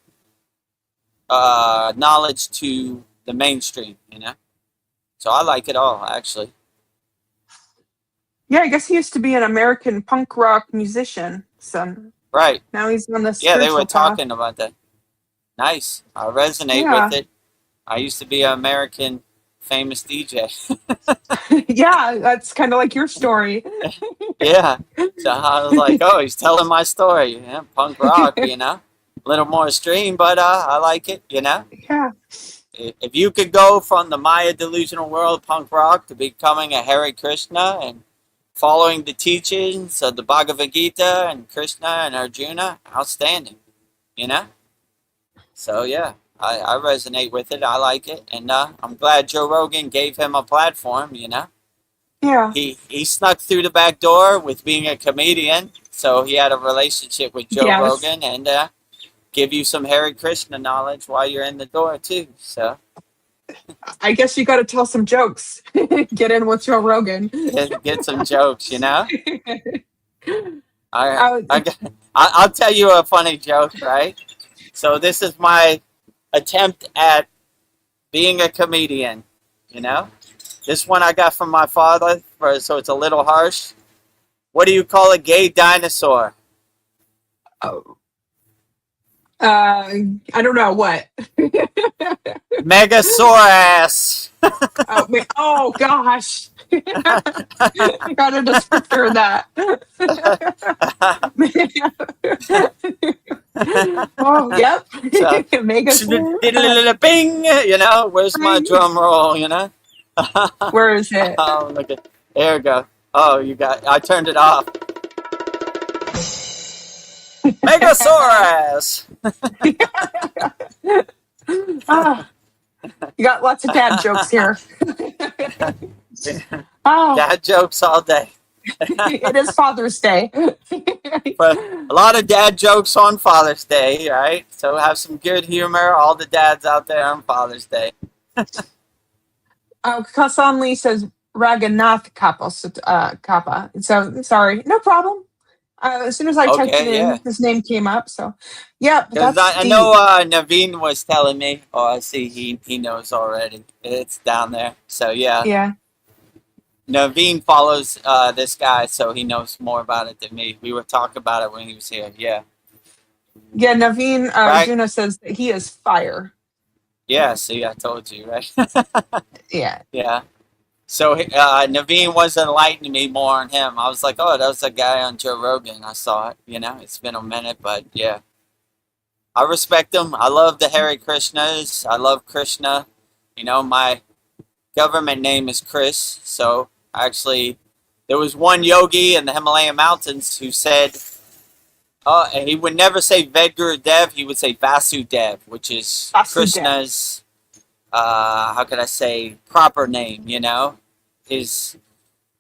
knowledge to the mainstream. You know, so I like it all actually. Yeah, I guess he used to be an American punk rock musician. So Right. now he's on the Yeah, they were spiritual path. talking about that. Nice. I resonate with Yeah. it. I used to be an American famous DJ. Yeah, that's kind of like your story. Yeah. So I was like, oh, he's telling my story. Yeah, punk rock, you know. A little more extreme, but I like it, you know. Yeah. If you could go from the Maya delusional world punk rock to becoming a Hare Krishna and following the teachings of the Bhagavad Gita and Krishna and Arjuna, outstanding, you know. So yeah, I resonate with it. I like it, and I'm glad Joe Rogan gave him a platform. You know, Yeah. he snuck through the back door with being a comedian, so he had a relationship with Joe Yes. Rogan, and give you some Hare Krishna knowledge while you're in the door too. So I guess you got to tell some jokes. Get in with Joe Rogan. get some jokes. You know, Uh, I'll tell you a funny joke, right? So this is my attempt at being a comedian, you know? This one I got from my father, so it's a little harsh. What do you call a gay dinosaur? oh, I don't know what. Megasaurus. Oh, oh gosh. I got a descriptor of that. Oh, yep. So, Megasaurus. bing, you know, where's my drum roll, you know? Where is it? Oh, look at, there we go. Oh, I turned it off. Megasaurus. Ah, you got lots of dad jokes here. Oh, Dad jokes all day. it is Father's Day. But a lot of dad jokes on Father's Day, right? So have some good humor, all the dads out there on Father's Day. Kasan Lee says Raghunath Kappa. So sorry, no problem. As soon as I typed it Okay, in, yeah. his name came up. So, yeah, Because that's I know Naveen was telling me. Oh, I see. He knows already. It's down there. So yeah. yeah. Naveen follows this guy, so he knows more about it than me. We were talking about it when he was here. Yeah. Yeah, Naveen Right? Arjuna says that he is fire. Yeah, see, I told you, right? Yeah. Yeah. So Naveen was enlightening me more on him. I was like, oh, that was a guy on Joe Rogan. I saw it. It's been a minute, but yeah. I respect him. I love the Hare Krishnas. I love Krishna. My government name is Chris. So actually, there was one yogi in the Himalayan mountains who said, he would never say Vedagurudev. He would say Vasudev, which is Vasudev. Krishna's, how could I say, proper name, his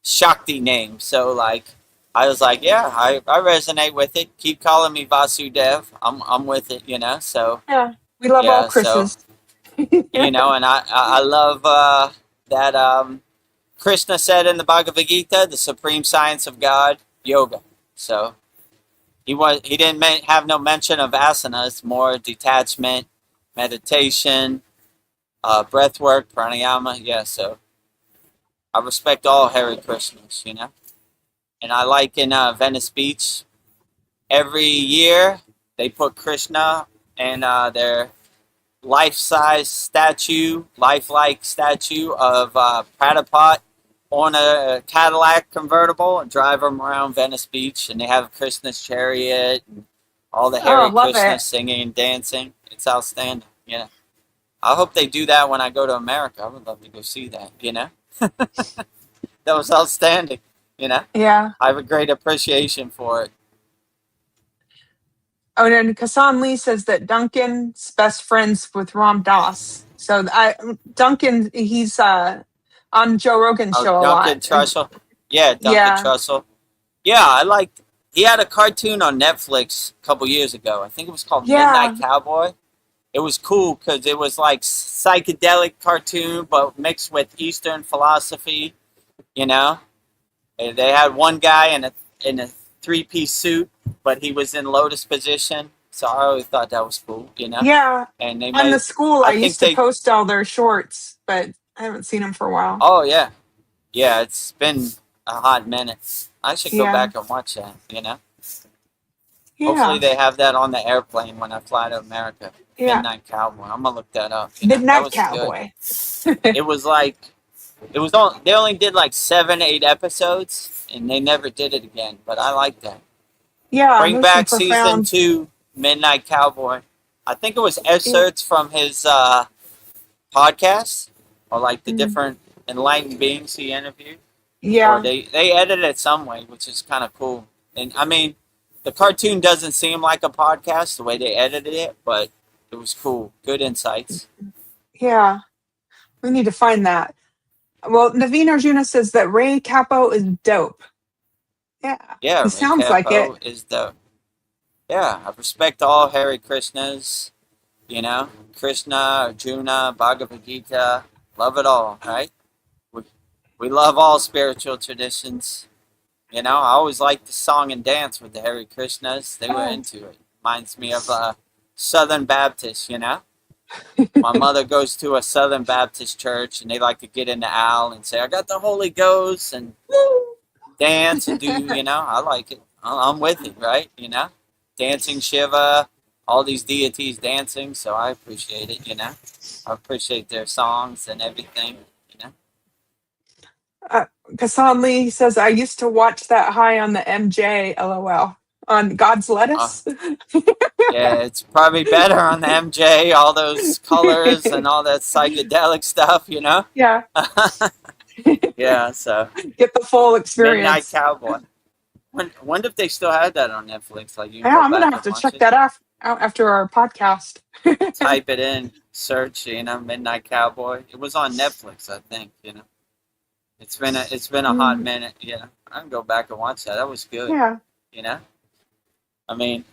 Shakti name. So, like, I was like, yeah, I resonate with it. Keep calling me Vasudev. I'm with it, So, Yeah. We love all yeah, so, Chris's. and I love that Krishna said in the Bhagavad Gita, the supreme science of God, yoga. So, he didn't have no mention of asanas, more detachment, meditation, breath work, pranayama. Yeah, so I respect all Hare Krishnas, And I like in Venice Beach, every year they put Krishna and their life-size statue, lifelike statue of Prabhupada on a Cadillac convertible and drive them around Venice Beach, and they have Krishna's chariot and all the Oh, Hare love it. Krishnas singing and dancing. It's outstanding, I hope they do that when I go to America. I would love to go see that, That was outstanding, Yeah. I have a great appreciation for it. Oh, and then Kassan Lee says that Duncan's best friends with Ram Dass. So Duncan, he's on Joe Rogan's Oh, show a Duncan lot. Trussell. Yeah, Duncan Yeah. Trussell. Yeah, I liked. He had a cartoon on Netflix a couple years ago. I think it was called Yeah. Midnight Cowboy. It was cool because it was like psychedelic cartoon, but mixed with Eastern philosophy. And they had one guy in a three-piece suit, but he was in lotus position. So I always thought that was cool. Yeah. And they On the made. school, I I think used to they. post all their shorts, but I haven't seen them for a while. Oh yeah, yeah. It's been a hot minute. I should go Yeah. back and watch that. Yeah. Hopefully they have that on the airplane when I fly to America. Yeah. Midnight Cowboy. I'm gonna look that up. That Midnight was Cowboy. good. It was like they only did like 7-8 episodes and they never did it again. But I like that. Yeah. Bring There's some back season profound. 2, Midnight Cowboy. I think it was excerpts from his podcast or like the different enlightened beings he interviewed. Yeah. Or they edited it some way, which is kind of cool. And I mean, the cartoon doesn't seem like a podcast the way they edited it, but it was cool. Good insights. Yeah. We need to find that. Well, Naveen Arjuna says that Ray Capo is dope. Yeah. Yeah, He sounds like it. is the. Yeah, I respect all Hare Krishnas. Krishna, Arjuna, Bhagavad Gita. Love it all, right? We love all spiritual traditions. I always liked the song and dance with the Hare Krishnas. They were into it. Reminds me of Southern Baptist, My mother goes to a Southern Baptist church, and they like to get in the aisle and say, I got the Holy Ghost, and dance and do, I like it. I'm with it, right? Dancing Shiva, all these deities dancing, so I appreciate it, I appreciate their songs and everything, Kassan Lee says, I used to watch that high on the MJ, LOL. On God's Lettuce. Yeah, it's probably better on the MJ, all those colors and all that psychedelic stuff, Yeah. Yeah, so. Get the full experience. Midnight Cowboy. Wonder if they still had that on Netflix. Like Yeah, I'm going to have to check that out after our podcast. Type it in, search, Midnight Cowboy. It was on Netflix, I think, It's been a hot minute, I can go back and watch that. That was good. Yeah. I mean,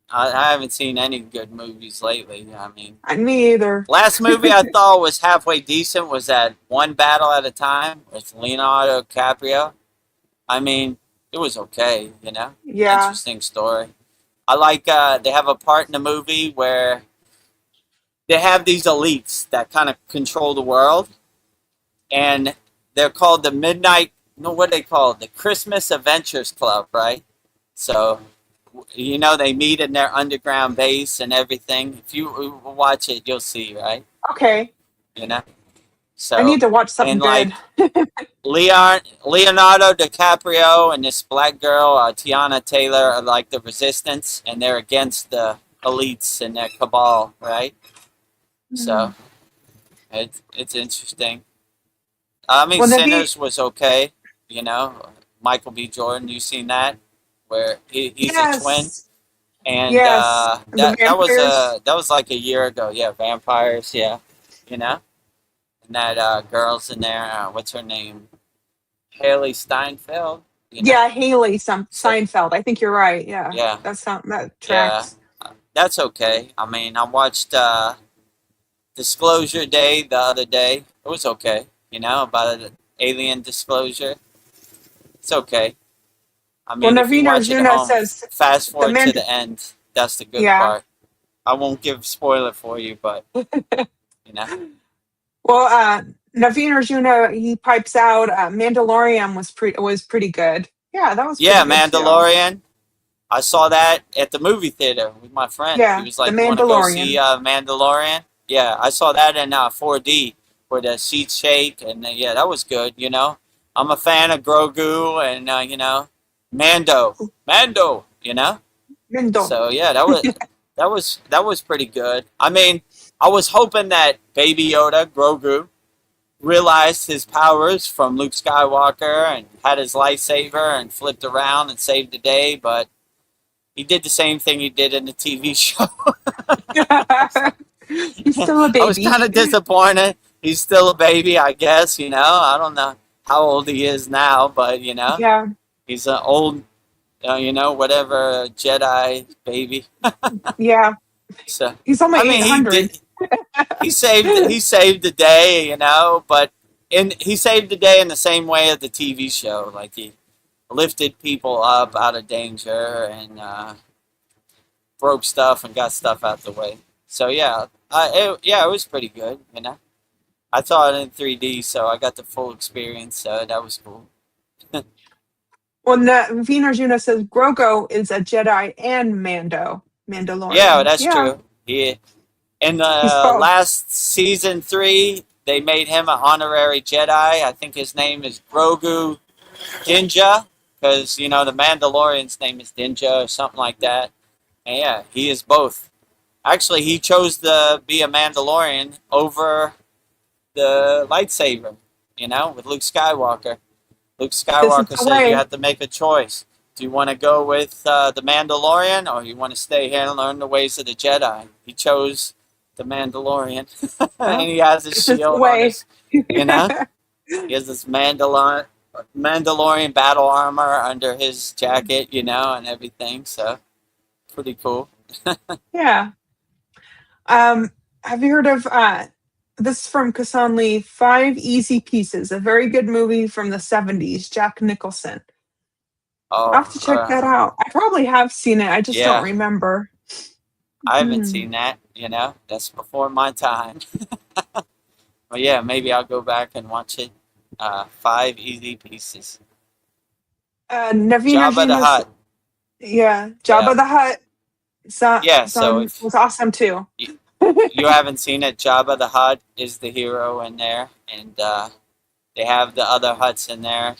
I haven't seen any good movies lately. I mean, me either. Last movie I thought was halfway decent was that One Battle at a Time with Leonardo DiCaprio. I mean, it was okay, Yeah. Interesting story. I like they have a part in the movie where they have these elites that kind of control the world, and they're called the Midnight. No, what they called the Christmas Adventures Club, right? So, they meet in their underground base and everything. If you watch it, you'll see, right? Okay. You know. I So need to watch something and like good. Leonardo DiCaprio and this black girl, Tiana Taylor, are like the resistance, and they're against the elites and their cabal, right? So it's interesting. I mean, Well, Navi, Sinners was okay. Michael B. Jordan, you seen that? Where he's a twin, yes, and yes, the vampires. that was like a year ago. Yeah, vampires. Yeah, you know, and that girl's in there. What's her name? Haley Steinfeld. Yeah, Haley So Seinfeld. I think you're right. Yeah, yeah, that yeah, tracks. that's okay. I mean, I watched Disclosure Day the other day. It was okay. About an alien disclosure. It's okay. I Well, mean, if you Naveen watch it at Arjuna home, says fast the forward to man. the end. That's the good Yeah. part. I won't give spoiler for you, but you know. Well, Naveen Arjuna, he pipes out. Mandalorian was pretty good. Yeah, that was pretty Yeah, good too. Mandalorian. I saw that at the movie theater with my friend. He Yeah, was the like, "You want to go see Mandalorian. Mandalorian?" Yeah, I saw that in 4D where the seats shake, and yeah, that was good. I'm a fan of Grogu and Mando. Mendo. So yeah, that was pretty good. I mean, I was hoping that Baby Yoda, Grogu, realized his powers from Luke Skywalker and had his lightsaber and flipped around and saved the day, but he did the same thing he did in the TV show. He's still a I was kind baby. of disappointed. He's still a baby, I guess. I don't know how old he is now, but Yeah, he's an old, whatever Jedi baby. yeah. So, He's only I mean, he 800. did. He saved the day, but he saved the day in the same way as the TV show. Like he lifted people up out of danger and broke stuff and got stuff out the way. So yeah, it was pretty good. I saw it in 3D, so I got the full experience. So that was cool. Well, Naveen Arjuna says Grogu is a Jedi and Yeah, Mandalorian. that's Yeah, true. In he's the both. last season 3, they made him an honorary Jedi. I think his name is Grogu Dinja, because the Mandalorian's name is Dinja or something like that. And yeah, he is both. Actually, he chose to be a Mandalorian over the lightsaber. With Luke Skywalker. Luke This is Skywalker the said you way. have to make a choice. Do you want to go with the Mandalorian, or you want to stay here and learn the ways of the Jedi? He chose the Mandalorian, and Well, he has his this is the shield on way. his. You know, he has this Mandalorian battle armor under his jacket, and everything. So pretty cool. Yeah. Have you heard of this is from Kassan Lee, Five Easy Pieces, a very good movie from the 70s, Jack Nicholson. I'll have Oh, to check that out. I probably have seen it. I just don't yeah. remember. I haven't Hmm. seen that. That's before my time. But yeah, maybe I'll go back and watch it. Five Easy Pieces. Naveen Jabba the Arjuna's, Hutt. yeah, Yeah. Jabba the Hutt Yeah, so if was awesome too. you haven't seen it, Jabba the Hutt is the hero in there, and they have the other Hutts in there,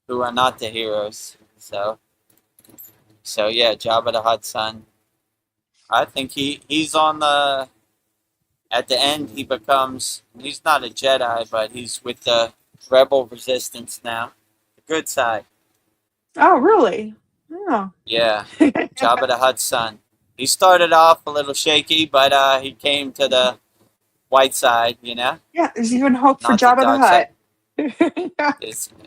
who are not the heroes. So yeah, Jabba the Hutt's son. I think he's on the. At the end, he's not a Jedi, but he's with the Rebel Resistance now, the good side. Oh, really? Oh. Yeah, Jabba the Hutt's son. He started off a little shaky, but he came to the white side, Yeah, there's even hope for not the Jabba the dark side. Hutt.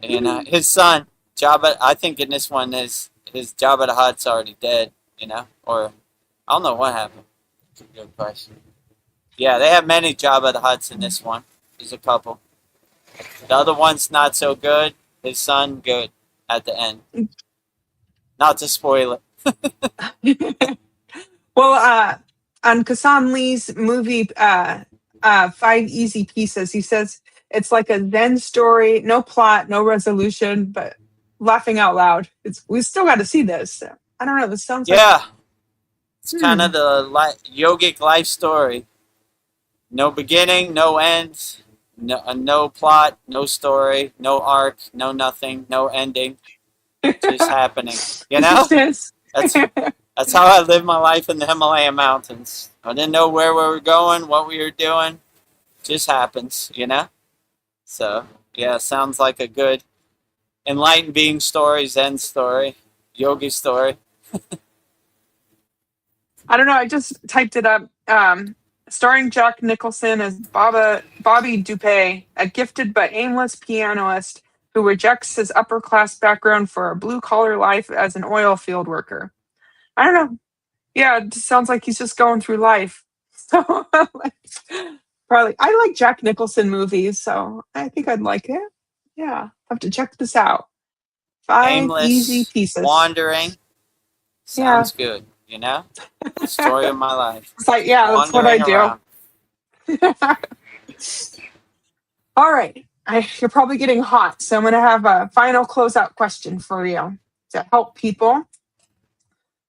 Yeah. His son, Jabba. I think in this one, his Jabba the Hutt's already dead, or I don't know what happened. That's a good question. Yeah, they have many Jabba the Hutts in this one. There's a couple. The other one's not so good. His son, good at the end. Not to spoil it. Well, on Kassan Lee's movie, Five Easy Pieces, he says It's like a Zen story, no plot, no resolution, but laughing out loud. We still got to see this. I don't know. This sounds like Yeah, it's kind of the yogic life story. No beginning, no end, no plot, no story, no arc, no nothing, no ending, just happening. You it know, just is. that's how I live my life in the Himalayan mountains. I didn't know where we were going, what we were doing, just happens. You know, so yeah, sounds like a good enlightened being story, Zen story, yogi story. I don't know. I just typed it up. Starring Jack Nicholson as Bobby Dupé, a gifted but aimless pianist who rejects his upper class background for a blue collar life as an oil field worker. I don't know. Yeah, it just sounds like he's just going through life. So probably I like Jack Nicholson movies, so I think I'd like it. Yeah, I'll have to check this out. 5 easy Aimless, pieces. wandering. Yeah. Sounds good, you know? Story of my life. It's like, yeah, that's what I Wandering do. around. All right. You're probably getting hot, so I'm going to have a final closeout question for you to help people.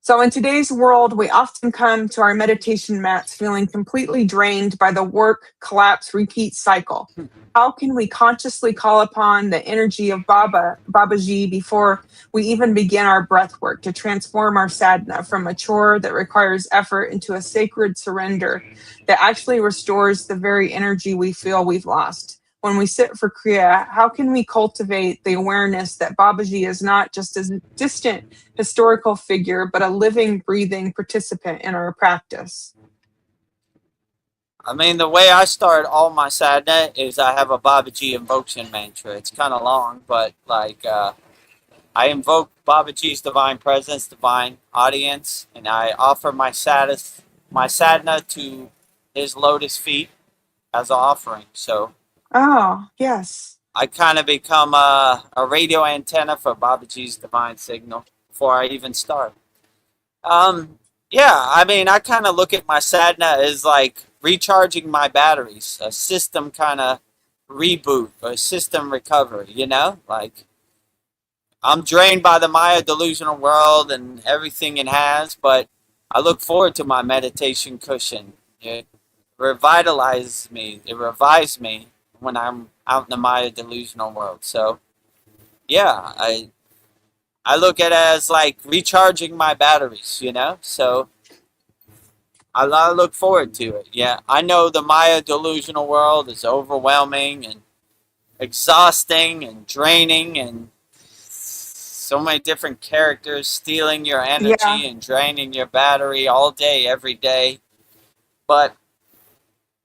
So, in today's world, we often come to our meditation mats feeling completely drained by the work, collapse, repeat cycle. How can we consciously call upon the energy of Babaji before we even begin our breath work to transform our sadhana from a chore that requires effort into a sacred surrender that actually restores the very energy we feel we've lost? When we sit for Kriya, how can we cultivate the awareness that Babaji is not just a distant historical figure, but a living, breathing participant in our practice? I mean, the way I start all my sadhana is I have a Babaji invocation mantra. It's kind of long, but I invoke Babaji's divine presence, divine audience, and I offer my sadhana to his lotus feet as an offering. So, Oh, yes. I kind of become a radio antenna for Babaji's divine signal before I even start. Yeah, I mean, I kind of look at my sadhana as like recharging my batteries, a system kind of reboot or system recovery, you know? Like, I'm drained by the Maya delusional world and everything it has, but I look forward to my meditation cushion. It revitalizes me, it revives me when I'm out in the Maya delusional world. So, yeah, I look at it as like recharging my batteries, you know? So I look forward to it. Yeah, I know the Maya delusional world is overwhelming and exhausting and draining and so many different characters stealing your energy Yeah. and draining your battery all day, every day. But,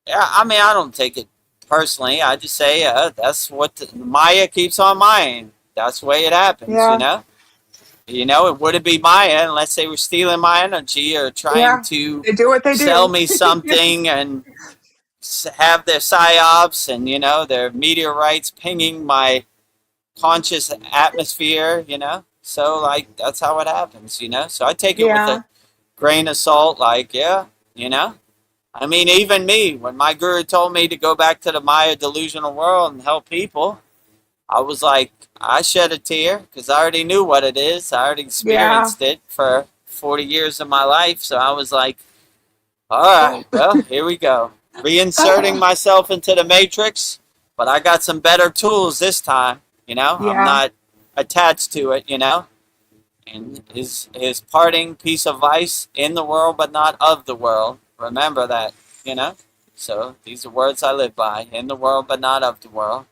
yeah, I mean, I don't take it personally. I just say that's what Maya keeps on Mayaing. That's the way it happens, Yeah. you know? You know, it wouldn't be Maya unless they were stealing my energy or trying Yeah. to They do what they sell do. me something and have their psyops and, you know, their meteorites pinging my conscious atmosphere, you know? So, like, that's how it happens, you know? So I take it with Yeah. a grain of salt, like, yeah, you know? I mean, even me, when my guru told me to go back to the Maya delusional world and help people, I was like, I shed a tear because I already knew what it is. I already experienced it for 40 years of my life. So I was like, all right, well, here we go. Reinserting myself into the matrix, but I got some better tools this time, you know? I'm Yeah. not attached to it, you know? And his parting piece of ice in the world, but not of the world. Remember that, you know? So these are words I live by. In the world, but not of the world.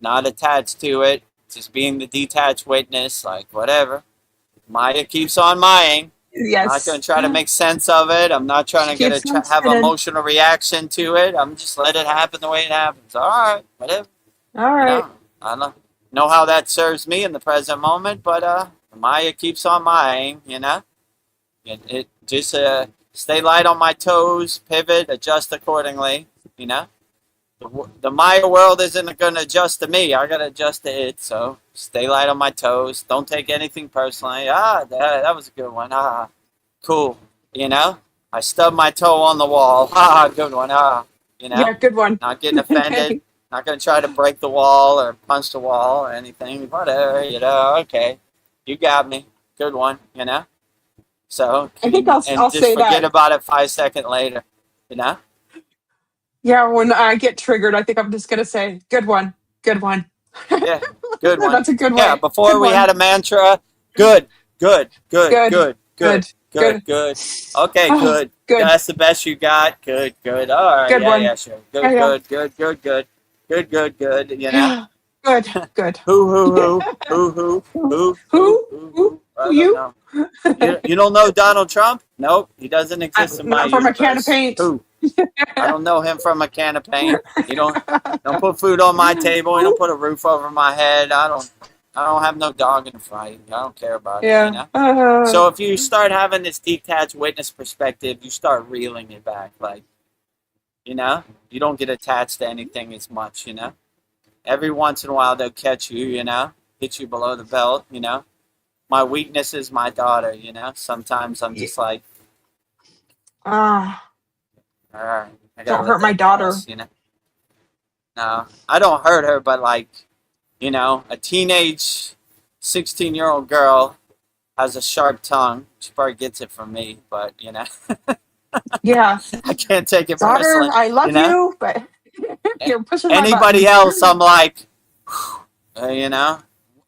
Not attached to it. Just being the detached witness, like whatever. Maya keeps on Mayaing. I'm not going Yes. to try to make sense of it. I'm not trying She to keeps on have spinning. emotional reaction to it. I'm just let it happen the way it happens. All right, whatever. All You right. know, I don't know how that serves me in the present moment, but Maya keeps on Mayaing, you know? It just stay light on my toes, pivot, adjust accordingly, you know? The Maya world isn't going to adjust to me. I got to adjust to it. So stay light on my toes. Don't take anything personally. That was a good one. Cool. You know, I stubbed my toe on the wall. Good one. You Yeah, know, good one. not getting offended. Okay. Not going to try to break the wall or punch the wall or anything. Whatever, okay. You got me. Good one, So, I think I'll just say forget that. about it 5 seconds later, Yeah, when I get triggered, I think I'm just gonna say, "Good one, good one." Yeah, good one. That's a good Yeah, way. before Good we had one. a mantra, good, good, good, Good, good, good, good, good, good. good. Okay, Oh, good. good, That's the best you got. Good, good. All right, good one. sure. Yeah, Good, yeah, good, good, good, good, good, good, good. yeah. Good, good. Who, Who? Who? I Who don't you? know. You don't know Donald Trump? Nope, he doesn't exist in my Not from a can of universe. paint. Who? I don't know him from a can of paint. You don't put food on my table. You don't Who? put a roof over my head. I don't have no dog in the fight. I don't care about it. Yeah. So if you start having this detached witness perspective, you start reeling it back. Like, you don't get attached to anything as much. Every once in a while they'll catch you. Hit you below the belt. My weakness is my daughter. Sometimes I'm just like, Ah, all right, I gotta don't let hurt my that daughter. pass. No, I don't hurt her, but like, a teenage 16-year-old girl has a sharp tongue. She probably gets it from me, but Yeah, I can't take it daughter, personally. I love you, but you're pushing my Anybody buttons. else, I'm like,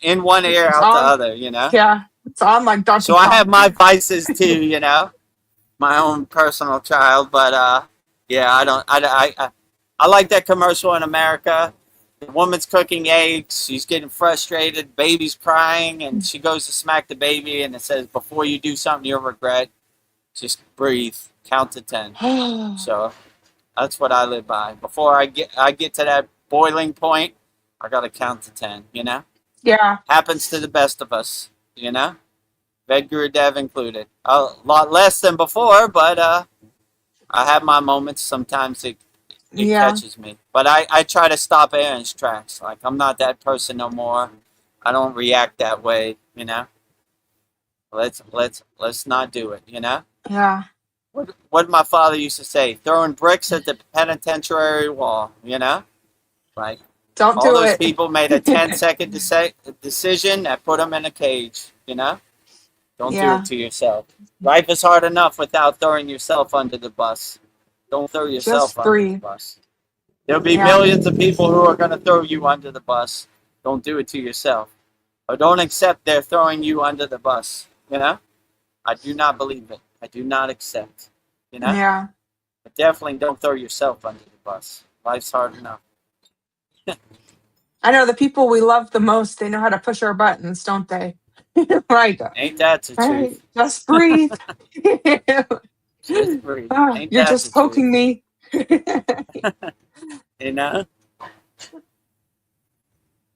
in one ear, It's out the on. other. Yeah, it's on like Donkey So I have Kong. my vices too. My own personal child, but yeah, I don't. I like that commercial in America. The woman's cooking eggs. She's getting frustrated. Baby's crying, and she goes to smack the baby, and it says, "Before you do something you'll regret, just breathe, count to 10." So that's what I live by. Before I get to that boiling point, I gotta count to 10. Yeah, Happens to the best of us. Vedagurudev included. A lot less than before, but I have my moments. Sometimes it yeah, catches me. But I try to stop it in its tracks. Like, I'm not that person no more. I don't react that way, Let's not do it, yeah. What my father used to say, throwing bricks at the penitentiary wall, Like, Don't all do those it. people made a 10-second decision that put them in a cage, Don't do it Yeah, to yourself. Life is hard enough without throwing yourself under the bus. Don't throw yourself just under the breathe. bus. There'll be Yeah, millions of people who are going to throw you under the bus. Don't do it to yourself. Or don't accept they're throwing you under the bus. I do not believe it. I do not accept. yeah. But definitely don't throw yourself under the bus. Life's hard enough. I know the people we love the most, they know how to push our buttons, don't they? Right. Ain't that the Hey, truth? just breathe. Just breathe. Ah, Ain't you're that the just truth? poking me. You know?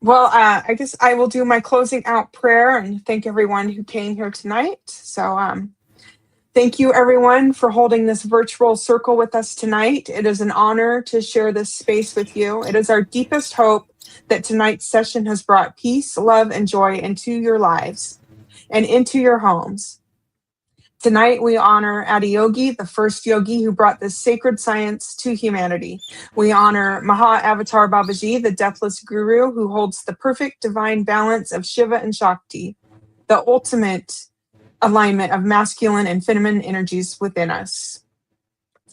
Well, I guess I will do my closing out prayer and thank everyone who came here tonight. So, thank you, everyone, for holding this virtual circle with us tonight. It is an honor to share this space with you. It is our deepest hope that tonight's session has brought peace, love, and joy into your lives and into your homes. Tonight, we honor Adiyogi, the first yogi who brought this sacred science to humanity. We honor Maha Avatar Babaji, the deathless guru who holds the perfect divine balance of Shiva and Shakti, the ultimate alignment of masculine and feminine energies within us.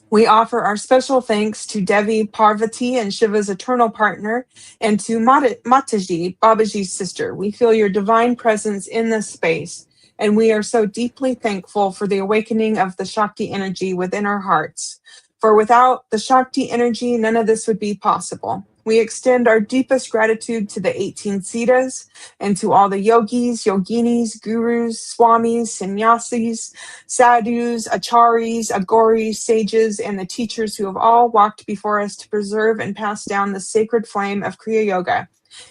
We offer our special thanks to Devi, Parvati, and Shiva's eternal partner, and to Mataji, Babaji's sister. We feel your divine presence in this space, and we are so deeply thankful for the awakening of the Shakti energy within our hearts. For without the Shakti energy, none of this would be possible. We extend our deepest gratitude to the 18 Siddhas and to all the yogis, yoginis, gurus, swamis, sannyasis, sadhus, acharyas, agoris, sages, and the teachers who have all walked before us to preserve and pass down the sacred flame of Kriya Yoga.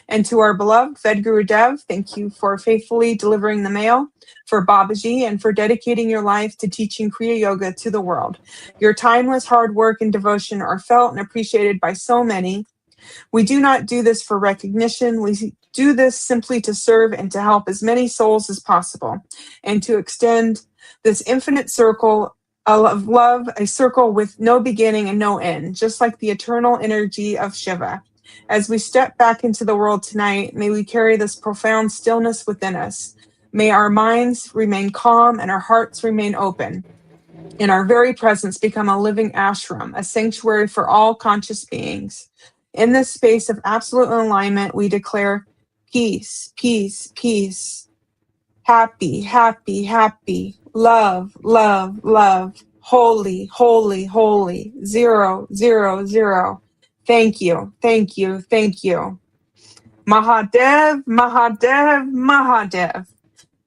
And to our beloved Vedagurudev, thank you for faithfully delivering the mail, for Babaji, and for dedicating your life to teaching Kriya Yoga to the world. Your timeless hard work and devotion are felt and appreciated by so many. We do not do this for recognition. We do this simply to serve and to help as many souls as possible, and to extend this infinite circle of love, a circle with no beginning and no end, just like the eternal energy of Shiva. As we step back into the world tonight, may we carry this profound stillness within us. May our minds remain calm and our hearts remain open. And our very presence become a living ashram, a sanctuary for all conscious beings. In this space of absolute alignment, we declare peace, peace, peace. Happy, happy, happy. Love, love, love. Holy, holy, holy. 0, 0, 0. Thank you, thank you, thank you. Mahadev, Mahadev, Mahadev.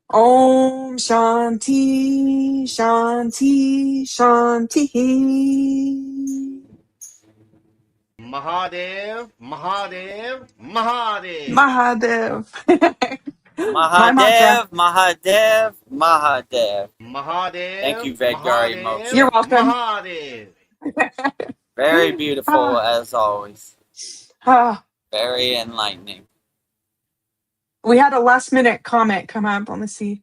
Om Shanti, Shanti, Shanti. Mahadev, Mahadev, Mahadev. Mahadev. My mantra. Mahadev, Mahadev, Mahadev. Mahadev. Thank you, Vedgari Moksha. You're welcome. Mahadev. Very beautiful as always. Ah, Very enlightening. we had a last minute comment come up. Let me see.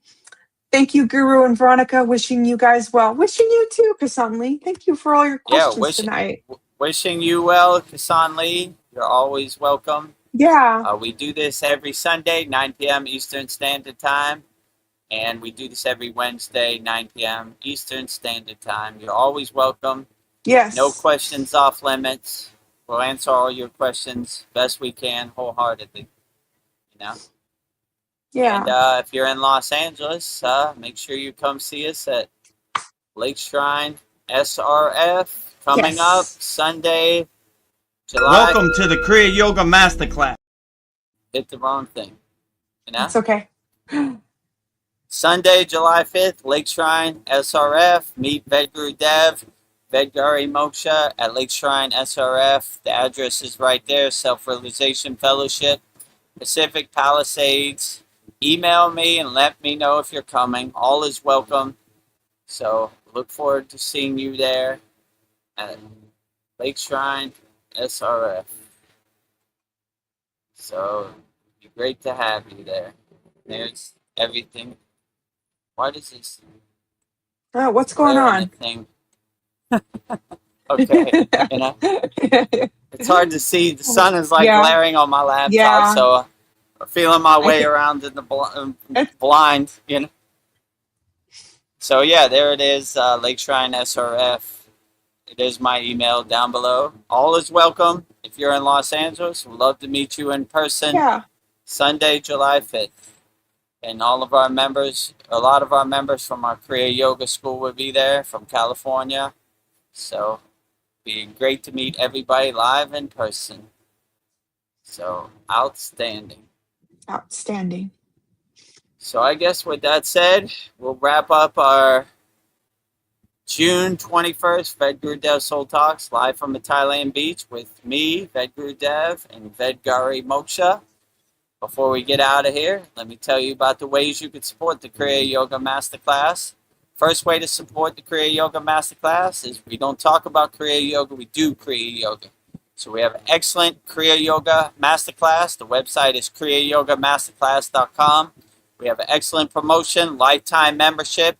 Thank you, Guru and Veronica. Wishing you guys well. Wishing you too, Kasan Lee. Thank you for all your questions tonight. Wishing you well, Kasan Lee. You're always welcome. Yeah. We do this every Sunday, 9 p.m. Eastern Standard Time. And we do this every Wednesday, 9 p.m. Eastern Standard Time. You're always welcome. Yes. No questions off limits. We'll answer all your questions best we can, wholeheartedly. You know? Yeah. And if you're in Los Angeles, make sure you come see us at Lake Shrine SRF coming up Sunday, July. Welcome to the Kriya Yoga Masterclass. Hit the wrong thing. You know? It's okay. Sunday, July 5th, Lake Shrine SRF. Meet Vedagurudev, Vedgari Moksha at Lake Shrine SRF. The address is right there. Self-Realization Fellowship, Pacific Palisades. Email me and let me know if you're coming. All is welcome. So look forward to seeing you there at Lake Shrine SRF. So it'd be great to have you there. There's everything. What is this? Oh, what's going on? Thing? Okay, you know, it's hard to see. The sun is like glaring on my laptop, so I'm feeling my way around in the blind, you know. So yeah, there it is, Lake Shrine SRF. It is my email down below. All is welcome. If you're in Los Angeles, we'd love to meet you in person. Yeah. Sunday, July 5th. And all of our members, a lot of our members from our Kriya Yoga School will be there from California. So it'd be great to meet everybody live in person. So outstanding. Outstanding. So I guess with that said, we'll wrap up our June 21st Vedagurudev Soul Talks live from the Thailand beach with me, Vedagurudev, and Vedgari Moksha. Before we get out of here, let me tell you about the ways you can support the Kriya Yoga Masterclass. First way to support the Kriya Yoga Masterclass is we don't talk about Kriya Yoga, we do Kriya Yoga. So we have an excellent Kriya Yoga Masterclass. The website is kriyayogamasterclass.com. We have an excellent promotion, lifetime membership,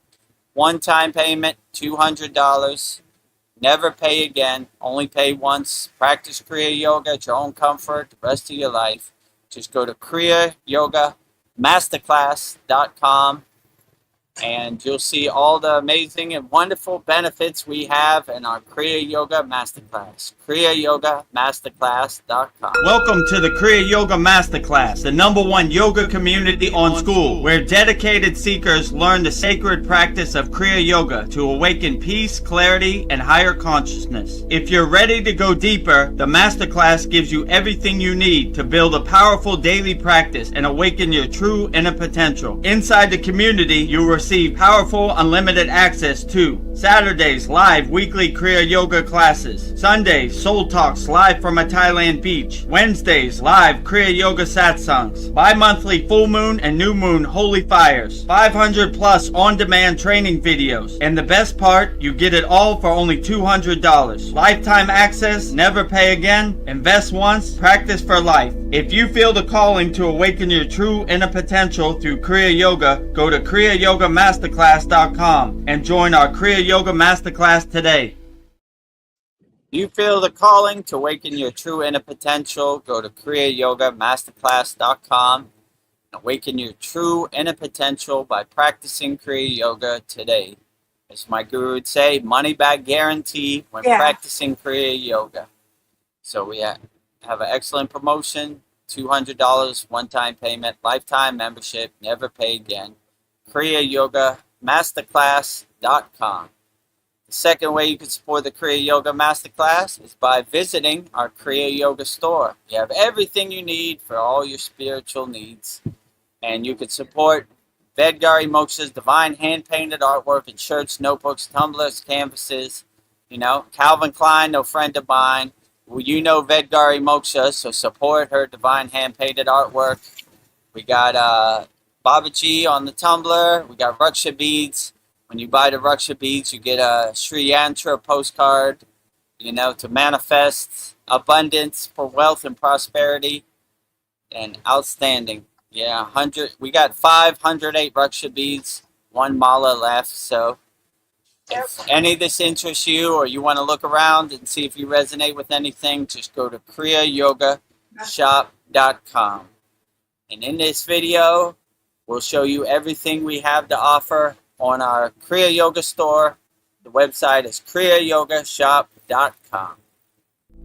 one-time payment, $200. Never pay again, only pay once. Practice Kriya Yoga at your own comfort the rest of your life. Just go to kriyayogamasterclass.com and you'll see all the amazing and wonderful benefits we have in our Kriya Yoga Masterclass. kriyayogamasterclass.com. Welcome to the Kriya Yoga Masterclass, the #1 yoga community on SKOOL, where dedicated seekers learn the sacred practice of Kriya Yoga to awaken peace, clarity, and higher consciousness. If you're ready to go deeper, the Masterclass gives you everything you need to build a powerful daily practice and awaken your true inner potential. Inside the community, you'll receive powerful unlimited access to Saturdays live weekly Kriya Yoga classes, Sundays Soul Talks live from a Thailand beach, Wednesdays live Kriya Yoga satsangs, bi-monthly full moon and new moon holy fires, 500 plus on-demand training videos, and the best part, you get it all for only $200. Lifetime access, never pay again, invest once, practice for life. If you feel the calling to awaken your true inner potential through Kriya Yoga, go to kriyayogamasterclass.com and join our Kriya Yoga Masterclass today. You feel the calling to awaken your true inner potential? Go to kriyayogamasterclass.com and awaken your true inner potential by practicing Kriya Yoga today. As my guru would say, money back guarantee when practicing Kriya Yoga. So we have an excellent promotion, $200 one-time payment, lifetime membership, never pay again. kriyayogamasterclass.com. The second way you can support the Kriya Yoga Masterclass is by visiting our Kriya Yoga store. You have everything you need for all your spiritual needs. And you can support Vedgari Moksha's divine hand-painted artwork in shirts, notebooks, tumblers, canvases. You know, Calvin Klein, no friend of mine. Well, you know Vedgari Moksha, so support her divine hand-painted artwork. We got Babaji on the tumbler. We got Raksha beads. When you buy the Raksha beads, you get a Sri Yantra postcard, you know, to manifest abundance for wealth and prosperity. And outstanding. Yeah, 100. We got 508 Raksha beads, one mala left. So if any of this interests you, or you want to look around and see if you resonate with anything, just go to kriyayogashop.com. And in this video, we'll show you everything we have to offer on our Kriya Yoga store. The website is kriyayogashop.com.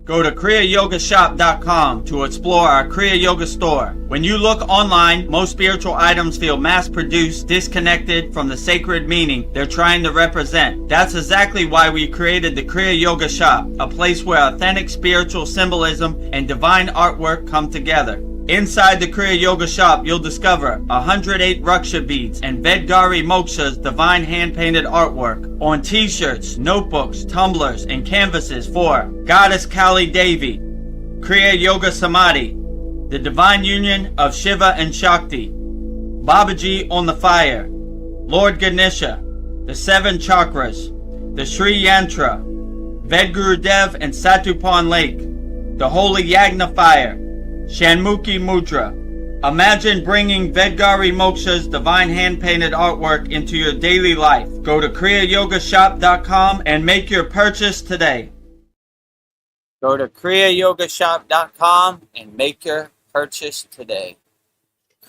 Go to kriyayogashop.com to explore our Kriya Yoga store. When you look online, most spiritual items feel mass-produced, disconnected from the sacred meaning they're trying to represent. That's exactly why we created the Kriya Yoga shop, a place where authentic spiritual symbolism and divine artwork come together. Inside the Kriya Yoga shop, you'll discover 108 Raksha beads and Vedgari Moksha's divine hand-painted artwork on t-shirts, notebooks, tumblers, and canvases for Goddess Kali Devi, Kriya Yoga Samadhi, the divine union of Shiva and Shakti, Babaji on the fire, Lord Ganesha, the 7 chakras, the Sri Yantra, Vedagurudev and Satupan Lake, the Holy Yagna fire, Shanmukhi Mudra. Imagine bringing Vedgari Moksha's divine hand-painted artwork into your daily life. Go to kriyayogashop.com and make your purchase today. Go to kriyayogashop.com and make your purchase today.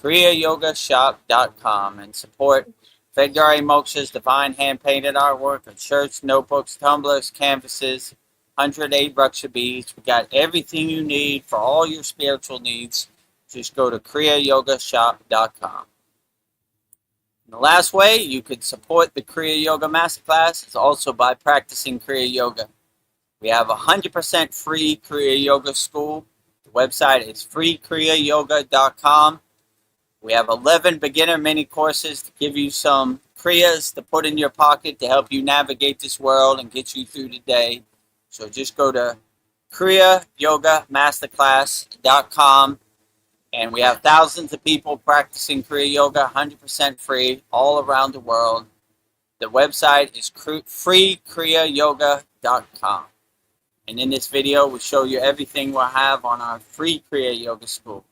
kriyayogashop.com and support Vedgari Moksha's divine hand-painted artwork on shirts, notebooks, tumblers, canvases, 108 Raksha beads. We got everything you need for all your spiritual needs. Just go to kriyayogashop.com. And the last way you could support the Kriya Yoga Masterclass is also by practicing Kriya Yoga. We have 100% free Kriya Yoga school. The website is freekriyayoga.com. We have 11 beginner mini courses to give you some Kriyas to put in your pocket to help you navigate this world and get you through the day. So just go to kriyayogamasterclass.com, and we have thousands of people practicing Kriya Yoga 100% free all around the world. The website is freekriyayoga.com. And in this video, we show you everything we'll have on our free Kriya Yoga school.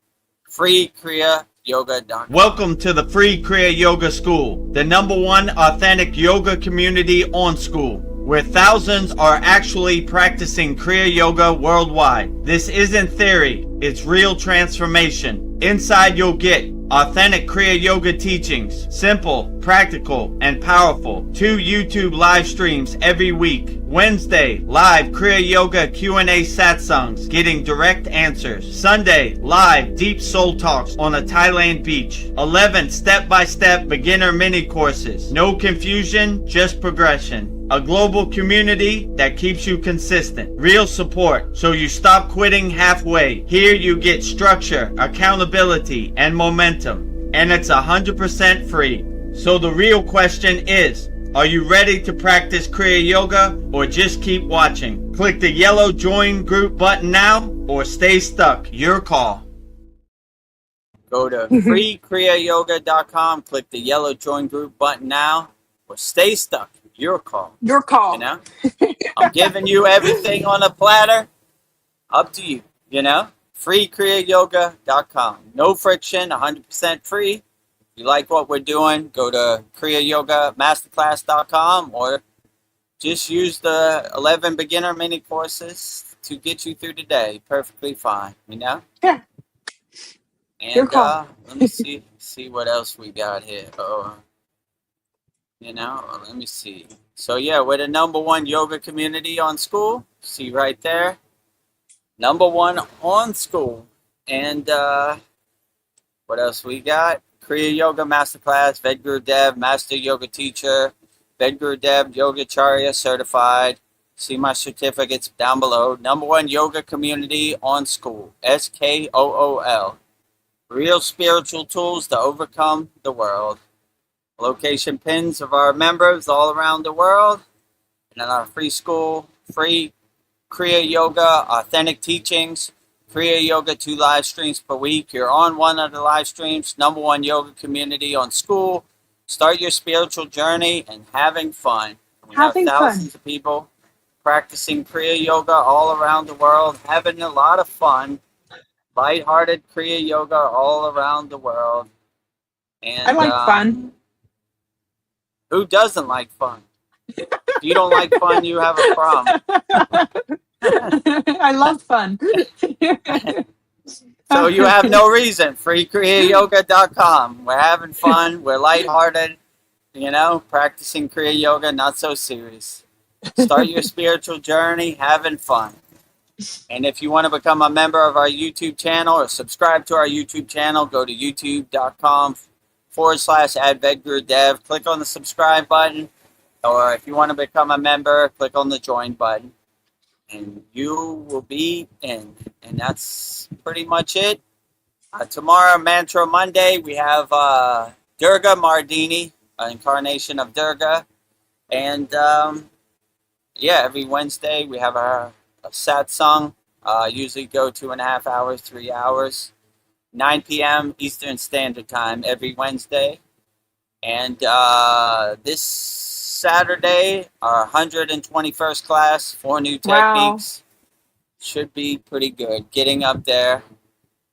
freekriyayoga.com. Welcome to the free Kriya Yoga School, the #1 authentic yoga community on School, where thousands are actually practicing Kriya Yoga worldwide. This isn't theory, it's real transformation. Inside you'll get authentic Kriya Yoga teachings, simple, practical, and powerful. 2 YouTube live streams every week. Wednesday, live Kriya Yoga Q&A satsangs, getting direct answers. Sunday, live deep soul talks on a Thailand beach. 11 step-by-step beginner mini courses. No confusion, just progression. A global community that keeps you consistent. Real support, so you stop quitting halfway. Here you get structure, accountability, and momentum. And it's 100% free. So the real question is, are you ready to practice Kriya Yoga, or just keep watching? Click the yellow join group button now, or stay stuck. Your call. Go to freekriyayoga.com, click the yellow join group button now, or stay stuck. Your call. Your call. You know? I'm giving you everything on a platter. Up to you, you know? freekriyayoga.com. No friction, 100% free. If you like what we're doing, go to kriyayogamasterclass.com or just use the 11 beginner mini courses to get you through the day. Perfectly fine, you know? Yeah. Your And call. let me see what else we got here. Let me see. So yeah, we're the #1 yoga community on SKOOL. See right there, #1 on SKOOL. And what else we got? Kriya Yoga Masterclass, Vedagurudev, Master Yoga Teacher, Vedagurudev Yogacharya Certified. See my certificates down below. #1 yoga community on SKOOL. SKOOL. Real spiritual tools to overcome the world. Location pins of our members all around the world. And then our free school, free Kriya Yoga, authentic teachings, Kriya Yoga 2 live streams per week. You're on one of the live streams. #1 yoga community on SKOOL. Start your spiritual journey and having fun. We have thousands of people practicing Kriya Yoga all around the world, having a lot of fun. Lighthearted Kriya Yoga all around the world. And I like fun. Who doesn't like fun? If you don't like fun, you have a problem. I love fun. So you have no reason. FreeKriyayoga.com. We're having fun. We're lighthearted. Practicing Kriya Yoga, not so serious. Start your spiritual journey, having fun. And if you want to become a member of our YouTube channel or subscribe to our YouTube channel, go to youtube.com/@Vedagurudev. Click on the subscribe button. Or if you want to become a member, click on the join button. And you will be in. And that's pretty much it. Tomorrow, Mantra Monday, we have Durga Mardini, an incarnation of Durga. And every Wednesday we have a satsang. Usually go 2.5 hours, 3 hours. 9 p.m. Eastern Standard Time every Wednesday. And this Saturday, our 121st class, 4 new techniques. Should be pretty good. Getting up there.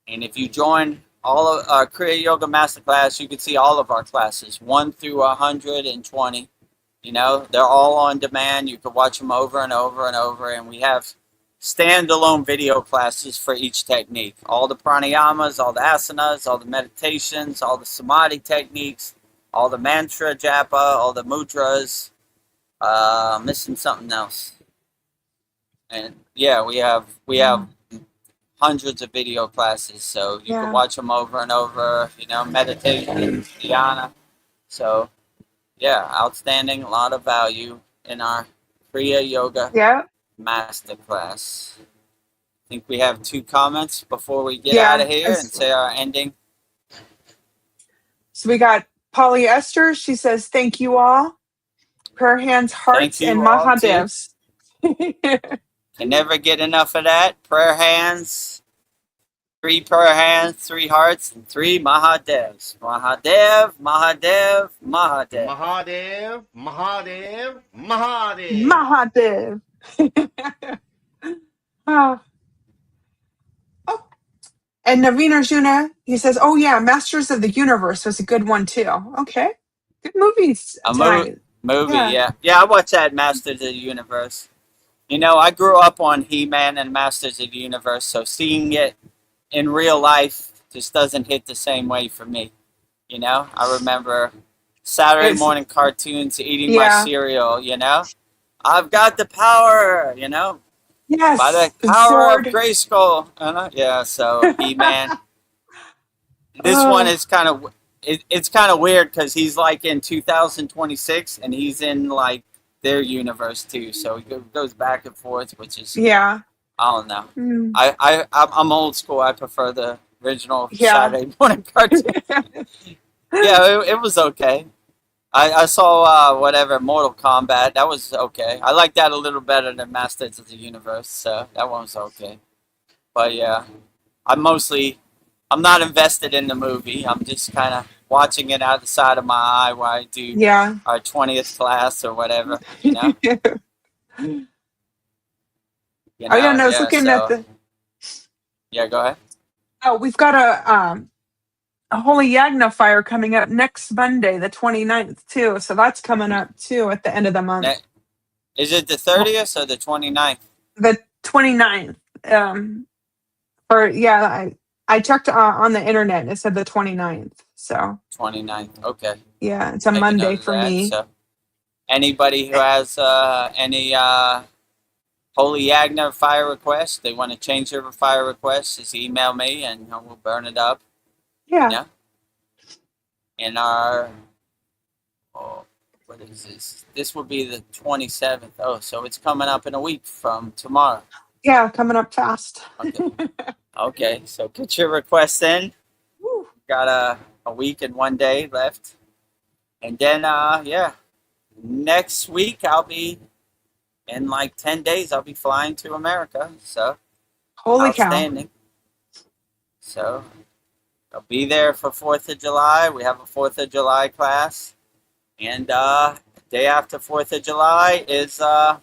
And if you join all of our Kriya Yoga Masterclass, you can see all of our classes, 1 through 120. They're all on demand. You can watch them over and over and over. And we have standalone video classes for each technique. All the pranayamas, all the asanas, all the meditations, all the samadhi techniques, all the mantra japa, all the mudras. Missing something else. And yeah, we have hundreds of video classes, so you can watch them over and over. Meditation, dhyana. So yeah, outstanding. A lot of value in our Kriya Yoga Masterclass. I think we have 2 comments before we get out of here and say our ending. So we got Polyester. She says, "Thank you all. Prayer hands, hearts, and Mahadevs." Can never get enough of that. Prayer hands. 3 prayer hands, 3 hearts, and 3 Mahadevs. Mahadev, Mahadev, Mahadev. Mahadev, Mahadev, Mahadev. Mahadev. And Naveen Arjuna, he says, "Oh yeah, Masters of the Universe was a good one too." Okay, good movies. Movie, yeah. I watched that Masters of the Universe. I grew up on He-Man and Masters of the Universe, so seeing it in real life just doesn't hit the same way for me. I remember Saturday morning cartoons, eating my cereal. I've got the power. Yes, by the power of Grayskull. Yeah, so He-Man. This one is kind of. It's kind of weird because he's like in 2026 and he's in like their universe too, so he goes back and forth, which is I don't know. I'm old school. I prefer the original Saturday morning cartoon. It was okay. I saw Mortal Kombat. That was okay. I like that a little better than Masters of the Universe, so that one was okay. But yeah, I'm not invested in the movie. I'm just kind of watching it out the side of my eye while I do our 20th class or whatever. I was looking at the. Yeah, go ahead. Oh, we've got a Holy Yagna fire coming up next Monday, the 29th too. So that's coming up too at the end of the month. Is it the 30th or the 29th? The 29th. Or yeah, I checked on the internet and it said the 29th. So 29th. Okay. yeah, it's a Make a Monday note of for that. me. So anybody who has any Holy Yagna fire requests, they want to change their fire requests, just email me and we'll burn it up. Yeah. Yeah. In our, oh, what is this? This will be the 27th. Oh, so it's coming up in a week from tomorrow. Yeah, coming up fast. Okay. Okay, so get your requests in. Woo. Got a week and 1 day left. And then, yeah, next week I'll be, in like 10 days, I'll be flying to America. So, Holy cow. outstanding. So, I'll be there for 4th of July. We have a 4th of July class. And day after 4th of July is a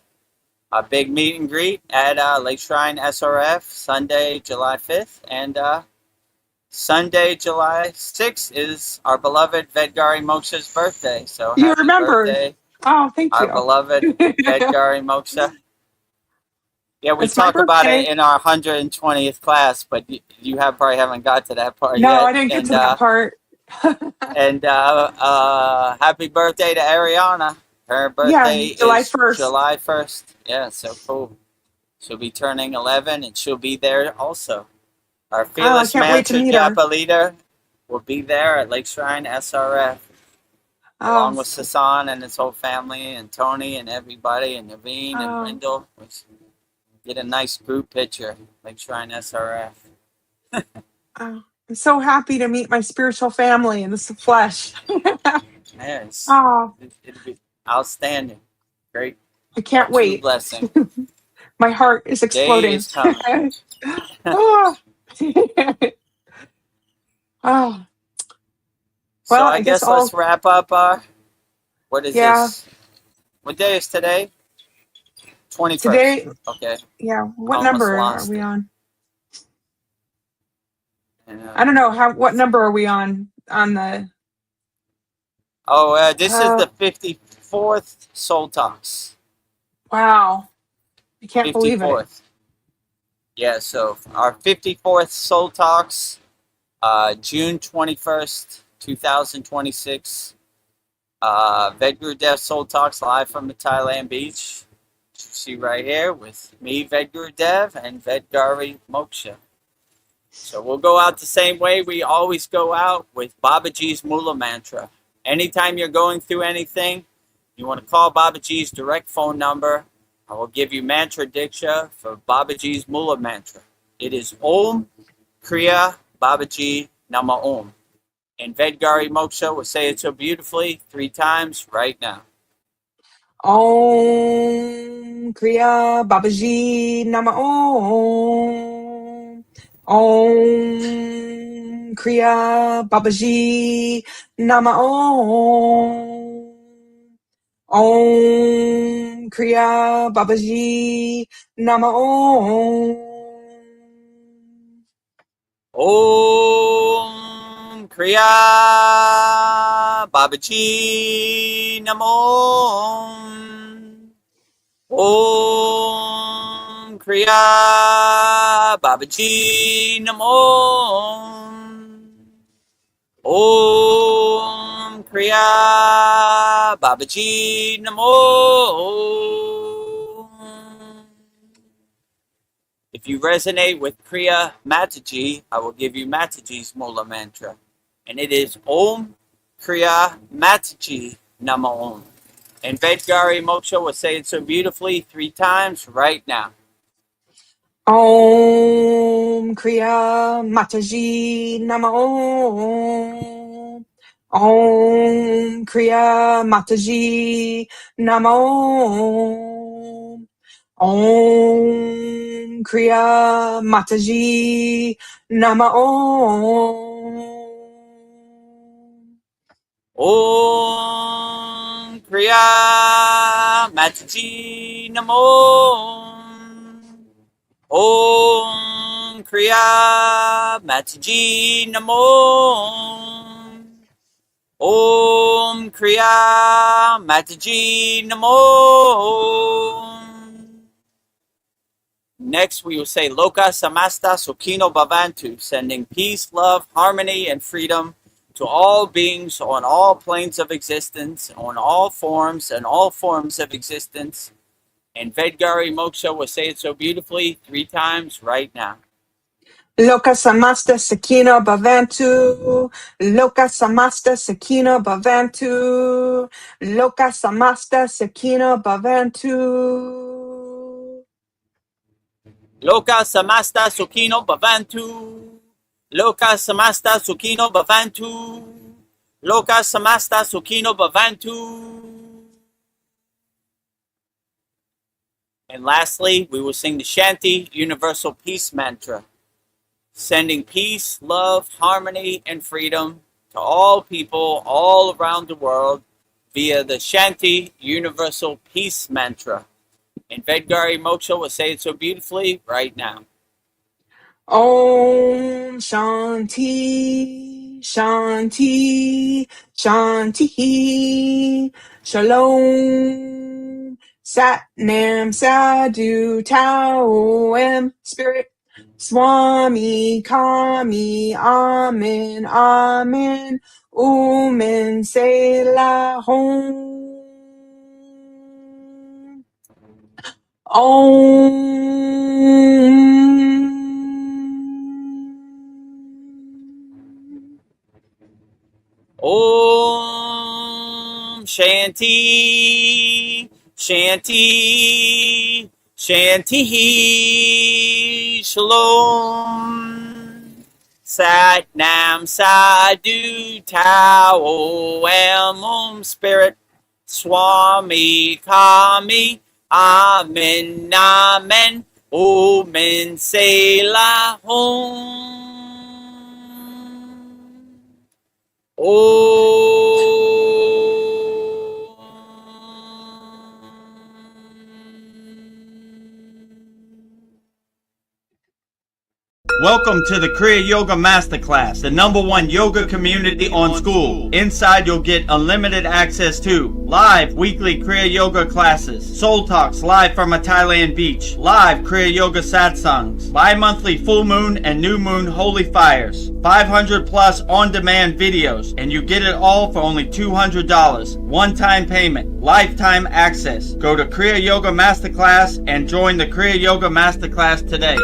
big meet and greet at Lake Shrine SRF, Sunday, July 5th. And Sunday, July 6th is our beloved Vedgari Moksha's birthday. So You happy remembered. birthday, Oh, thank our you. beloved Vedgari Moksha. Yeah, we It's my talk about birthday. it in our 120th class, but you probably haven't got to that part No, yet. I didn't get to that part. And happy birthday to Ariana. Her Yeah, birthday July is 1st. July 1st. Yeah, so cool. She'll be turning 11 and she'll be there also. Our fearless can't wait to mantra meet her. Japa leader will be there at Lake Shrine SRF along with Sasan and his whole family and Tony and everybody and Naveen and Wendell. We get a nice group picture, Lake Shrine SRF. I'm so happy to meet my spiritual family in the flesh. Yes. Oh, It'll be outstanding. Great. I can't True wait. blessing. My heart is Day exploding. is coming. Oh. Oh. So Well, I guess let's wrap up. What is this? What day is today? 21st. Today. Okay. Yeah. What Almost number are lost we it. on? I don't know. What number are we on the? Oh, this is the 54th Soul Talks. Wow. I can't believe it. Yeah, so our 54th Soul Talks, June 21st, 2026. Vedagurudev Soul Talks live from the Thailand beach. You see right here with me, Vedagurudev, and Vedgari Moksha. So we'll go out the same way we always go out, with Babaji's Mula Mantra. Anytime you're going through anything, you want to call Babaji's direct phone number. I will give you mantra diksha for Babaji's Mula Mantra. It is Om Kriya Babaji Nama Om. And Vedgari Moksha will say it so beautifully 3 times right now. Om Kriya Babaji Nama Om. Om Kriya Babaji Nama Om. Om Kriya Babaji Nama Om. Om Kriya Babaji Namo. Om Kriya Babaji Namo. Om Kriya Babaji Namo. If you resonate with Kriya Mataji, I will give you Mataji's Mula Mantra. And it is Om Kriya Mataji Nama Om. And Vedgari Moksha will say it so beautifully 3 times right now. Om Kriya Mataji Nama Om. Om Kriya Mataji Nama Om. Om Kriya Mataji Nama Om. Om Kriya Mataji Namo. Om Kriya Mataji Namo. Om Kriya Mataji Namo. Next, we will say Loka Samasta Sukhino Bhavantu, sending peace, love, harmony, and freedom to all beings on all planes of existence, on all forms and all forms of existence. And Vedgari Moksha will say it so beautifully 3 times right now. Loka samasta sakino bhavantu. Loka samasta sakino bhavantu. Loka samasta sakino bhavantu. Loka Samasta Sukhino Bhavantu. Loka Samasta Sukhino Bhavantu. Loka Samasta Sukhino Bhavantu. And lastly, we will sing the Shanti Universal Peace Mantra, sending peace, love, harmony, and freedom to all people all around the world via the Shanti Universal Peace Mantra. And Vedgari Moksha will say it so beautifully right now. Om Shanti, Shanti, Shanti, Shalom, Sat Nam Sadhu Tao Em Spirit, Swami Kami, Amen, Amen, Omen Selah Hom. Om Shanti, Shanti, Shanti, Shalom. Sat Nam Sadhu Tao Em Spirit, Swami Kami, Amen, Amen, Omen Selah Hom. Welcome to the Kriya Yoga Masterclass, the #1 yoga community on SKOOL. Inside you'll get unlimited access to live weekly Kriya Yoga classes, soul talks live from a Thailand beach, live Kriya Yoga satsangs, bi-monthly full moon and new moon holy fires, 500 plus on-demand videos, and you get it all for only $200. One-time payment, lifetime access. Go to Kriya Yoga Masterclass and join the Kriya Yoga Masterclass today.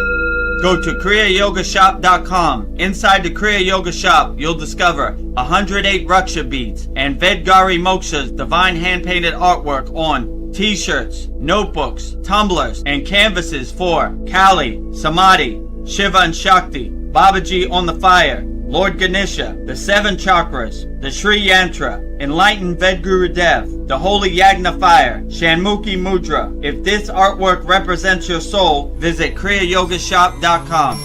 Go to kriyayogamasterclass.com. Inside the Kriya Yoga shop, you'll discover 108 Raksha beads and Vedgari Moksha's divine hand-painted artwork on t-shirts, notebooks, tumblers, and canvases for Kali, Samadhi, Shiva and Shakti, Babaji on the fire, Lord Ganesha, the 7 chakras, the Sri Yantra, Enlightened Vedagurudev, the Holy Yagna Fire, Shanmukhi Mudra. If this artwork represents your soul, visit kriyayogashop.com.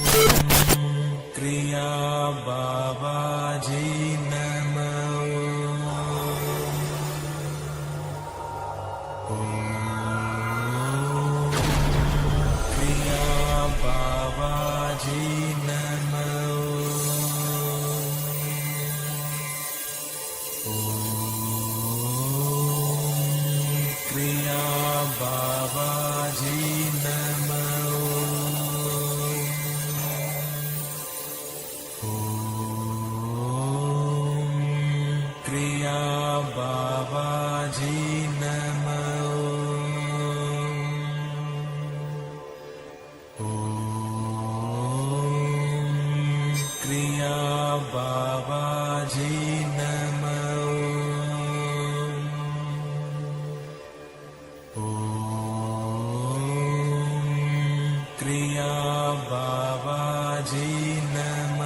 Kriya Babaji Namo. Kriya Babaji Namo. Kriya Babaji Namo. Kriya Babaji Namo. Kriya Babaji Namo. Kriya Babaji Namo.